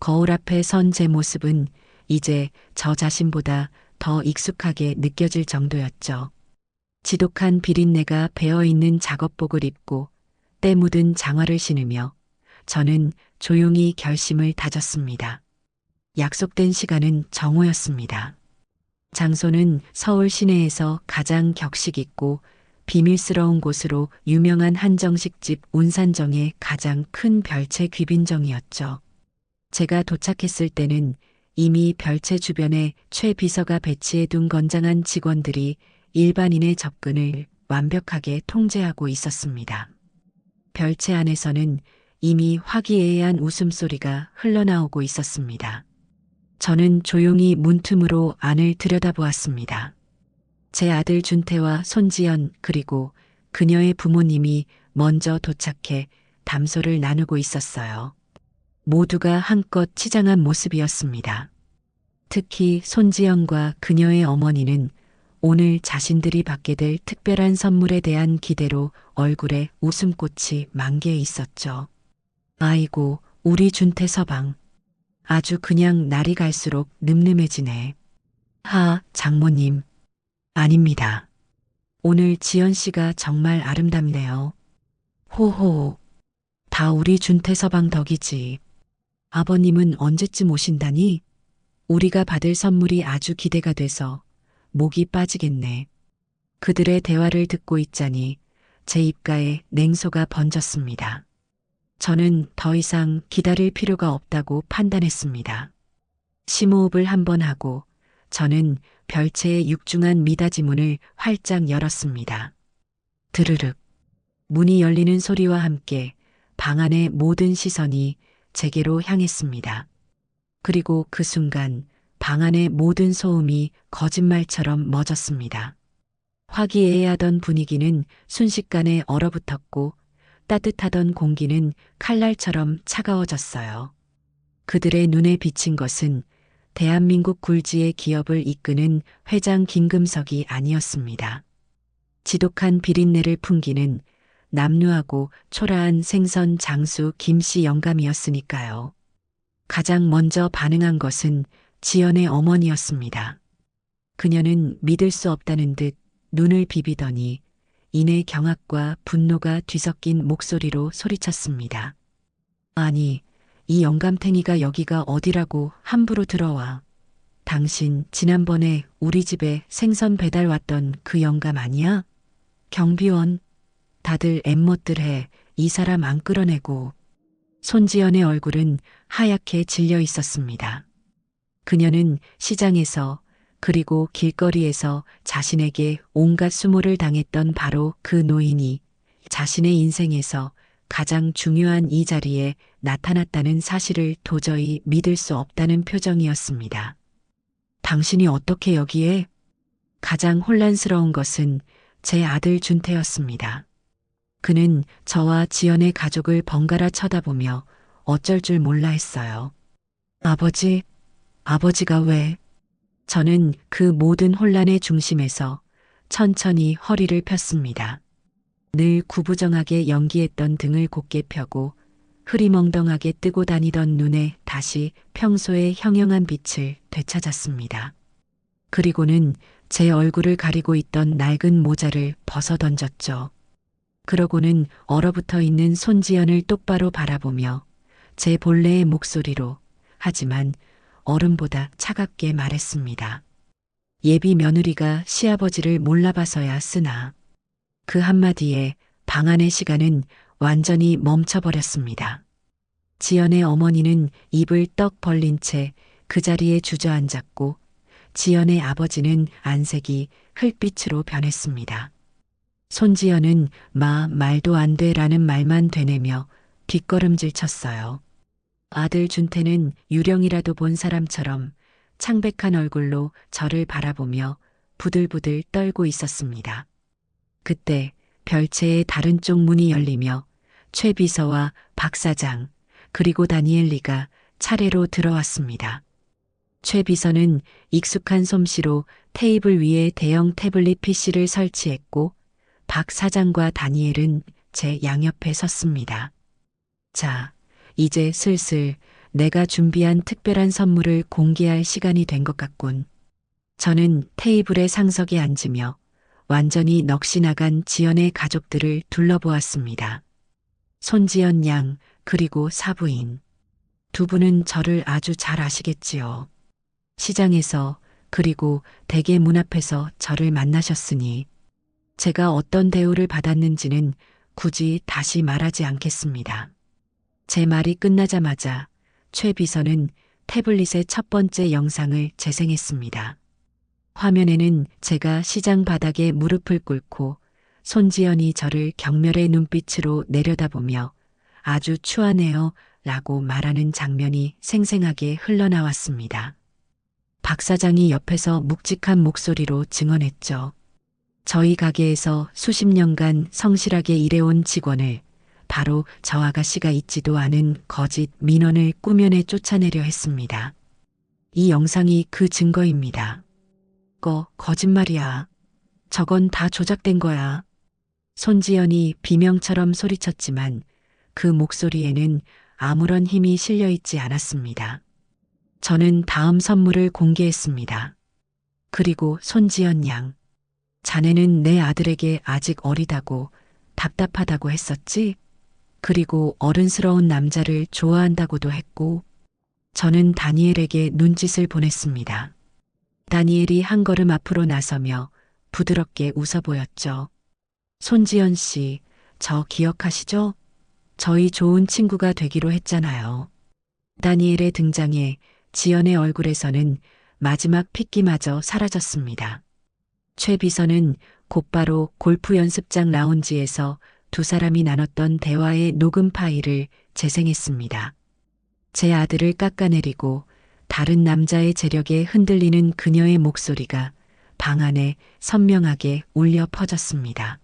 거울 앞에 선 제 모습은 이제 저 자신보다 더 익숙하게 느껴질 정도였죠. 지독한 비린내가 배어있는 작업복을 입고 때 묻은 장화를 신으며 저는 조용히 결심을 다졌습니다. 약속된 시간은 정오였습니다. 장소는 서울 시내에서 가장 격식 있고 비밀스러운 곳으로 유명한 한정식집 운산정의 가장 큰 별채 귀빈정이었죠. 제가 도착했을 때는 이미 별채 주변에 최 비서가 배치해둔 건장한 직원들이 일반인의 접근을 완벽하게 통제하고 있었습니다. 별채 안에서는 이미 화기애애한 웃음소리가 흘러나오고 있었습니다. 저는 조용히 문틈으로 안을 들여다보았습니다. 제 아들 준태와 손지연 그리고 그녀의 부모님이 먼저 도착해 담소를 나누고 있었어요. 모두가 한껏 치장한 모습이었습니다. 특히 손지연과 그녀의 어머니는 오늘 자신들이 받게 될 특별한 선물에 대한 기대로 얼굴에 웃음꽃이 만개해 있었죠. 아이고, 우리 준태 서방. 아주 그냥 날이 갈수록 늠름해지네. 장모님. 아닙니다. 오늘 지연 씨가 정말 아름답네요. 호호. 다 우리 준태 서방 덕이지. 아버님은 언제쯤 오신다니? 우리가 받을 선물이 아주 기대가 돼서 목이 빠지겠네. 그들의 대화를 듣고 있자니 제 입가에 냉소가 번졌습니다. 저는 더 이상 기다릴 필요가 없다고 판단했습니다. 심호흡을 한번 하고 저는 별채의 육중한 미닫이 문을 활짝 열었습니다. 드르륵. 문이 열리는 소리와 함께 방 안의 모든 시선이 제게로 향했습니다. 그리고 그 순간 방 안의 모든 소음이 거짓말처럼 멎었습니다. 화기애애하던 분위기는 순식간에 얼어붙었고 따뜻하던 공기는 칼날처럼 차가워졌어요. 그들의 눈에 비친 것은 대한민국 굴지의 기업을 이끄는 회장 김금석이 아니었습니다. 지독한 비린내를 풍기는 남루하고 초라한 생선 장수 김씨 영감이었으니까요. 가장 먼저 반응한 것은 지연의 어머니였습니다. 그녀는 믿을 수 없다는 듯 눈을 비비더니 이내 경악과 분노가 뒤섞인 목소리로 소리쳤습니다. 아니, 이 영감탱이가 여기가 어디라고 함부로 들어와. 당신 지난번에 우리 집에 생선 배달 왔던 그 영감 아니야? 경비원. 다들 앳멋들해. 이 사람 안 끌어내고. 손지연의 얼굴은 하얗게 질려 있었습니다. 그녀는 시장에서 그리고 길거리에서 자신에게 온갖 수모를 당했던 바로 그 노인이 자신의 인생에서 가장 중요한 이 자리에 나타났다는 사실을 도저히 믿을 수 없다는 표정이었습니다. 당신이 어떻게 여기에? 가장 혼란스러운 것은 제 아들 준태였습니다. 그는 저와 지연의 가족을 번갈아 쳐다보며 어쩔 줄 몰라 했어요. 아버지가 왜? 저는 그 모든 혼란의 중심에서 천천히 허리를 폈습니다. 늘 구부정하게 연기했던 등을 곧게 펴고 흐리멍덩하게 뜨고 다니던 눈에 다시 평소의 형형한 빛을 되찾았습니다. 그리고는 제 얼굴을 가리고 있던 낡은 모자를 벗어 던졌죠. 그러고는 얼어붙어 있는 손지연을 똑바로 바라보며 제 본래의 목소리로 하지만 어른보다 차갑게 말했습니다. 예비 며느리가 시아버지를 몰라봐서야 쓰나. 그 한마디에 방 안의 시간은 완전히 멈춰버렸습니다. 지연의 어머니는 입을 떡 벌린 채 그 자리에 주저앉았고 지연의 아버지는 안색이 흙빛으로 변했습니다. 손지연은 말도 안 돼라는 말만 되뇌며 뒷걸음질 쳤어요. 아들 준태는 유령이라도 본 사람처럼 창백한 얼굴로 저를 바라보며 부들부들 떨고 있었습니다. 그때 별채의 다른 쪽 문이 열리며 최 비서와 박 사장 그리고 다니엘리가 차례로 들어왔습니다. 최 비서는 익숙한 솜씨로 테이블 위에 대형 태블릿 PC를 설치했고 박 사장과 다니엘은 제 양옆에 섰습니다. 자, 이제 슬슬 내가 준비한 특별한 선물을 공개할 시간이 된 것 같군. 저는 테이블의 상석에 앉으며 완전히 넋이 나간 지연의 가족들을 둘러보았습니다. 손지연 양, 그리고 사부인. 두 분은 저를 아주 잘 아시겠지요. 시장에서 그리고 대개 문 앞에서 저를 만나셨으니 제가 어떤 대우를 받았는지는 굳이 다시 말하지 않겠습니다. 제 말이 끝나자마자 최 비서는 태블릿의 첫 번째 영상을 재생했습니다. 화면에는 제가 시장 바닥에 무릎을 꿇고 손지연이 저를 경멸의 눈빛으로 내려다보며 아주 추하네요 라고 말하는 장면이 생생하게 흘러나왔습니다. 박 사장이 옆에서 묵직한 목소리로 증언했죠. 저희 가게에서 수십 년간 성실하게 일해온 직원을 바로 저 아가씨가 있지도 않은 거짓 민원을 꾸며내 쫓아내려 했습니다. 이 영상이 그 증거입니다. 거짓말이야. 저건 다 조작된 거야. 손지연이 비명처럼 소리쳤지만 그 목소리에는 아무런 힘이 실려 있지 않았습니다. 저는 다음 선물을 공개했습니다. 그리고 손지연 양. 자네는 내 아들에게 아직 어리다고 답답하다고 했었지? 그리고 어른스러운 남자를 좋아한다고도 했고, 저는 다니엘에게 눈짓을 보냈습니다. 다니엘이 한 걸음 앞으로 나서며 부드럽게 웃어 보였죠. 손지연 씨, 저 기억하시죠? 저희 좋은 친구가 되기로 했잖아요. 다니엘의 등장에 지연의 얼굴에서는 마지막 핏기마저 사라졌습니다. 최 비서는 곧바로 골프 연습장 라운지에서 두 사람이 나눴던 대화의 녹음 파일을 재생했습니다. 제 아들을 깎아내리고 다른 남자의 재력에 흔들리는 그녀의 목소리가 방 안에 선명하게 울려 퍼졌습니다.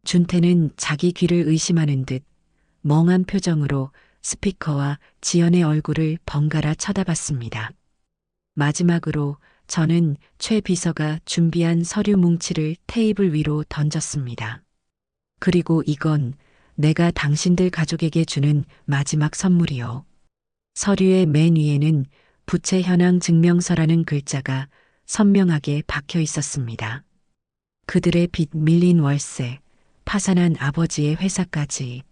준태는 자기 귀를 의심하는 듯 멍한 표정으로 스피커와 지연의 얼굴을 번갈아 쳐다봤습니다. 마지막으로 저는 최 비서가 준비한 서류 뭉치를 테이블 위로 던졌습니다. 그리고 이건 내가 당신들 가족에게 주는 마지막 선물이요. 서류의 맨 위에는 부채 현황 증명서라는 글자가 선명하게 박혀 있었습니다. 그들의 빚 밀린 월세, 파산한 아버지의 회사까지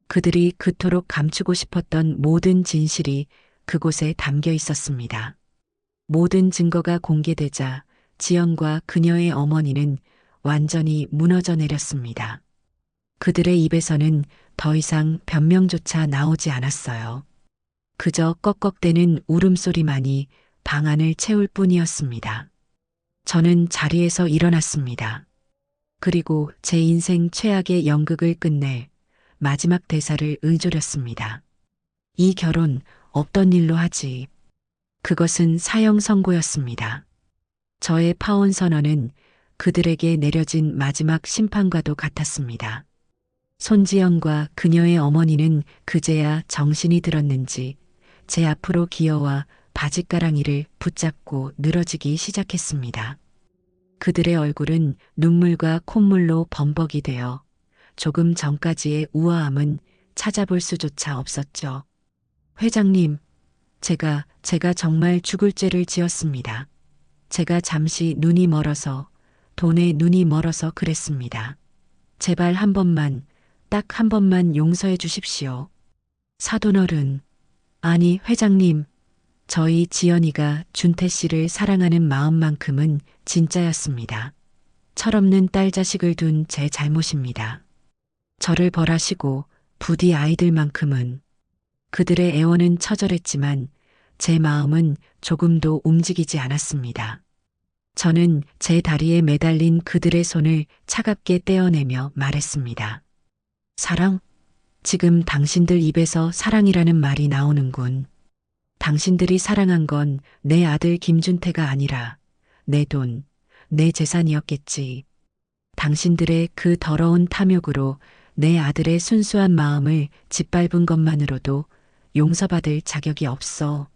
그들이 그토록 감추고 싶었던 모든 진실이 그곳에 담겨 있었습니다. 모든 증거가 공개되자 지연과 그녀의 어머니는 완전히 무너져 내렸습니다. 그들의 입에서는 더 이상 변명조차 나오지 않았어요. 그저 꺽꺽대는 울음소리만이 방 안을 채울 뿐이었습니다. 저는 자리에서 일어났습니다. 그리고 제 인생 최악의 연극을 끝낼 마지막 대사를 의조렸습니다. 이 결혼 없던 일로 하지. 그것은 사형 선고였습니다. 저의 파혼 선언은 그들에게 내려진 마지막 심판과도 같았습니다. 손지연과 그녀의 어머니는 그제야 정신이 들었는지 제 앞으로 기어와 바짓가랑이를 붙잡고 늘어지기 시작했습니다. 그들의 얼굴은 눈물과 콧물로 범벅이 되어 조금 전까지의 우아함은 찾아볼 수조차 없었죠. 회장님, 제가 정말 죽을 죄를 지었습니다. 제가 잠시 눈이 멀어서, 돈에 눈이 멀어서 그랬습니다. 제발 한 번만, 딱 한 번만 용서해 주십시오. 사돈어른, 아니 회장님, 저희 지연이가 준태 씨를 사랑하는 마음만큼은 진짜였습니다. 철없는 딸 자식을 둔 제 잘못입니다. 저를 벌하시고 부디 아이들만큼은. 그들의 애원은 처절했지만 제 마음은 조금도 움직이지 않았습니다. 저는 제 다리에 매달린 그들의 손을 차갑게 떼어내며 말했습니다. 사랑? 지금 당신들 입에서 사랑이라는 말이 나오는군. 당신들이 사랑한 건 내 아들 김준태가 아니라 내 돈, 내 재산이었겠지. 당신들의 그 더러운 탐욕으로 내 아들의 순수한 마음을 짓밟은 것만으로도 용서받을 자격이 없어.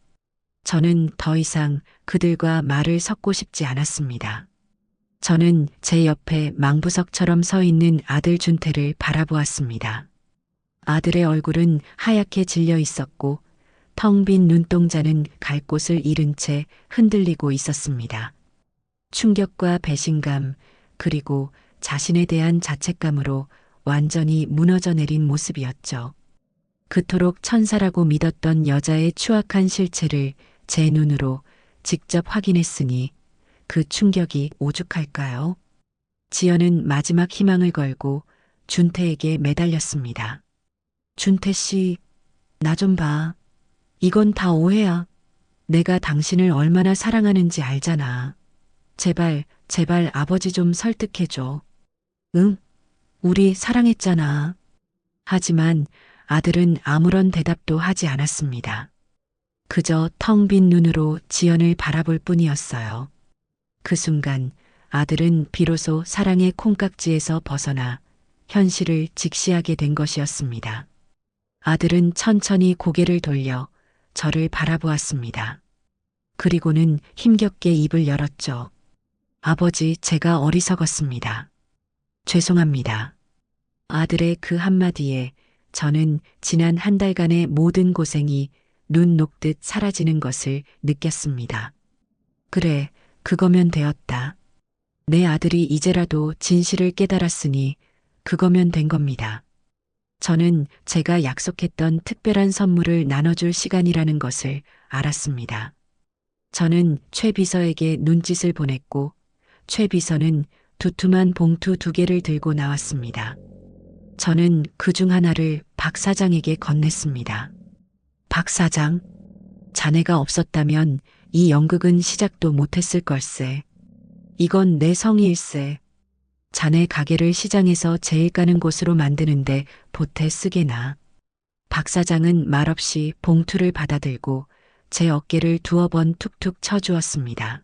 저는 더 이상 그들과 말을 섞고 싶지 않았습니다. 저는 제 옆에 망부석처럼 서 있는 아들 준태를 바라보았습니다. 아들의 얼굴은 하얗게 질려 있었고 텅 빈 눈동자는 갈 곳을 잃은 채 흔들리고 있었습니다. 충격과 배신감, 그리고 자신에 대한 자책감으로 완전히 무너져 내린 모습이었죠. 그토록 천사라고 믿었던 여자의 추악한 실체를 제 눈으로 직접 확인했으니 그 충격이 오죽할까요? 지연은 마지막 희망을 걸고 준태에게 매달렸습니다. 준태 씨, 나 좀 봐. 이건 다 오해야. 내가 당신을 얼마나 사랑하는지 알잖아. 제발, 제발 아버지 좀 설득해줘. 응? 우리 사랑했잖아. 하지만 아들은 아무런 대답도 하지 않았습니다. 그저 텅 빈 눈으로 지연을 바라볼 뿐이었어요. 그 순간 아들은 비로소 사랑의 콩깍지에서 벗어나 현실을 직시하게 된 것이었습니다. 아들은 천천히 고개를 돌려 저를 바라보았습니다. 그리고는 힘겹게 입을 열었죠. 아버지, 제가 어리석었습니다. 죄송합니다. 아들의 그 한마디에 저는 지난 한 달간의 모든 고생이 눈 녹듯 사라지는 것을 느꼈습니다. 그래, 그거면 되었다. 내 아들이 이제라도 진실을 깨달았으니 그거면 된 겁니다. 저는 제가 약속했던 특별한 선물을 나눠줄 시간이라는 것을 알았습니다. 저는 최 비서에게 눈짓을 보냈고 최 비서는 두툼한 봉투 2개를 들고 나왔습니다. 저는 그 중 하나를 박 사장에게 건넸습니다. 박 사장, 자네가 없었다면 이 연극은 시작도 못했을 걸세. 이건 내 성의일세. 자네 가게를 시장에서 제일 가는 곳으로 만드는데 보태 쓰게나. 박 사장은 말없이 봉투를 받아들고 제 어깨를 2번 툭툭 쳐주었습니다.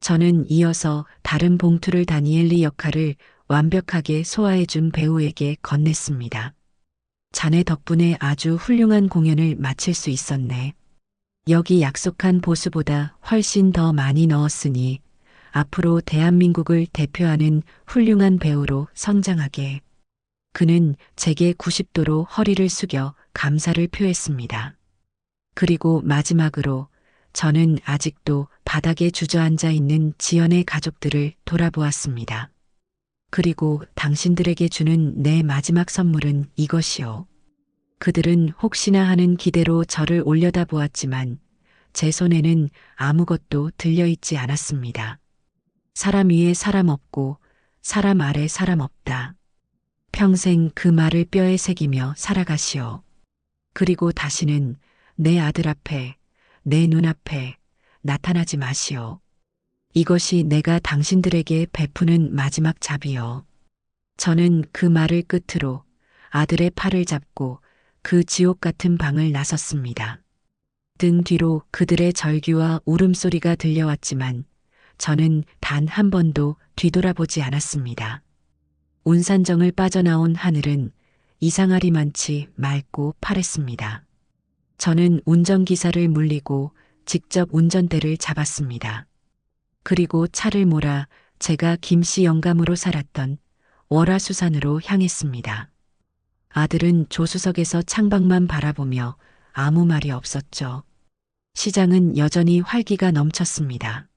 저는 이어서 다른 봉투를 다니엘리 역할을 완벽하게 소화해준 배우에게 건넸습니다. 자네 덕분에 아주 훌륭한 공연을 마칠 수 있었네. 여기 약속한 보수보다 훨씬 더 많이 넣었으니 앞으로 대한민국을 대표하는 훌륭한 배우로 성장하게. 그는 제게 90도로 허리를 숙여 감사를 표했습니다. 그리고 마지막으로 저는 아직도 바닥에 주저앉아 있는 지연의 가족들을 돌아보았습니다. 그리고 당신들에게 주는 내 마지막 선물은 이것이요. 그들은 혹시나 하는 기대로 저를 올려다보았지만 제 손에는 아무것도 들려있지 않았습니다. 사람 위에 사람 없고 사람 아래 사람 없다. 평생 그 말을 뼈에 새기며 살아가시오. 그리고 다시는 내 아들 앞에, 내 눈앞에 나타나지 마시오. 이것이 내가 당신들에게 베푸는 마지막 잡이요. 저는 그 말을 끝으로 아들의 팔을 잡고 그 지옥 같은 방을 나섰습니다. 등 뒤로 그들의 절규와 울음소리가 들려왔지만 저는 단 한 번도 뒤돌아보지 않았습니다. 운산정을 빠져나온 하늘은 이상하리만치 맑고 파랬습니다. 저는 운전기사를 물리고 직접 운전대를 잡았습니다. 그리고 차를 몰아 제가 김씨 영감으로 살았던 월화수산으로 향했습니다. 아들은 조수석에서 창밖만 바라보며 아무 말이 없었죠. 시장은 여전히 활기가 넘쳤습니다.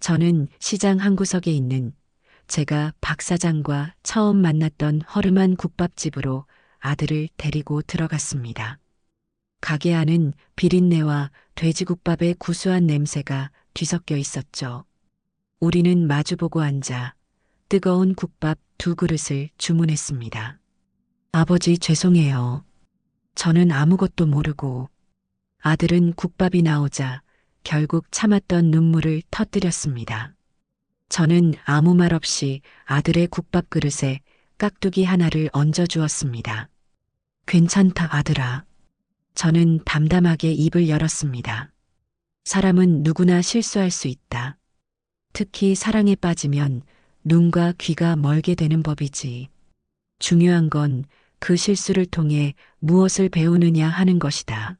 저는 시장 한구석에 있는 제가 박 사장과 처음 만났던 허름한 국밥집으로 아들을 데리고 들어갔습니다. 가게 안은 비린내와 돼지국밥의 구수한 냄새가 뒤섞여 있었죠. 우리는 마주보고 앉아 뜨거운 국밥 2그릇을 주문했습니다. 아버지, 죄송해요. 저는 아무것도 모르고. 아들은 국밥이 나오자 결국 참았던 눈물을 터뜨렸습니다. 저는 아무 말 없이 아들의 국밥 그릇에 깍두기 하나를 얹어주었습니다. 괜찮다, 아들아. 저는 담담하게 입을 열었습니다. 사람은 누구나 실수할 수 있다. 특히 사랑에 빠지면 눈과 귀가 멀게 되는 법이지. 중요한 건 그 실수를 통해 무엇을 배우느냐 하는 것이다.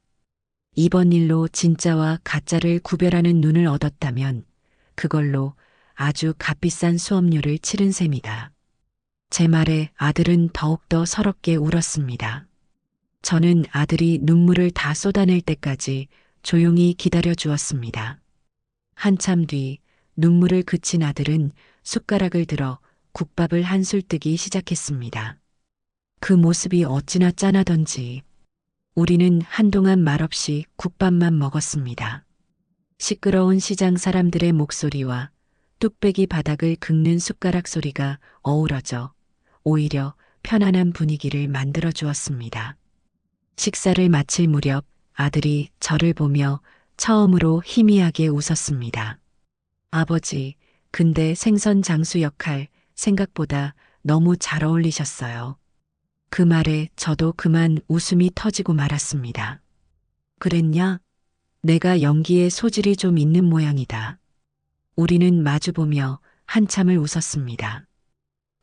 이번 일로 진짜와 가짜를 구별하는 눈을 얻었다면 그걸로 아주 값비싼 수업료를 치른 셈이다. 제 말에 아들은 더욱더 서럽게 울었습니다. 저는 아들이 눈물을 다 쏟아낼 때까지 조용히 기다려 주었습니다. 한참 뒤 눈물을 그친 아들은 숟가락을 들어 국밥을 한술 뜨기 시작했습니다. 그 모습이 어찌나 짠하던지 우리는 한동안 말없이 국밥만 먹었습니다. 시끄러운 시장 사람들의 목소리와 뚝배기 바닥을 긁는 숟가락 소리가 어우러져 오히려 편안한 분위기를 만들어 주었습니다. 식사를 마칠 무렵 아들이 저를 보며 처음으로 희미하게 웃었습니다. 아버지, 근데 생선 장수 역할 생각보다 너무 잘 어울리셨어요. 그 말에 저도 그만 웃음이 터지고 말았습니다. 그랬냐? 내가 연기에 소질이 좀 있는 모양이다. 우리는 마주보며 한참을 웃었습니다.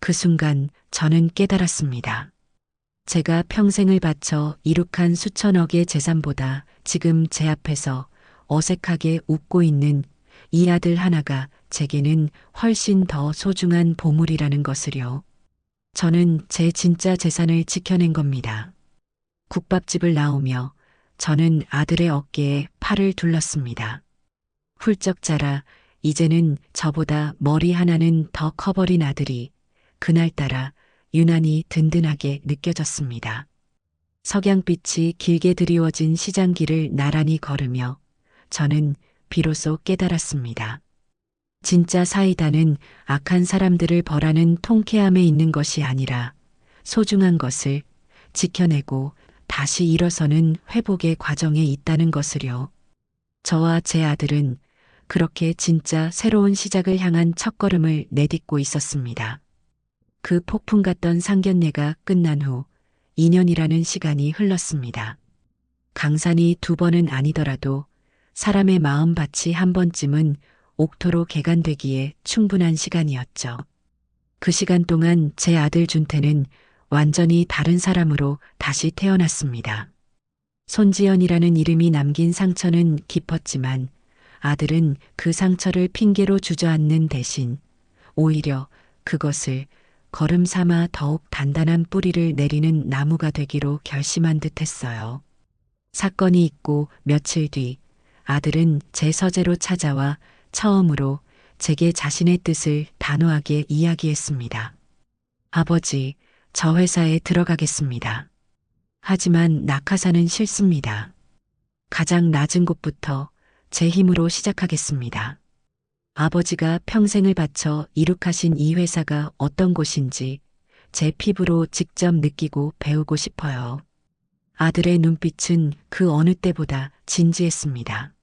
그 순간 저는 깨달았습니다. 제가 평생을 바쳐 이룩한 수천억의 재산보다 지금 제 앞에서 어색하게 웃고 있는 이 아들 하나가 제게는 훨씬 더 소중한 보물이라는 것을요. 저는 제 진짜 재산을 지켜낸 겁니다. 국밥집을 나오며 저는 아들의 어깨에 팔을 둘렀습니다. 훌쩍 자라 이제는 저보다 머리 하나는 더 커버린 아들이 그날따라 유난히 든든하게 느껴졌습니다. 석양빛이 길게 드리워진 시장길을 나란히 걸으며 저는 비로소 깨달았습니다. 진짜 사이다는 악한 사람들을 벌하는 통쾌함에 있는 것이 아니라 소중한 것을 지켜내고 다시 일어서는 회복의 과정에 있다는 것을요. 저와 제 아들은 그렇게 진짜 새로운 시작을 향한 첫걸음을 내딛고 있었습니다. 그 폭풍 같던 상견례가 끝난 후 2년이라는 시간이 흘렀습니다. 강산이 2번은 아니더라도 사람의 마음밭이 한 번쯤은 옥토로 개간되기에 충분한 시간이었죠. 그 시간 동안 제 아들 준태는 완전히 다른 사람으로 다시 태어났습니다. 손지연이라는 이름이 남긴 상처는 깊었지만 아들은 그 상처를 핑계로 주저앉는 대신 오히려 그것을 걸음 삼아 더욱 단단한 뿌리를 내리는 나무가 되기로 결심한 듯 했어요. 사건이 있고 며칠 뒤 아들은 제 서재로 찾아와 처음으로 제게 자신의 뜻을 단호하게 이야기했습니다. 아버지, 저 회사에 들어가겠습니다. 하지만 낙하산은 싫습니다. 가장 낮은 곳부터 제 힘으로 시작하겠습니다. 아버지가 평생을 바쳐 이룩하신 이 회사가 어떤 곳인지 제 피부로 직접 느끼고 배우고 싶어요. 아들의 눈빛은 그 어느 때보다 진지했습니다.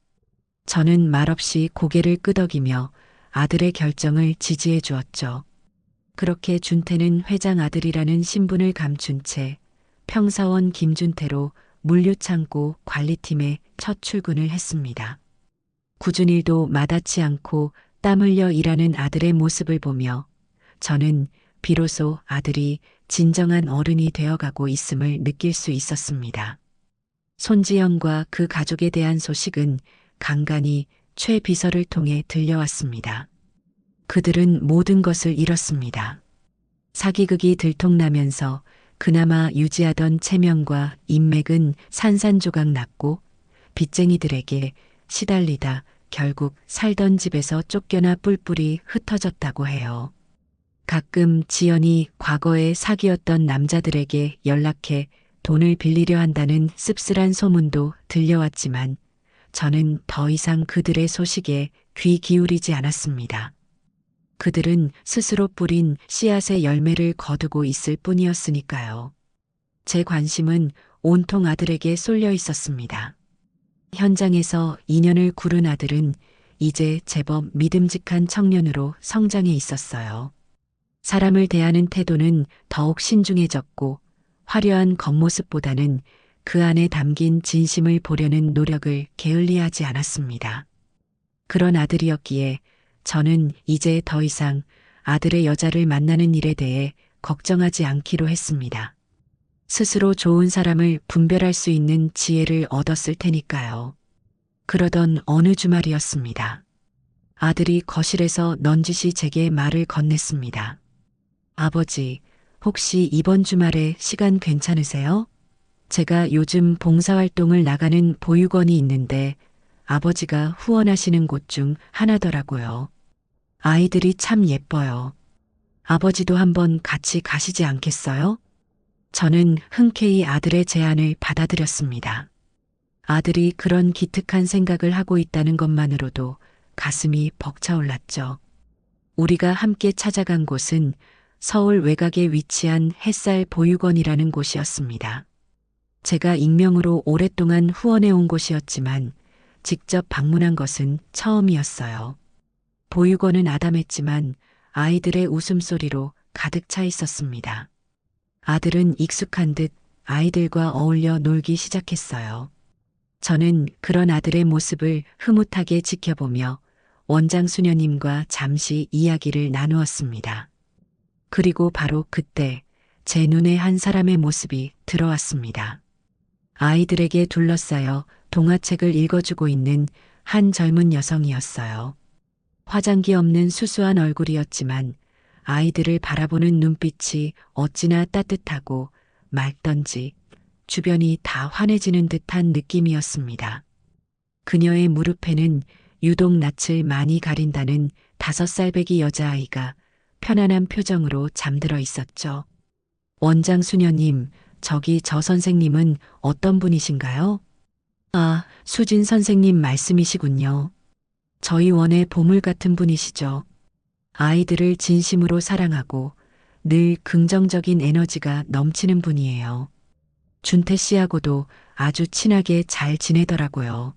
저는 말없이 고개를 끄덕이며 아들의 결정을 지지해 주었죠. 그렇게 준태는 회장 아들이라는 신분을 감춘 채 평사원 김준태로 물류창고 관리팀에 첫 출근을 했습니다. 굳은 일도 마다치 않고 땀 흘려 일하는 아들의 모습을 보며 저는 비로소 아들이 진정한 어른이 되어가고 있음을 느낄 수 있었습니다. 손지영과 그 가족에 대한 소식은 간간히 최 비서를 통해 들려왔습니다. 그들은 모든 것을 잃었습니다. 사기극이 들통나면서 그나마 유지하던 체면과 인맥은 산산조각 났고 빚쟁이들에게 시달리다 결국 살던 집에서 쫓겨나 뿔뿔이 흩어졌다고 해요. 가끔 지연이 과거에 사귀었던 남자들에게 연락해 돈을 빌리려 한다는 씁쓸한 소문도 들려왔지만 저는 더 이상 그들의 소식에 귀 기울이지 않았습니다. 그들은 스스로 뿌린 씨앗의 열매를 거두고 있을 뿐이었으니까요. 제 관심은 온통 아들에게 쏠려 있었습니다. 현장에서 2년을 구른 아들은 이제 제법 믿음직한 청년으로 성장해 있었어요. 사람을 대하는 태도는 더욱 신중해졌고 화려한 겉모습보다는 그 안에 담긴 진심을 보려는 노력을 게을리하지 않았습니다. 그런 아들이었기에 저는 이제 더 이상 아들의 여자를 만나는 일에 대해 걱정하지 않기로 했습니다. 스스로 좋은 사람을 분별할 수 있는 지혜를 얻었을 테니까요. 그러던 어느 주말이었습니다. 아들이 거실에서 넌지시 제게 말을 건넸습니다. 아버지, 혹시 이번 주말에 시간 괜찮으세요? 제가 요즘 봉사활동을 나가는 보육원이 있는데 아버지가 후원하시는 곳 중 하나더라고요. 아이들이 참 예뻐요. 아버지도 한번 같이 가시지 않겠어요? 저는 흔쾌히 아들의 제안을 받아들였습니다. 아들이 그런 기특한 생각을 하고 있다는 것만으로도 가슴이 벅차올랐죠. 우리가 함께 찾아간 곳은 서울 외곽에 위치한 햇살 보육원이라는 곳이었습니다. 제가 익명으로 오랫동안 후원해 온 곳이었지만 직접 방문한 것은 처음이었어요. 보육원은 아담했지만 아이들의 웃음소리로 가득 차 있었습니다. 아들은 익숙한 듯 아이들과 어울려 놀기 시작했어요. 저는 그런 아들의 모습을 흐뭇하게 지켜보며 원장 수녀님과 잠시 이야기를 나누었습니다. 그리고 바로 그때 제 눈에 한 사람의 모습이 들어왔습니다. 아이들에게 둘러싸여 동화책을 읽어주고 있는 한 젊은 여성이었어요. 화장기 없는 수수한 얼굴이었지만 아이들을 바라보는 눈빛이 어찌나 따뜻하고 맑던지 주변이 다 환해지는 듯한 느낌이었습니다. 그녀의 무릎에는 유독 낯을 많이 가린다는 5살배기 여자아이가 편안한 표정으로 잠들어 있었죠. 원장 수녀님, 저기 저 선생님은 어떤 분이신가요? 아, 수진 선생님 말씀이시군요. 저희 원의 보물 같은 분이시죠. 아이들을 진심으로 사랑하고 늘 긍정적인 에너지가 넘치는 분이에요. 준태 씨하고도 아주 친하게 잘 지내더라고요.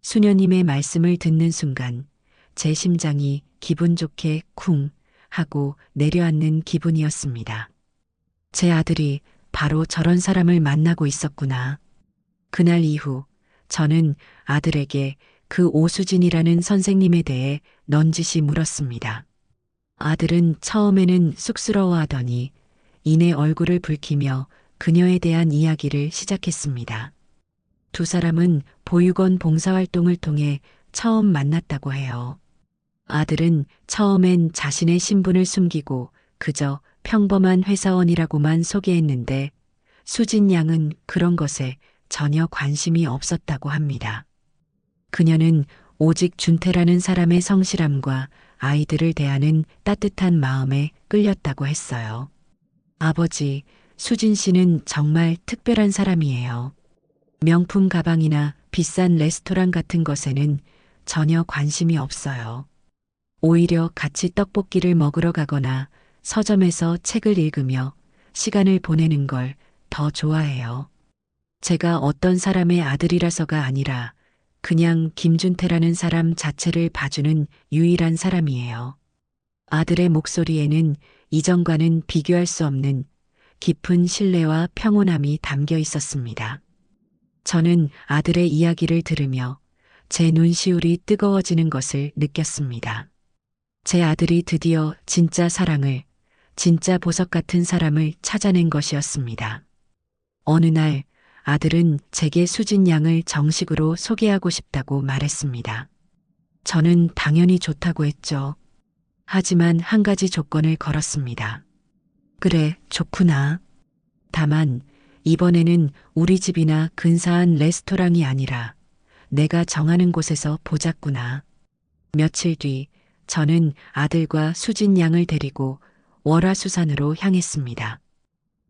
수녀님의 말씀을 듣는 순간 제 심장이 기분 좋게 쿵 하고 내려앉는 기분이었습니다. 제 아들이 바로 저런 사람을 만나고 있었구나. 그날 이후 저는 아들에게 그 오수진이라는 선생님에 대해 넌지시 물었습니다. 아들은 처음에는 쑥스러워하더니 이내 얼굴을 붉히며 그녀에 대한 이야기를 시작했습니다. 두 사람은 보육원 봉사활동을 통해 처음 만났다고 해요. 아들은 처음엔 자신의 신분을 숨기고 그저 평범한 회사원이라고만 소개했는데 수진 양은 그런 것에 전혀 관심이 없었다고 합니다. 그녀는 오직 준태라는 사람의 성실함과 아이들을 대하는 따뜻한 마음에 끌렸다고 했어요. 아버지, 수진 씨는 정말 특별한 사람이에요. 명품 가방이나 비싼 레스토랑 같은 것에는 전혀 관심이 없어요. 오히려 같이 떡볶이를 먹으러 가거나 서점에서 책을 읽으며 시간을 보내는 걸 더 좋아해요. 제가 어떤 사람의 아들이라서가 아니라 그냥 김준태라는 사람 자체를 봐주는 유일한 사람이에요. 아들의 목소리에는 이전과는 비교할 수 없는 깊은 신뢰와 평온함이 담겨 있었습니다. 저는 아들의 이야기를 들으며 제 눈시울이 뜨거워지는 것을 느꼈습니다. 제 아들이 드디어 진짜 사랑을, 진짜 보석 같은 사람을 찾아낸 것이었습니다. 어느 날 아들은 제게 수진 양을 정식으로 소개하고 싶다고 말했습니다. 저는 당연히 좋다고 했죠. 하지만 한 가지 조건을 걸었습니다. 그래, 좋구나. 다만 이번에는 우리 집이나 근사한 레스토랑이 아니라 내가 정하는 곳에서 보자꾸나. 며칠 뒤 저는 아들과 수진 양을 데리고 월화수산으로 향했습니다.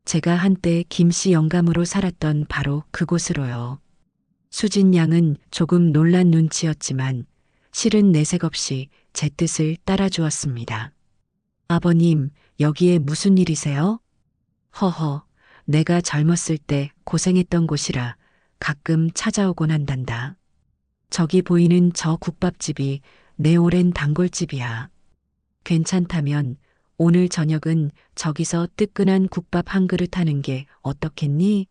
제가 한때 김씨 영감으로 살았던 바로 그곳으로요. 수진 양은 조금 놀란 눈치였지만 실은 내색 없이 제 뜻을 따라주었습니다. 아버님, 여기에 무슨 일이세요? 허허, 내가 젊었을 때 고생했던 곳이라 가끔 찾아오곤 한단다. 저기 보이는 저 국밥집이 내 오랜 단골집이야. 괜찮다면 오늘 저녁은 저기서 뜨끈한 국밥 한 그릇 하는 게 어떻겠니?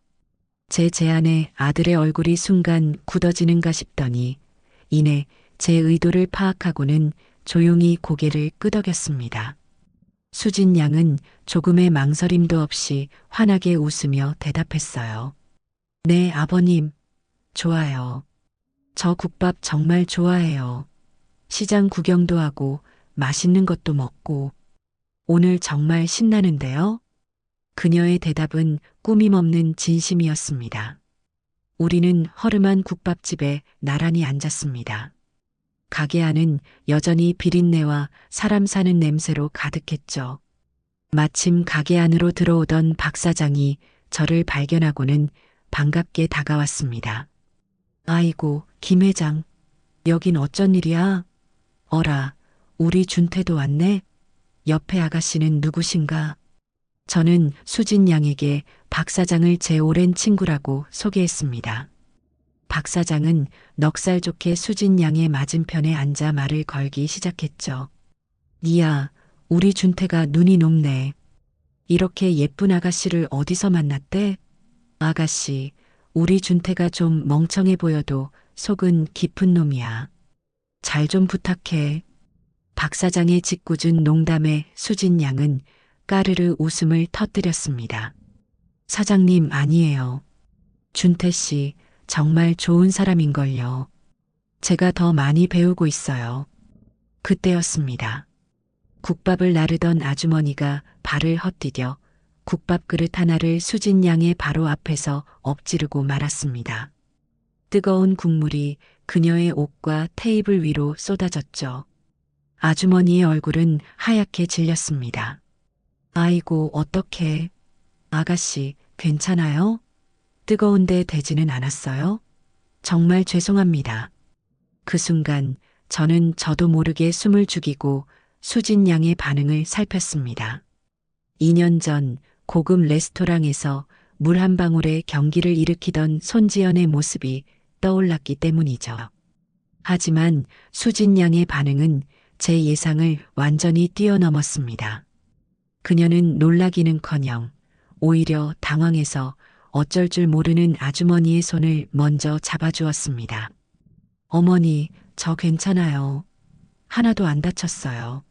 제 제안에 아들의 얼굴이 순간 굳어지는가 싶더니 이내 제 의도를 파악하고는 조용히 고개를 끄덕였습니다. 수진 양은 조금의 망설임도 없이 환하게 웃으며 대답했어요. 네, 아버님. 좋아요. 저 국밥 정말 좋아해요. 시장 구경도 하고 맛있는 것도 먹고 오늘 정말 신나는데요? 그녀의 대답은 꾸밈 없는 진심이었습니다. 우리는 허름한 국밥집에 나란히 앉았습니다. 가게 안은 여전히 비린내와 사람 사는 냄새로 가득했죠. 마침 가게 안으로 들어오던 박 사장이 저를 발견하고는 반갑게 다가왔습니다. 아이고, 김 회장. 여긴 어쩐 일이야? 어라, 우리 준태도 왔네? 옆에 아가씨는 누구신가? 저는 수진 양에게 박 사장을 제 오랜 친구라고 소개했습니다. 박 사장은 넉살 좋게 수진 양의 맞은편에 앉아 말을 걸기 시작했죠. 니야, 우리 준태가 눈이 높네. 이렇게 예쁜 아가씨를 어디서 만났대? 아가씨, 우리 준태가 좀 멍청해 보여도 속은 깊은 놈이야. 잘 좀 부탁해. 박 사장의 짓궂은 농담에 수진 양은 까르르 웃음을 터뜨렸습니다. 사장님 아니에요. 준태 씨 정말 좋은 사람인걸요. 제가 더 많이 배우고 있어요. 그때였습니다. 국밥을 나르던 아주머니가 발을 헛디뎌 국밥 그릇 하나를 수진 양의 바로 앞에서 엎지르고 말았습니다. 뜨거운 국물이 그녀의 옷과 테이블 위로 쏟아졌죠. 아주머니의 얼굴은 하얗게 질렸습니다. 아이고, 어떡해. 아가씨, 괜찮아요? 뜨거운데 되지는 않았어요? 정말 죄송합니다. 그 순간 저는 저도 모르게 숨을 죽이고 수진 양의 반응을 살폈습니다. 2년 전 고급 레스토랑에서 물 한 방울에 경기를 일으키던 손지연의 모습이 떠올랐기 때문이죠. 하지만 수진 양의 반응은 제 예상을 완전히 뛰어넘었습니다. 그녀는 놀라기는커녕 오히려 당황해서 어쩔 줄 모르는 아주머니의 손을 먼저 잡아주었습니다. 어머니, 저 괜찮아요. 하나도 안 다쳤어요.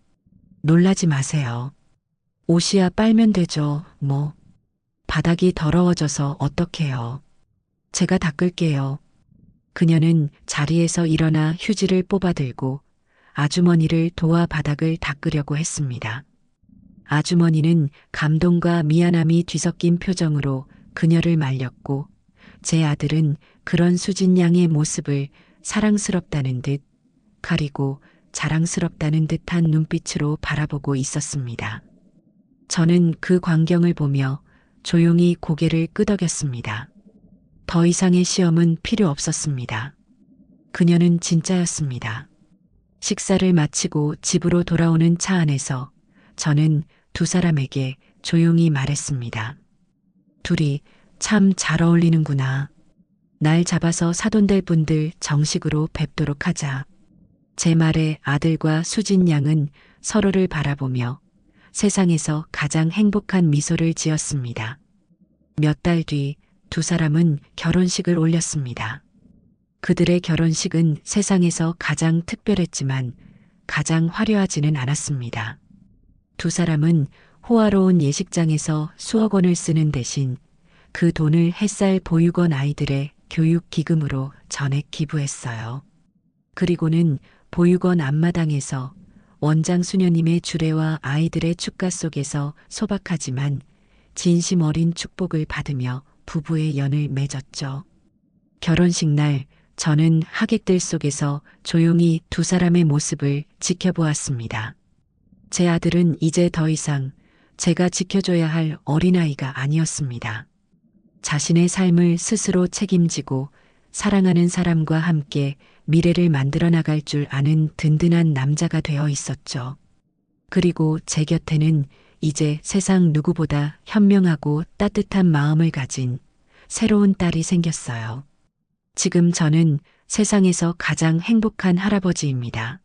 놀라지 마세요. 옷이야 빨면 되죠, 뭐. 바닥이 더러워져서 어떡해요. 제가 닦을게요. 그녀는 자리에서 일어나 휴지를 뽑아들고 아주머니를 도와 바닥을 닦으려고 했습니다. 아주머니는 감동과 미안함이 뒤섞인 표정으로 그녀를 말렸고 제 아들은 그런 수진 양의 모습을 사랑스럽다는 듯 가리고 자랑스럽다는 듯한 눈빛으로 바라보고 있었습니다. 저는 그 광경을 보며 조용히 고개를 끄덕였습니다. 더 이상의 시험은 필요 없었습니다. 그녀는 진짜였습니다. 식사를 마치고 집으로 돌아오는 차 안에서 저는 두 사람에게 조용히 말했습니다. 둘이 참 잘 어울리는구나. 날 잡아서 사돈될 분들 정식으로 뵙도록 하자. 제 말에 아들과 수진 양은 서로를 바라보며 세상에서 가장 행복한 미소를 지었습니다. 몇 달 뒤 두 사람은 결혼식을 올렸습니다. 그들의 결혼식은 세상에서 가장 특별했지만 가장 화려하지는 않았습니다. 두 사람은 호화로운 예식장에서 수억 원을 쓰는 대신 그 돈을 햇살 보육원 아이들의 교육 기금으로 전액 기부했어요. 그리고는 보육원 앞마당에서 원장 수녀님의 주례와 아이들의 축가 속에서 소박하지만 진심 어린 축복을 받으며 부부의 연을 맺었죠. 결혼식 날 저는 하객들 속에서 조용히 두 사람의 모습을 지켜보았습니다. 제 아들은 이제 더 이상 제가 지켜줘야 할 어린아이가 아니었습니다. 자신의 삶을 스스로 책임지고 사랑하는 사람과 함께 미래를 만들어 나갈 줄 아는 든든한 남자가 되어 있었죠. 그리고 제 곁에는 이제 세상 누구보다 현명하고 따뜻한 마음을 가진 새로운 딸이 생겼어요. 지금 저는 세상에서 가장 행복한 할아버지입니다.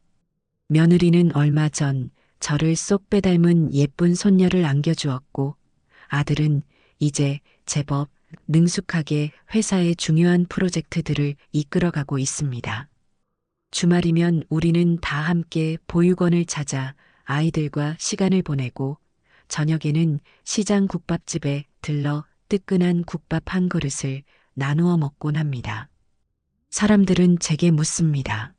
며느리는 얼마 전 저를 쏙 빼닮은 예쁜 손녀를 안겨주었고 아들은 이제 제법 능숙하게 회사의 중요한 프로젝트들을 이끌어가고 있습니다. 주말이면 우리는 다 함께 보육원을 찾아 아이들과 시간을 보내고 저녁에는 시장 국밥집에 들러 뜨끈한 국밥 한 그릇을 나누어 먹곤 합니다. 사람들은 제게 묻습니다.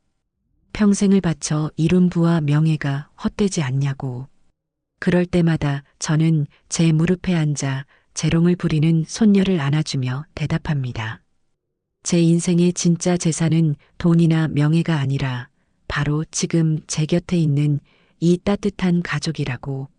평생을 바쳐 이룬 부와 명예가 헛되지 않냐고. 그럴 때마다 저는 제 무릎에 앉아 재롱을 부리는 손녀를 안아주며 대답합니다. 제 인생의 진짜 재산은 돈이나 명예가 아니라 바로 지금 제 곁에 있는 이 따뜻한 가족이라고